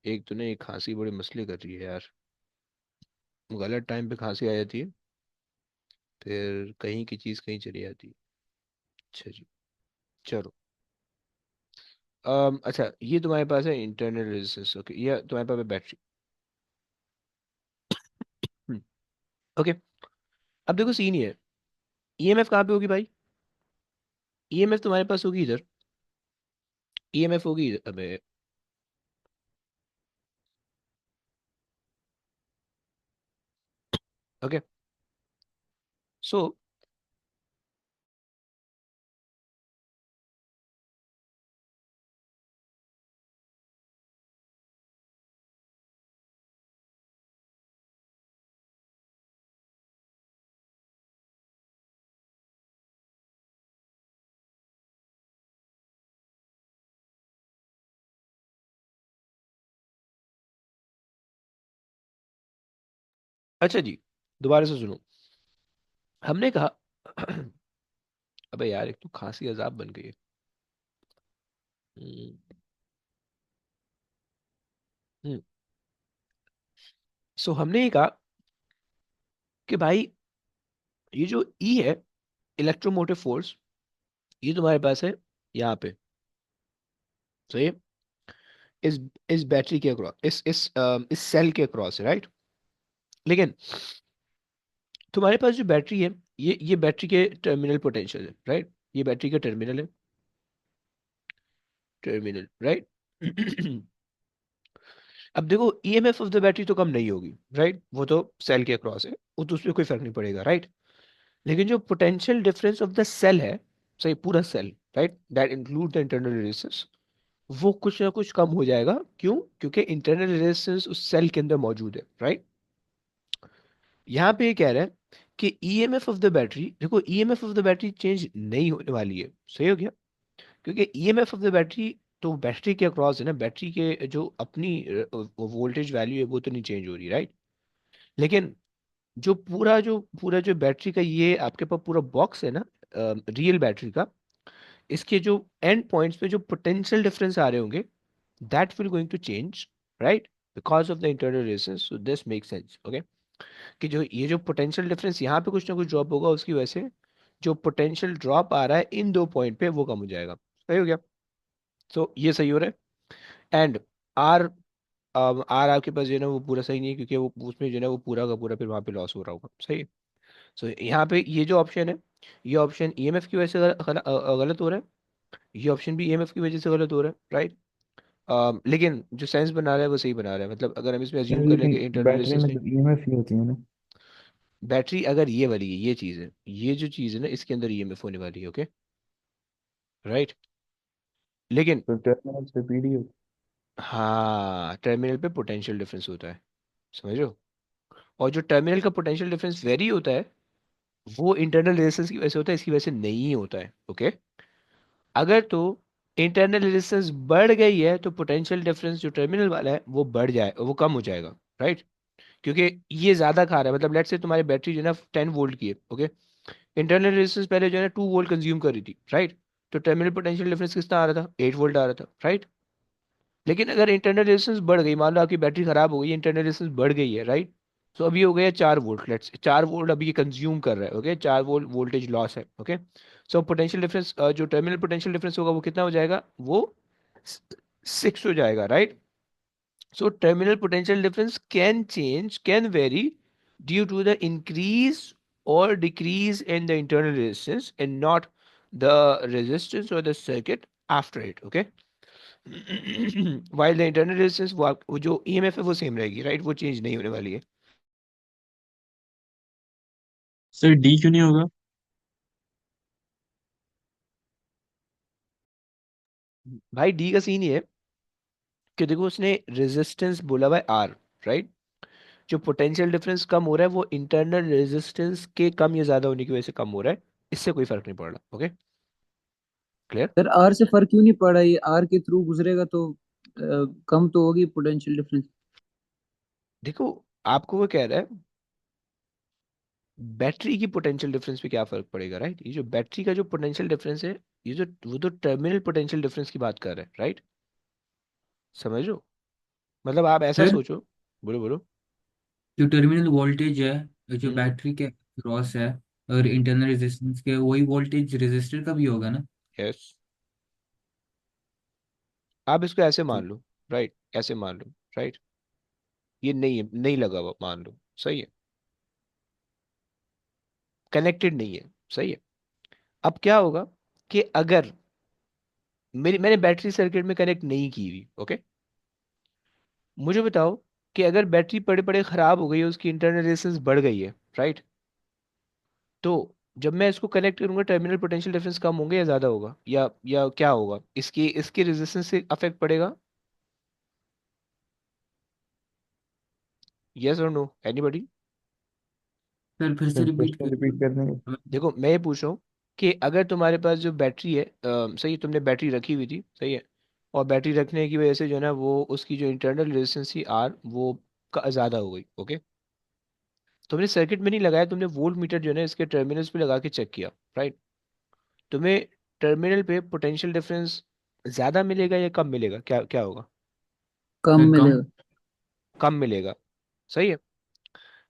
एक तो ना ये खांसी बड़े मसले कर रही है यार, गलत टाइम पे खांसी आ जाती है, फिर कहीं की चीज़ कहीं चली जाती है। अच्छा जी, चलो। अच्छा, ये तुम्हारे पास है इंटरनल रेजिस्टेंस, ओके, ये तुम्हारे पास है बैटरी। ओके, अब देखो सीन ये है, ईएमएफ कहाँ पे होगी भाई? ईएमएफ तुम्हारे पास होगी इधर, ईएमएफ होगी इधर। अबे ओके, सो अच्छा जी, दोबारा से सुनो। हमने कहा अबे यार, एक तो खांसी अजाब बन गई है। हम्म, हम्म, सो हमने ये कहा कि भाई ये जो ई है, इलेक्ट्रोमोटिव फोर्स, ये तुम्हारे पास है यहाँ पे, सही है, इस इस बैटरी के अक्रॉस, इस सेल के अक्रॉस है, राइट। लेकिन तुम्हारे पास जो बैटरी है, ये बैटरी के टर्मिनल पोटेंशियल है, राइट। ये बैटरी का टर्मिनल है, टर्मिनल, राइट। अब देखो ईएमएफ ऑफ द बैटरी तो कम नहीं होगी, राइट, वो तो सेल के अक्रॉस है, वो तो उसमें कोई फर्क नहीं पड़ेगा, राइट। लेकिन जो potential difference of the cell है, सही, पूरा cell, right, that include the internal resistance, वो कुछ ना कुछ कम हो जाएगा। क्यों? क्योंकि इंटरनल रेजिस्टेंस उस सेल के अंदर मौजूद है, राइट। यहाँ पे ये कह रहा है कि ईएमएफ ऑफ द बैटरी, देखो EMF of the battery change नहीं होने वाली है, सही हो गया, क्योंकि ईएमएफ ऑफ द बैटरी तो बैटरी के अक्रॉस है ना, बैटरी के जो अपनी वोल्टेज वैल्यू है वो तो नहीं चेंज हो रही, राइट। लेकिन जो पूरा जो बैटरी का ये आपके पास पूरा बॉक्स है ना, रियल बैटरी का, इसके जो एंड पॉइंट्स पे जो पोटेंशियल डिफरेंस आ रहे होंगे, that will going to change, right, because of the internal resistance. So this make sense, okay, कि जो ये जो पोटेंशियल डिफरेंस यहाँ पे कुछ ना कुछ ड्रॉप होगा, उसकी वजह से जो पोटेंशियल ड्रॉप आ रहा है इन दो पॉइंट पे वो कम हो जाएगा, सही हो गया। तो ये सही हो रहा है। एंड आर, आर आपके पास जो है ना वो पूरा सही नहीं है, क्योंकि वो उसमें जो है ना वो पूरा का पूरा फिर वहाँ पे लॉस हो रहा होगा, सही है। सो यहाँ पे ये जो ऑप्शन है, ये ऑप्शन ईएमएफ की वजह से गलत हो रहा है, ये ऑप्शन भी ईएमएफ की वजह से गलत हो रहा है, राइट। लेकिन जो साइंस बना रहा है वो सही बना रहा है, मतलब अगर हम इसमें सर अज्यूम कर लें लेकिन कि इंटरनल बैटरी रेजिस्टेंस में नहीं, तो ईएमएफ ही होती है ना। बैटरी अगर ये वाली है, ये चीज़ है, ये जो चीज़ है ना इसके अंदर ईएमएफ होने वाली है, ओके, राइट। लेकिन तो टर्मिनल पे पीडी होती हाँ, टर्मिनल पे पोटेंशियल डिफरेंस होता है, समझ रहे हो। और जो टर्मिनल का पोटेंशियल डिफरेंस वेरी होता है, वो इंटरनल रेजिस्टेंस की वजह से होता है, इसकी वजह से नहीं होता है, ओके। अगर तो इंटरनल रेजिस्टेंस बढ़ गई है तो पोटेंशियल डिफरेंस जो टर्मिनल वाला है वो बढ़ जाए, वो कम हो जाएगा, राइट। क्योंकि ये ज्यादा खा रहा है, मतलब लेट्स से तुम्हारी बैटरी जो है ना 10 वोल्ट की है, ओके, इंटरनल रेजिस्टेंस पहले जो है ना 2 वोल्ट कंज्यूम कर रही थी, राइट। तो टर्मिनल पोटेंशियल डिफरेंस कितना आ रहा था? 8 वोल्ट आ रहा था, राइट। लेकिन अगर इंटरनल रेजिस्टेंस बढ़ गई, मान लो आपकी बैटरी खराब हो गई, इंटरनल रेजिस्टेंस बढ़ गई है, राइट। सो अभी हो गया 4 वोल्ट, लेट्स 4 वोल्ट अभी ये कंज्यूम कर रहा है, ओके, 4 वोल्ट वोल्टेज लॉस है, ओके। सो पोटेंशियल डिफरेंस, जो टर्मिनल पोटेंशियल डिफरेंस होगा वो कितना हो जाएगा? वो 6 हो जाएगा, right. So terminal potential difference can change, can vary due to the increase or decrease in the internal resistance and not the resistance or the circuit after it, okay? While the internal resistance वो जो EMF है वो सेम रहेगी, राइट, वो चेंज नहीं होने वाली है। सर डी क्यों नहीं होगा? भाई डी का सीन ये है कि देखो उसने रेजिस्टेंस बोला हुआ है आर, राइट। जो पोटेंशियल डिफरेंस कम हो रहा है वो इंटरनल रेजिस्टेंस के कम या ज्यादा होने की वजह से कम हो रहा है, इससे कोई फर्क नहीं पड़ रहा, ओके, क्लियर। सर आर से फर्क क्यों नहीं पड़ा? ये आर के थ्रू गुजरेगा तो कम तो होगी पोटेंशियल डिफरेंस। देखो आपको वो कह रहा है बैटरी की पोटेंशियल डिफरेंस पे क्या फर्क पड़ेगा, राइट। ये जो बैटरी का जो पोटेंशियल डिफरेंस है, ये जो वो तो टर्मिनल पोटेंशियल डिफरेंस की बात कर रहा है, राइट, समझ लो, मतलब आप ऐसा सर सोचो। बोलो बोलो। जो टर्मिनल वोल्टेज है जो हम्म, बैटरी के क्रॉस है और इंटरनल रेजिस्टेंस के, वही वोल्टेज रेजिस्टर का भी होगा ना? यस, आप इसको ऐसे तो मान लो, राइट, ऐसे मान लो, राइट, ये नहीं है, नहीं लगा हुआ मान लो, सही है, कनेक्टेड नहीं है, सही है। अब क्या होगा कि अगर मैंने बैटरी सर्किट में कनेक्ट नहीं की हुई, ओके, मुझे बताओ कि अगर बैटरी पड़े पड़े खराब हो गई है, उसकी इंटरनल रेजिस्टेंस बढ़ गई है, राइट, तो जब मैं इसको कनेक्ट करूंगा टर्मिनल पोटेंशियल डिफरेंस कम होंगे या ज्यादा होगा, या क्या होगा, इसकी इसके रेजिस्टेंस से अफेक्ट पड़ेगा? यस और नो, एनीबॉडी? सर फिर से है। रिपीट क्वेश्चन रिपीट करने में कर। देखो मैं ये पूछ रहा हूँ कि अगर तुम्हारे पास जो बैटरी है, सही है, तुमने बैटरी रखी हुई थी, सही है, और बैटरी रखने की वजह से जो है ना वो उसकी जो इंटरनल रेजिस्टेंस थी आर वो ज्यादा हो गई, ओके। तुमने सर्किट में नहीं लगाया, तुमने वोल्ट मीटर जो है ना इसके टर्मिनल्स पे लगा के चेक किया, राइट। तुम्हें टर्मिनल पे पोटेंशियल डिफरेंस ज्यादा मिलेगा या कम मिलेगा, क्या क्या होगा? कम कम। मिलेगा। कम मिलेगा, सही है।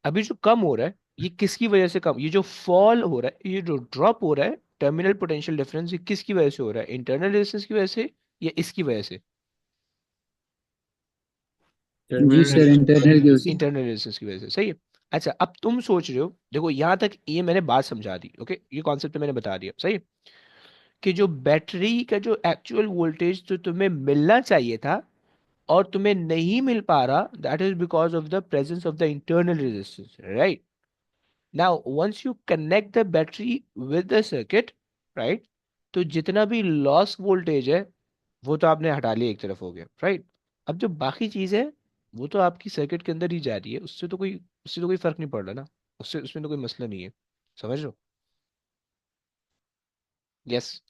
अभी जो कम हो रहा है ये किसकी वजह से कम, ये जो फॉल हो रहा है, ये जो ड्रॉप हो रहा है टर्मिनल पोटेंशियल डिफरेंस, ये किसकी वजह से हो रहा है, इंटरनल रेजिस्टेंस की वजह से या इसकी वजह से? जी टर्मिनल सर, रेजिस्टेंस इंटरनल की वजह से। इंटरनल रेजिस्टेंस की वजह से, सही है। अच्छा अब तुम सोच रहे हो, देखो यहाँ तक ये मैंने बात समझा दी, ओके, ये कॉन्सेप्ट मैंने बता दिया, सही है, कि जो बैटरी का जो एक्चुअल वोल्टेज जो तुम्हें मिलना चाहिए था और तुम्हें नहीं मिल पा रहा, that is because of the presence of the internal resistance, right? Now once you connect the battery with the circuit, right, तो जितना भी लॉस वोल्टेज है वो तो आपने हटा लिया, एक तरफ हो गया, राइट? अब जो बाकी चीज है वो तो आपकी सर्किट के अंदर ही जा रही है, उससे तो कोई फर्क नहीं पड़ रहा ना, उससे उसमें तो कोई मसला नहीं है, समझ लो। यस,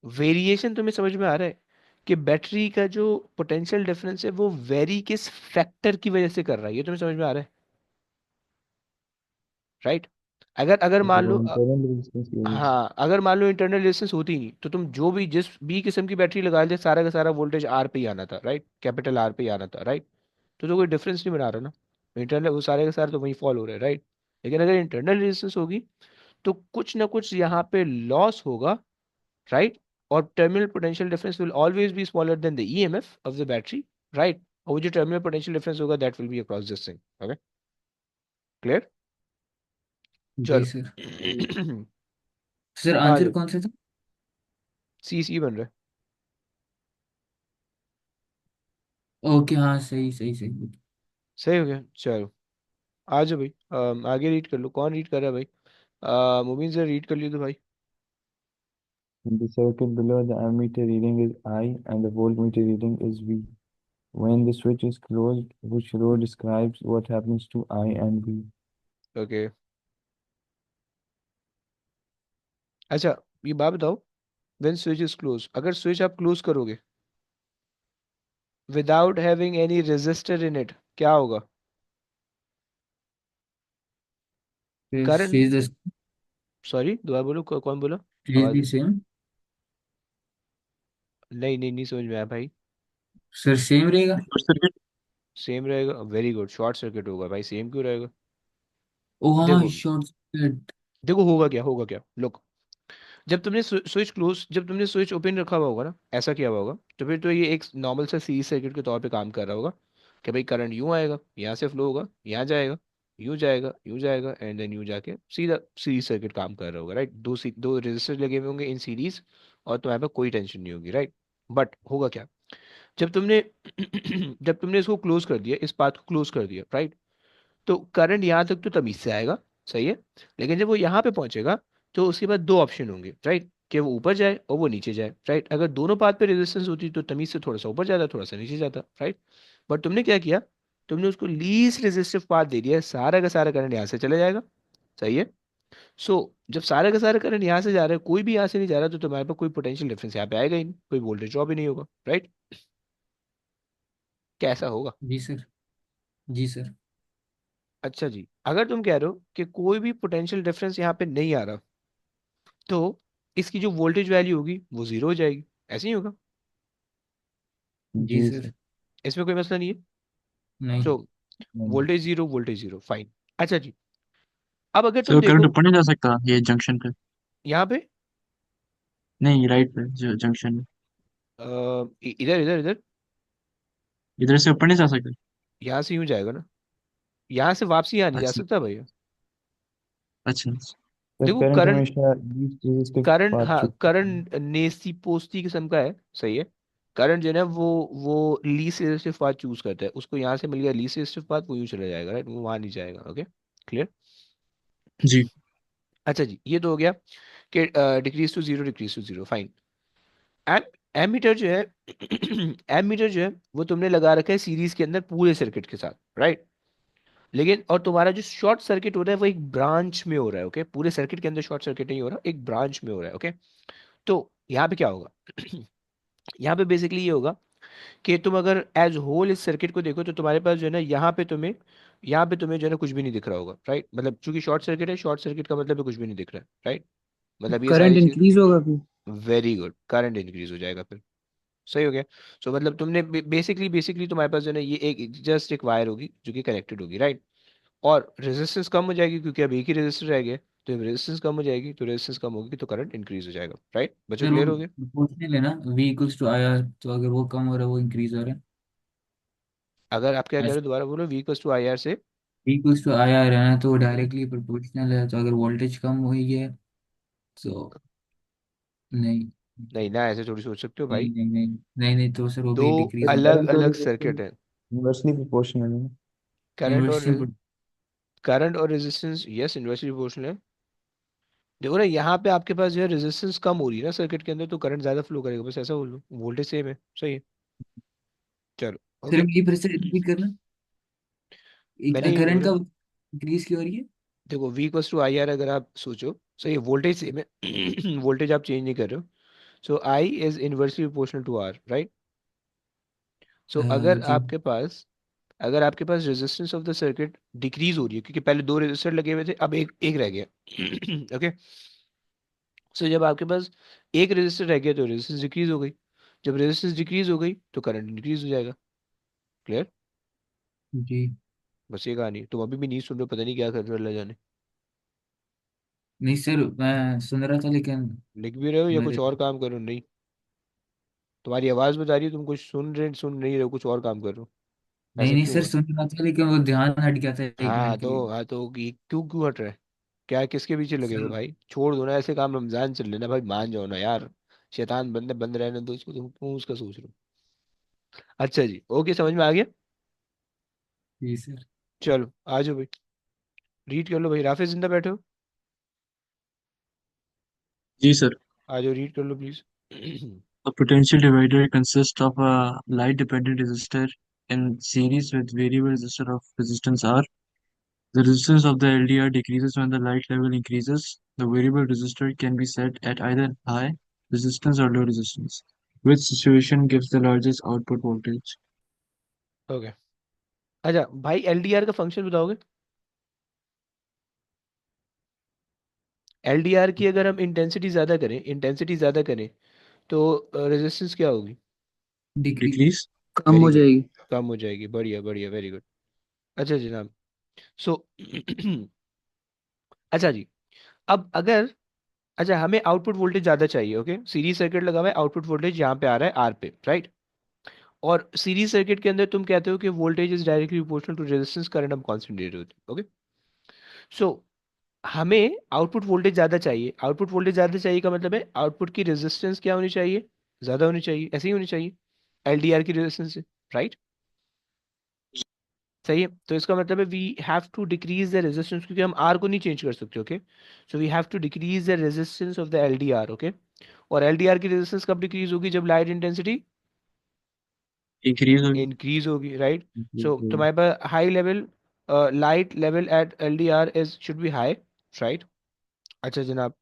वेरिएशन तुम्हें समझ में आ रहा है कि बैटरी का जो पोटेंशियल डिफरेंस है वो वेरी किस फैक्टर की वजह से कर रहा है, ये तुम्हें समझ में आ रहा है, राइट? अगर अगर मान वो लो इंटरनल रेजिस्टेंस की वजह से। हाँ, अगर मान लो इंटरनल रेजिस्टेंस होती नहीं तो तुम जो भी जिस भी किस्म की बैटरी लगा लेते सारा का सारा वोल्टेज आर पे ही आना था, राइट, कैपिटल आर पे ही आना था, राइट? तो कोई डिफरेंस नहीं बना रहा ना, इंटरनल वो सारे के सारे तो वहीं फॉल हो रहे हैं, राइट? लेकिन अगर इंटरनल रेजिस्टेंस होगी तो कुछ ना कुछ यहाँ पे लॉस होगा, राइट? और terminal potential difference will always be smaller than the EMF of the battery, right? और वो जो टर्मिनल पोटेंशियल डिफरेंस होगा that will be across this thing, okay, clear? जी चलो। सर। सर आ आंसर जाओ, कौन सा था? सी सी बन रहा है, ओके हाँ, सही सही सही। सही हो गया, चलो आ जाओ भाई, आगे रीड कर लो, कौन रीड कर रहा है भाई? मुबीन से रीड कर लियो तो भाई। In the circuit below, the ammeter reading is I and the voltmeter reading is V. When the switch is closed, which row describes what happens to I and V? Okay, अच्छा ये बात बताओ, व्हेन स्विच इज क्लोज, अगर स्विच आप क्लोज करोगे without having any resistor in it, क्या होगा? करंट, फेज सॉरी दोबारा बोलो, कौन बोला? फेज आवाज द सेम। नहीं नहीं नहीं समझ में आया भाई। सर सेम रहेगा। Short circuit. सेम रहेगा, वेरी गुड, शॉर्ट सर्किट होगा भाई, सेम क्यों रहेगा? ओ हाँ, देखो, शॉर्ट सर्किट। देखो होगा क्या, होगा क्या, लुक, जब तुमने स्विच क्लोज, जब तुमने स्विच ओपन रखा हुआ होगा ना, ऐसा किया हुआ होगा, तो फिर तो ये एक नॉर्मल सा सीरीज सर्किट के तौर पे काम कर रहा होगा कि भाई करंट यूं आएगा, यहाँ से फ्लो होगा, यहाँ जाएगा, यूं जाएगा एंड देन यूं जाके सीधा सीरीज सर्किट काम कर रहा होगा, राइट? दो रेजिस्टर लगे हुए होंगे इन सीरीज और तुम्हारे पास कोई टेंशन नहीं होगी, राइट? बट होगा क्या, जब तुमने जब तुमने इसको क्लोज कर दिया, इस पाथ को क्लोज कर दिया, राइट, तो करंट यहाँ तक तो तमीज से आएगा, सही है, लेकिन जब वो यहाँ पे पहुंचेगा तो उसके बाद दो ऑप्शन होंगे, राइट, कि वो ऊपर जाए और वो नीचे जाए, राइट? अगर दोनों पाथ पे रेजिस्टेंस होती तो तमीज से थोड़ा सा ऊपर जाता, थोड़ा सा नीचे जाता, राइट? बट तुमने क्या किया, तुमने उसको लीस्ट रेजिस्टिव पाथ दे दिया, सारा का सारा करंट यहाँ से चला जाएगा, सही है। सो जब सारा का सारा करंट यहाँ से जा रहा है, कोई भी यहाँ से नहीं जा रहा, तो तुम्हारे पास कोई पोटेंशियल डिफरेंस यहाँ पे आएगा ही नहीं, कोई वोल्टेज ड्रॉप ही नहीं होगा, राइट? कैसा होगा? जी सर। जी सर। अच्छा जी, अगर तुम कह रहे हो कि कोई भी पोटेंशियल डिफरेंस यहाँ पे नहीं आ रहा, तो इसकी जो वोल्टेज वैल्यू होगी वो जीरो हो जाएगी, ऐसे ही होगा, जी जी सर। सर। इसमें कोई मसला नहीं है। नहीं। सो नहीं। Voltage zero, fine. अच्छा जी, अब अगर तुम सर करंट देखो ऊपर नहीं जा सकता ये जंक्शन पे? यहाँ पे, नहीं, राइट पे जो जंक्शन है, इधर इधर इधर, इधर से ऊपर नहीं जा सकता? यहाँ से यूं जाएगा ना, यहाँ से वापसी यहाँ नहीं जा अच्छा। सकता भैया। अच्छा। सर देखो करंट करंट, हमेशा लीस्ट रेजिस्टिव करंट पाथ हाँ, चुनता है। करंट नेस्टी पोस्टी किस्म का है, सही है। करंट जो है ना वो लीस्ट रेजिस्टिव पाथ चूज करता है, उसको यहाँ से मिल गया लीस्ट रेजिस्टिव पाथ, वो यूं चला जाएगा, राइट, वो वहां नहीं जाएगा, ओके, क्लियर? जी। अच्छा जी, ये तो हो गया कि decrease to zero, fine. M ammeter जो है एमीटर जो है वो तुमने लगा रखा है सीरीज के अंदर पूरे सर्किट के साथ, राइट? लेकिन और तुम्हारा जो शॉर्ट सर्किट हो रहा है वो एक ब्रांच में हो रहा है, ओके, पूरे सर्किट के अंदर शॉर्ट सर्किट नहीं हो रहा, एक ब्रांच में हो रहा है, ओके। तो यहाँ पे क्या होगा यहाँ पे बेसिकली ये होगा कि तुम अगर एज होल इस सर्किट को देखो तो तुम्हारे पास जो है ना, यहाँ पे तुम्हें जो है ना कुछ भी नहीं दिख रहा होगा, राइट? मतलब चूंकि शॉर्ट सर्किट है, शॉर्ट सर्किट का मतलब है कुछ भी नहीं दिख रहा है, राइट? मतलब ये करंट सारी चीज, इंक्रीज होगा फिर। वेरी गुड, करंट इंक्रीज हो जाएगा फिर, सही हो गया। सो मतलब तुमने बेसिकली बेसिकली तुम्हारे पास जो है ना ये एक जस्ट एक वायर होगी जो कि कनेक्टेड होगी, राइट? और रेजिस्टेंस कम हो जाएगी क्योंकि अब एक ही रेजिस्टर रह गया, तो जब रेजिस्टेंस कम हो जाएगी तो रेजिस्टेंस कम होगी तो करंट इंक्रीज हो जाएगा। राइट बच्चों, सर वो क्लियर हो गया? प्रोपोर्शनल है ना, V equals to I R, तो अगर वो कम हो रहा है वो इंक्रीज हो रहा है। अगर आप क्या कह रहे हो, ऐसे दोबारा बोलो। V equals to I R से V equals to I R है ना, तो डायरेक्टली प्रोपोर्शनल है, तो अगर वोल्टेज कम हुई है तो नहीं नहीं ना, ऐसे थोड़ी सोच सकते हो नहीं भाई। नहीं नहीं नहीं नहीं, तो सर वो दो भी डिक्रीज होगा। अलग करंट और अलग resistance सर्किट है। inversely proportional है। करंट और इन्वर्सली। करंट और रेजिस्टेंस, यस, इनवर्सली प्रोपोर्शनल है। देखो ना, यहाँ पे आपके पास जो है रेजिस्टेंस कम हो रही है ना सर्किट के अंदर, तो करंट ज्यादा फ्लो करेगा, बस ऐसा बोल लो, वोल्टेज सेम है। सही है। चलो, सर ओके। ये फिर से रिपीट करना, मैंने ये करंट बोला, का इंक्रीज क्यों हो रही है? देखो V equals to I R अगर आप सोचो, सही है, वोल्टेज सेम है वोल्टेज आप चेंज नहीं कर रहे हो। So I is inversely proportional to R, right? So जी। अगर आपके पास resistance of the circuit decrease हो रही है, क्योंकि पहले दो रेजिस्टर लगे हुए थे, अब एक एक रह गया ओके। सो जब आपके पास एक रेजिस्टर रह गया तो रेजिस्टेंस डिक्रीज हो गई, जब रेजिस्टेंस डिक्रीज हो गई तो करंट इंक्रीज हो जाएगा। क्लियर? जी बस ये कहानी है। तुम अभी भी नहीं सुन रहे हो, पता नहीं क्या कर रहे हो, अल्लाह जाने। नहीं सर, मैं सुन रहा था लेकिन लिख भी रहे हो या कुछ मेरे और काम कर रहे हो? नहीं, तुम्हारी आवाज बता रही है तुम कुछ सुन नहीं रहे हो, कुछ और काम कर रहे हो। नहीं ऐसा नहीं क्यों सर, हुआ? सुन रहा था लेकिन वो ध्यान हट गया था एक हाँ मिनट के लिए। तो हाँ तो क्यों क्यों हट रहा है? क्या किसके पीछे लगे हो सर भाई? छोड़ दो ना ऐसे काम, रमजान चल लेना भाई, मान जाओ ना यार। शैतान बंदे बंद रहने दो उसको, तुम क्यों उसका सोच रहे हो? अच्छा जी, ओके, समझ में आ गया। जी सर। चलो आ जाओ भाई, रीड कर लो भाई। राफिज जिंदा बैठे हो? जी सर। आ जाओ, रीड कर लो please A potential divider consists of a light-dependent resistor in series with variable resistor of resistance R. The resistance of the LDR decreases when the light level increases. The variable resistor can be set at either high resistance or low resistance, which situation gives the largest output voltage. Okay. अच्छा भाई, एलडीआर का फंक्शन बताओगे? एलडीआर की अगर हम इंटेंसिटी ज्यादा करें तो रेजिस्टेंस क्या होगी? डिक्रीज। Decrease? कम वेरी हो गुड, जाएगी। कम हो जाएगी। बढ़िया बढ़िया, वेरी गुड। अच्छा जनाब, सो अच्छा जी, अब अगर, अच्छा हमें आउटपुट वोल्टेज ज्यादा चाहिए, ओके, सीरीज सर्किट लगा हुआ है, आउटपुट वोल्टेज यहाँ पे आ रहा है आर पे, राइट? और सीरीज सर्किट के अंदर तुम कहते हो कि voltage is directly proportional to resistance, current हम कांस्टेंट दे रहे होते हैं, ओके। सो हमें आउटपुट वोल्टेज ज्यादा चाहिए। आउटपुट वोल्टेज ज्यादा चाहिए का मतलब है आउटपुट की रेजिस्टेंस क्या होनी चाहिए? ज्यादा होनी चाहिए, ऐसे ही होनी चाहिए एलडीआर की रेजिस्टेंस से, राइट? सही है, तो इसका मतलब है we have to decrease the resistance, क्योंकि हम आर को नहीं चेंज कर सकते, okay. So we have to decrease the resistance of the LDR, okay. और एलडीआर की रेजिस्टेंस कब डिक्रीज होगी? जब light intensity Increase or increase होगी, राइट? decrease? सो तुम्हारे पास high level, light level at LDR is should be high, right? अच्छा जनाब,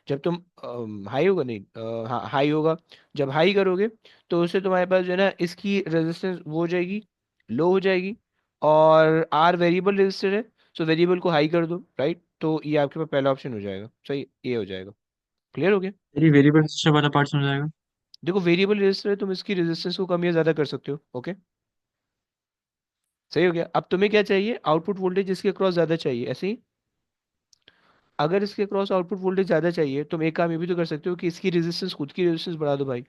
जब तुम हाई होगा, नहीं, हाँ हाई होगा। जब हाई करोगे तो उससे तुम्हारे पास जो है ना, इसकी रेजिस्टेंस वो हो जाएगी, लो हो जाएगी। और आर वेरिएबल रेजिस्टर है, सो वेरिएबल को हाई कर दो, राइट? तो ये आपके पास पहला ऑप्शन हो जाएगा, सही, ये हो जाएगा। क्लियर हो गया? मेरी वेरिएबल रेजिस्टर वाला पार्ट समझ आएगा। देखो वेरिएबल रेजिस्टर है, तुम इसकी रेजिस्टेंस को कम या ज्यादा कर सकते हो, ओके। सही हो गया। अब तुम्हें क्या चाहिए? आउटपुट वोल्टेज इसके क्रॉस ज्यादा चाहिए, ऐसे ही। अगर इसके क्रॉस आउटपुट वोल्टेज ज्यादा चाहिए, तुम एक काम ये भी तो कर सकते हो कि इसकी रेजिस्टेंस, खुद की रेजिस्टेंस बढ़ा दो भाई,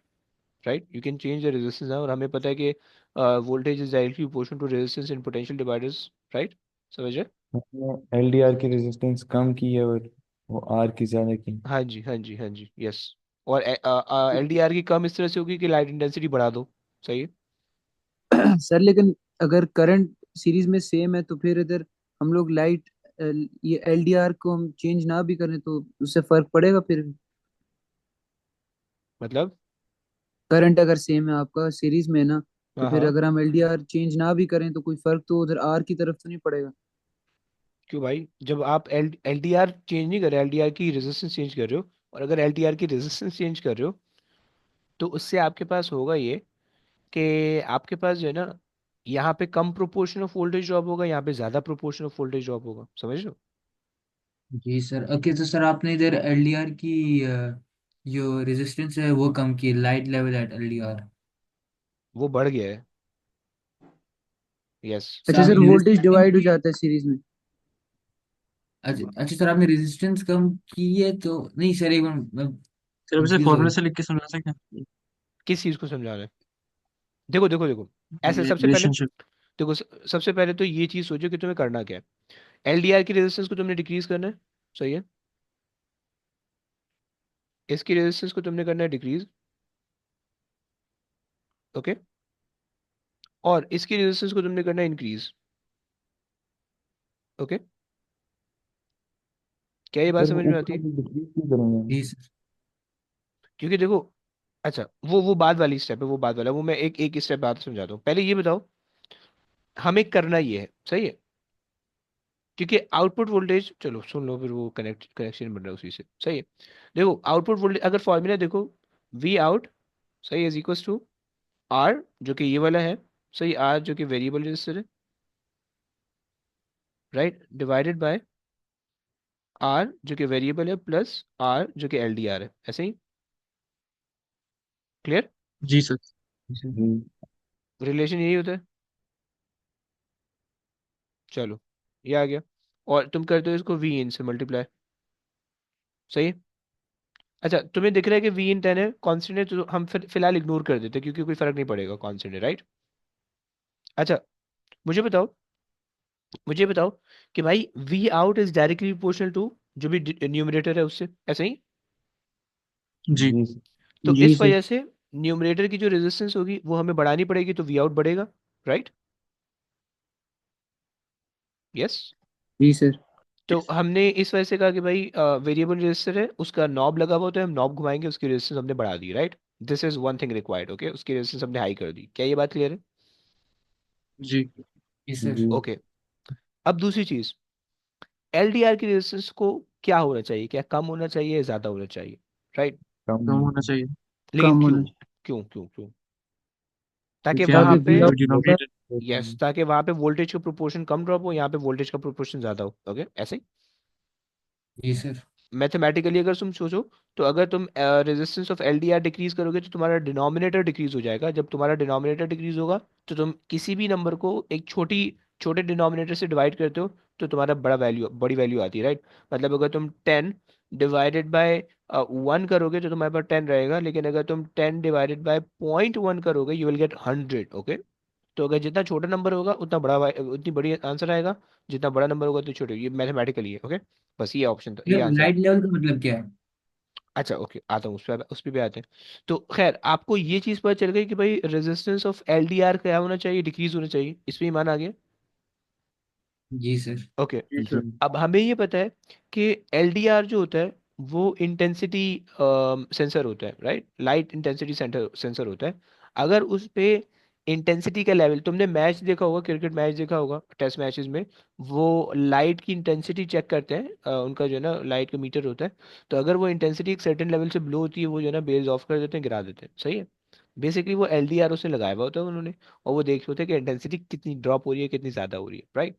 right? You can change the resistance now, और हमें पता है कि voltage is directly proportional to resistance in potential dividers, right? समझ रहे? हमने एलडीआर की रेजिस्टेंस कम की है और वो आर की ज्यादा की। हाँ जी हाँ जी हाँ जी, यस। और एलडीआर की कम इस तरह से होगी कि लाइट इंटेंसिटी बढ़ा दो। सही है। सर लेकिन अगर करंट सीरीज में सेम है तो फिर इधर हम लोग लाइट, ये एलडीआर को हम चेंज ना भी करें तो उससे फर्क पड़ेगा फिर? मतलब? करंट अगर सेम है आपका सीरीज में ना, तो हाँ फिर हाँ। अगर हम एलडीआर चेंज ना भी करें तो कोई फर्क तो उधर आर की तरफ तो नहीं पड़ेगा? क्यों भाई? जब आप एलडीआर चेंज नहीं कर रहे, एलडीआर की रेजिस्टेंस चेंज कर रहे हो, और अगर एलडीआर की रेजिस्टेंस चेंज कर रहे हो, तो उससे आपके पास होगा ये कि आपके पास जो है ना, यहाँ पे कम प्रोपोर्शन ऑफ वोल्टेज ड्रॉप होगा, यहाँ पे ज्यादा प्रोपोर्शन ऑफ वोल्टेज ड्रॉप होगा, समझ रहे हो? जी सर। ओके, तो सर आपने इधर एलडीआर की जो रेजिस्टेंस है वो कम की, लाइट लेवल एट एलडीआर। वो बढ़ गया है, यस। सर अच्छा आपने सर, वोल्टेज रेजिस्टेंस कम डिवाइड हो की। जाता है सीरीज में? अच्छा अच्छा सर, आपने रेजिस्टेंस कम की है तो नहीं सर, एक मिनट मैं सर अब इसे कंफ्यूज हो फॉर्मूला गया। से लिख के समझा सकते हैं? किस चीज को समझा रहे हैं? देखो देखो देखो, ऐसे सबसे पहले रिलेशनशिप। देखो, सबसे पहले तो ये चीज सोचो कि तुम्हें करना क्या है। एलडीआर की रेजिस्टेंस को तुमने डिक्रीज करना है, सही है। इसकी रेजिस्टेंस को तुमने करना है डिक्रीज, ओके। और इसकी रेजिस्टेंस को तुमने करना है इंक्रीज, ओके। क्या ये बात सर वो समझ में ऊपर आती है? वाली डिक्रीज क्यों करेंगे हम? जी सर। क्योंकि देखो, अच्छा वो बाद वाली स्टेप है, वो बाद वाला, वो मैं एक एक स्टेप बाद समझाता हूँ। पहले ये बताओ, हमें करना ये है, सही है। क्योंकि आउटपुट वोल्टेज, चलो सुन लो फिर, वो कनेक्शन बन रहा है उसी से, सही है। देखो आउटपुट वोल्टेज, अगर फॉर्मूला देखो, वी आउट, सही, इज इक्वल टू आर, जो कि ये वाला है, सही, आर जो कि वेरिएबल रजिस्टर है, राइट, डिवाइडेड बाय आर जो कि वेरिएबल है, प्लस आर जो कि एलडीआर है, ऐसे ही, क्लियर? जी सर। जी। रिलेशन यही होता है। चलो, ये आ गया। और तुम करते हो इसको वी इन से मल्टीप्लाई, सही है। अच्छा, तुम्हें दिख रहा है कि वी इन 10 है, कॉन्स्टेंट है, तो हम फिर फिलहाल इग्नोर कर देते हैं क्योंकि कोई फर्क नहीं पड़ेगा, कॉन्स्टेंट है, राइट। अच्छा, मुझे बताओ, मुझे बताओ कि भाई V out is directly proportional to जो भी न्यूमरेटर है उससे, ऐसे ही। जी। जी सर। तो जी इस सर। वजह से न्यूमरेटर की जो रेजिस्टेंस होगी वो हमें बढ़ानी पड़ेगी, तो वी आउट बढ़ेगा, राइट। यस। जी सर। तो हमने इस वजह से कहा कि भाई वेरिएबल रेजिस्टर है, उसका नॉब लगा हुआ होता है, हम नॉब घुमाएंगे, उसकी रेजिस्टेंस हमने बढ़ा दी, right. This is one thing required, okay, उसकी रेजिस्टेंस हमने हाई कर दी। क्या ये बात क्लियर है? जी। जी सर। जी। ओके। अब दूसरी चीज, एलडीआर की रेजिस्टेंस को क्या होना चाहिए, क्या कम होना चाहिए या ज्यादा होना चाहिए, राइट। कम। कम होना चाहिए। लेकिन कम क्यों? होना क्यों क्यों क्यों? ताकि क्योंकि वहां ताकि आप पे, वी आउट ज्यादा डिनोमिनेटर। यस, ताकि वहां पे वोल्टेज का प्रोपोर्शन कम ड्रॉप हो, यहाँ पे वोल्टेज का प्रोपोर्शन ज्यादा हो, ओके, ऐसे ही। जी सर। मैथमेटिकली अगर तुम सोचो, तो अगर तुम रेजिस्टेंस ऑफ एलडीआर डिक्रीज करोगे तो तुम्हारा डिनोमिनेटर डिक्रीज हो जाएगा। जब तुम्हारा डिनोमिनेटर डिक्रीज होगा, तो तुम किसी भी नंबर को एक छोटे डिनोमिनेटर से डिवाइड करते हो, तो तुम्हारा बड़ी वैल्यू आती है, राइट। मतलब अगर तुम 10 डिवाइडेड बाय 1 करोगे तो तुम्हारे पास 10 रहेगा, लेकिन अगर तुम 10 डिवाइडेड बाय 0.1 करोगे, यू विल गेट 100, ओके। तो अगर जितना छोटा नंबर होगा उतना उतनी बड़ी आंसर आएगा, जितना बड़ा नंबर होगा उतनी छोटी, ये मैथमेटिकली है, ओके। बस ये ऑप्शन था, ये आंसर। लाइट लेवल का मतलब क्या है? अच्छा, ओके, आता हूँ उस पे भी आते हैं। तो खैर, आपको ये चीज़ पता चल गई कि भाई रेजिस्टेंस ऑफ एलडीआर क्या होना चाहिए, डिक्रीज होना चाहिए, इसमें ईमान आ गया, जी सर। ओके। जी जी। सर। अब हमें ये पता है कि एलडीआर जो होता है वो इंटेंसिटी सेंसर होता है, right, light intensity centre sensor होता है। अगर उस पे इंटेंसिटी का लेवल, तुमने मैच देखा होगा, क्रिकेट मैच देखा होगा, टेस्ट मैचेस में वो लाइट की इंटेंसिटी चेक करते हैं, उनका जो है ना लाइट का मीटर होता है। तो अगर वो इंटेंसिटी एक सर्टेन लेवल से ब्लो होती है, वो जो है ना बेल्स ऑफ कर देते हैं, गिरा देते हैं, सही है। बेसिकली वो एलडीआर उससे लगाया हुआ होता है उन्होंने, और वो देख रहे होते हैं कि इंटेंसिटी कितनी ड्रॉप हो रही है, कितनी ज़्यादा हो रही है, राइट।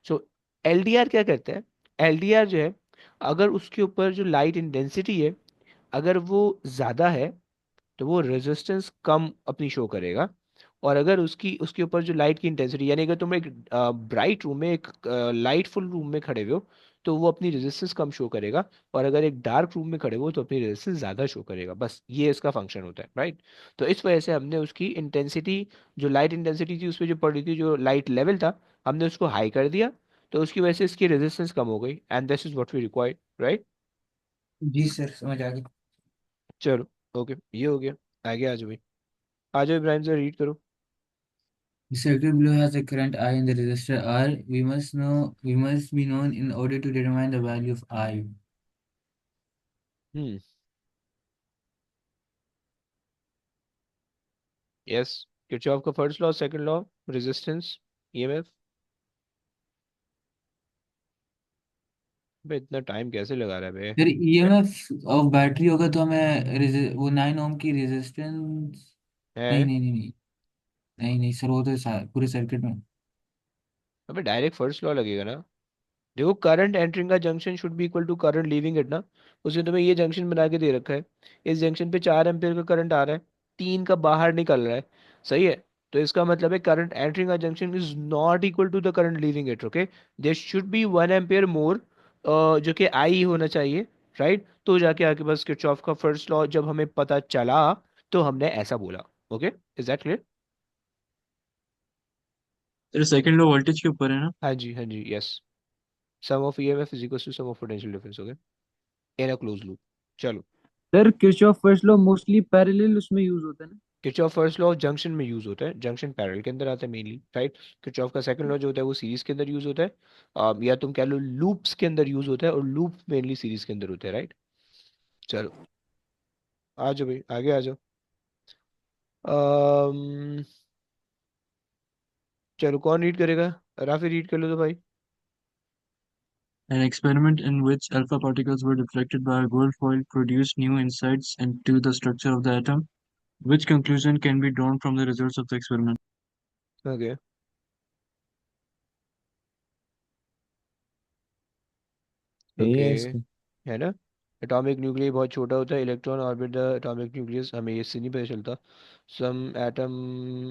सो एलडीआर क्या करता है? एलडीआर जो है, अगर उसके ऊपर जो लाइट इंटेंसिटी है, अगर वो ज़्यादा है, तो वो रेजिस्टेंस कम अपनी शो करेगा। और अगर उसकी उसके ऊपर जो लाइट की इंटेंसिटी, यानी अगर तुम एक ब्राइट रूम में, एक लाइटफुल रूम में खड़े हुए हो, तो वो अपनी रेजिस्टेंस कम शो करेगा। और अगर एक डार्क रूम में खड़े हो तो अपनी रेजिस्टेंस ज़्यादा शो करेगा, बस ये इसका फंक्शन होता है, राइट। तो इस वजह से हमने उसकी इंटेंसिटी, जो लाइट इंटेंसिटी थी उस पर जो पड़ रही थी, जो लाइट लेवल था, हमने उसको हाई कर दिया। तो उसकी वजह से इसकी रेजिस्टेंस कम हो गई, and this is what we require, right. जी सर, समझ आ गया। चलो, ओके, ये हो गया। आगे आ जाओ भाई, आ जाओ इब्राहिम से, रीड करो। The circuit below has a current I and the resistor R. We must be known in order to determine the value of I. Hmm, yes, Kirchhoff का first law, second law, resistance, EMF. बे इतना टाइम कैसे लगा रहा है बे? फिर ईएमएफ ऑफ बैटरी होगा तो हमें वो 9 ओम की रेजिस्टेंस। नहीं है। नहीं नहीं नहीं। नहीं नहीं सर, वो तो पूरे सर्किट में। अबे डायरेक्ट फर्स्ट लॉ लगेगा ना। देखो, करंट एंटरिंग का junction should be equal to current leaving it ना। उसने तुम्हें ये जंक्शन बना के दे रखा है, इस जंक्शन पे 4 एम्पियर का करंट आ रहा है, 3 का बाहर निकल रहा है, सही है। तो इसका मतलब है करंट एंटरिंग का junction is not equal to the current leaving it, okay. There should be 1 ampere more जो कि आई होना चाहिए, राइट? तो जाके आपके पास किरचॉफ का फर्स्ट लॉ जब हमें पता चला तो हमने ऐसा बोला। Okay, is that clear? तेरा सेकंड लॉ वोल्टेज के ऊपर है ना? हाँ जी, हाँ जी, yes. Sum of EMF is equal to sum of potential difference. Okay, in a close loop. चलो, sir Kirchhoff first law mostly parallel उसमें यूज होता है ना? किरचॉफ फर्स्ट लॉ जंक्शन में यूज होता है, जंक्शन पैरेलल के अंदर आता है मेनली, राइट? किरचॉफ का सेकंड लॉ जो होता है वो सीरीज के अंदर यूज होता है, या तुम कह लो लूप्स के अंदर यूज होता है, और लूप मेनली सीरीज के अंदर होता है, राइट? चलो, आ जाओ भाई, आगे आ जाओ। अम्म, चलो, कौन रीड करेगा? राफी रीड कर लो तो भाई। An experiment in which alpha particles were deflected by a gold foil produced new insights into the structure of the atom. Which conclusion can be drawn from the results of the experiment? Okay, यही ओके, है इसका। है ना? एटॉमिक न्यूक्लियस बहुत छोटा होता है, electron orbit the atomic nucleus, हमें ये से नहीं पता चलता। Some atom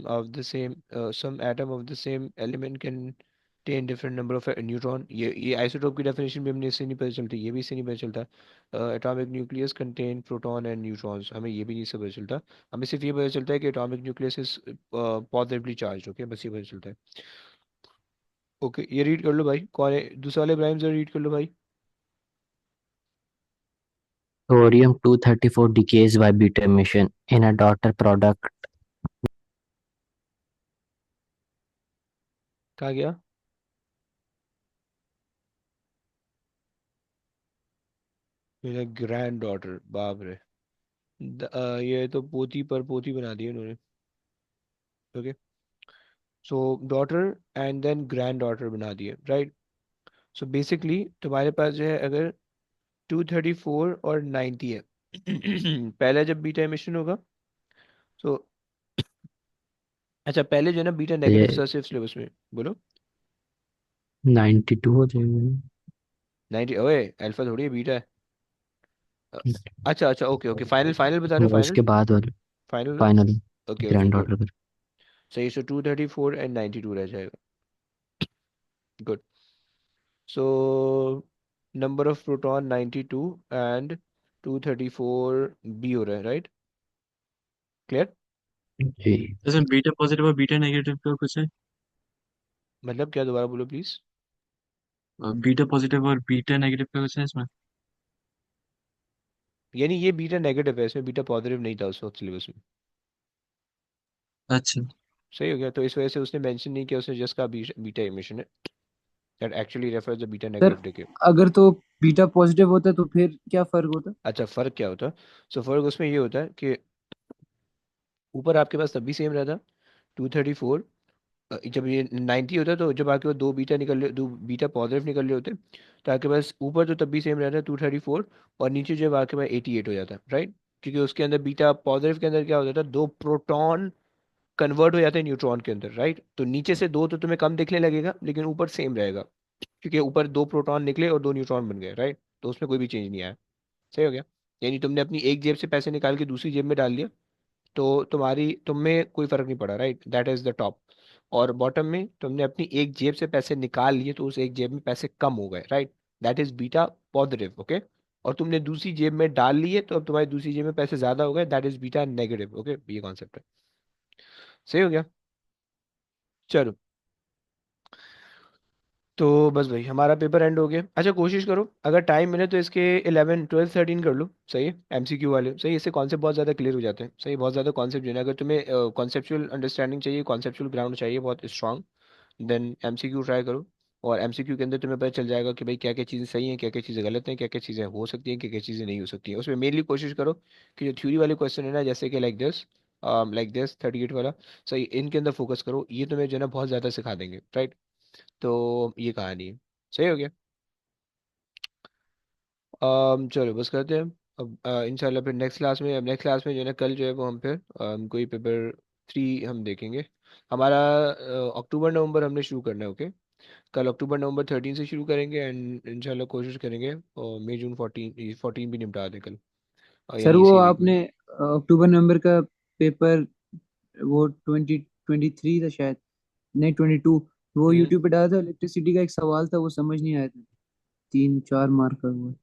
of the same some atom of the same element can ten different number of neutron, ये आइसोटोप की डेफिनेशन भी हमने इससे नहीं पता चलती, ये भी इससे नहीं पता चलता। Atomic nucleus contain proton and neutrons, हमें ये भी नहीं से पता चलता। हमें सिर्फ ये पता चलता है कि atomic nucleus is positively charge. Okay, बस ये पता चलता है। ओके, ये रीड कर लो भाई, कौन है दूसरा वाले? इब्राहिम जरा रीड कर लो भाई। Thorium-234 decays by beta emission in a daughter product. कहाँ गया? मेरा ग्रैंड डॉटर, बाप रे। ये तो पोती पर पोती बना दी उन्होंने। Okay, so daughter and then granddaughter बना दिए, राइट? सो बेसिकली तुम्हारे पास जो है, अगर 234 और 90 है पहला जब बीटा एमिशन होगा, तो अच्छा, पहले जो है ना बीटा नेगेटिव ये सर सिर्फ सिलेबस में बोलो। 92 हो जाएगा। 90? ओए, अल्फा थोड़ी है, बीटा है। अ, अच्छा अच्छा, ओके ओके, फाइनल फाइनल बता रहे हो, वो फाइनल? उसके बाद वाला फाइनल ना? Final okay okay, grand good. Order पर। सही, सो 234 एंड 92 रह जाएगा। Good. So number of proton 92 and 234 B हो रहा है, राइट? क्लियर? जी। जैसे बीटा पॉजिटिव और बीटा नेगेटिव का कुछ है? मतलब क्या, दोबारा बोलो प्लीज। बीटा पॉजिटिव और बीटा नेगेटिव का कुछ है इसमें? यानी ये बीटा नेगेटिव है, इसमें बीटा पॉजिटिव नहीं था उस वक्त सिलेबस में। अच्छा। सही हो गया, तो इस वजह से उसने मेंशन नहीं किया, उसने जस्ट कहा बीटा इमिशन है, that actually refers the beta sir negative decay. अगर तो बीटा पॉजिटिव होता है तो फिर क्या फर्क होता है? अच्छा, फर्क क्या होता है? सो फर्क उसमें ये होता है कि ऊपर आपके पास तब भी सेम रहता, 234। जब ये 90 होता है, तो जब आपके पास दो बीटा निकल रहे, दो बीटा पॉजिटिव निकल रहे होते, तो आपके पास ऊपर तो तब भी सेम रहता है 234, और नीचे जब आपके पास 88 हो जाता है, राइट? क्योंकि उसके अंदर बीटा पॉजिटिव के अंदर क्या होता था, दो प्रोटॉन कन्वर्ट हो जाते हैं न्यूट्रॉन के अंदर, राइट? तो नीचे से दो तो तुम्हें कम दिखने लगेगा, लेकिन ऊपर सेम रहेगा, क्योंकि ऊपर दो प्रोटॉन निकले और दो न्यूट्रॉन बन गए, राइट? तो उसमें कोई भी चेंज नहीं आया। सही हो गया? यानी तुमने अपनी एक जेब से पैसे निकाल के दूसरी जेब में डाल लिया, तो तुम में कोई फर्क नहीं पड़ा, right? That is the top. और बॉटम में तुमने अपनी एक जेब से पैसे निकाल लिए, तो उस एक जेब में पैसे कम हो गए, right? That is beta positive. Okay, और तुमने दूसरी जेब में डाल लिए, तो अब तुम्हारी दूसरी जेब में पैसे ज्यादा हो गए, that is beta negative. Okay, ये कॉन्सेप्ट है। सही हो गया? चलो, तो बस भाई हमारा पेपर एंड हो गया। अच्छा, कोशिश करो अगर टाइम मिले तो इसके 11 12 13 कर लो, सही है? एमसीक्यू वाले, सही, इससे कॉन्सेप्ट बहुत ज़्यादा क्लियर हो जाते हैं, सही, बहुत ज़्यादा कॉन्सेप्ट जो है ना, अगर तुम्हें कॉन्सेप्चुअल अंडरस्टैंडिंग चाहिए, कॉन्सेप्चुअल ग्राउंड चाहिए बहुत स्ट्रांग, देन एमसीक्यू ट्राई करो। और एमसीक्यू के अंदर तुम्हें पता चल जाएगा कि भाई क्या क्या चीज़ें सही हैं, क्या क्या चीज़ें गलत हैं, क्या क्या चीज़ें हो सकती हैं, क्या क्या चीज़ें नहीं हो सकती हैं। उसमें मेनली कोशिश करो कि जो थ्योरी वाले क्वेश्चन है ना, जैसे कि लाइक दिस 38 वाला, सही, इनके अंदर फोकस करो, ये तुम्हें जो है ना बहुत ज़्यादा सिखा देंगे, राइट? तो ये कहानी है। सही हो गया? चलो बस करते हैं अब, इंशाल्लाह फिर नेक्स्ट क्लास में, अब नेक्स्ट क्लास में जो है ना, कल जो है वो हम फिर कोई पेपर 3 हम देखेंगे। हमारा अक्टूबर नवंबर हमने शुरू करना है। ओके, कल अक्टूबर नवंबर 13 से शुरू करेंगे, एंड इंशाल्लाह कोशिश करेंगे और मई जून 14 भी निपटा दें कल, सर यानी वो इसी वीक में। आपने अक्टूबर नवंबर का पेपर वो 2023 था शायद, नहीं 22, वो हम्म। यूट्यूब पे डाला था, इलेक्ट्रिसिटी का एक सवाल था वो समझ नहीं आया था। 3 4 मार्कर हुए।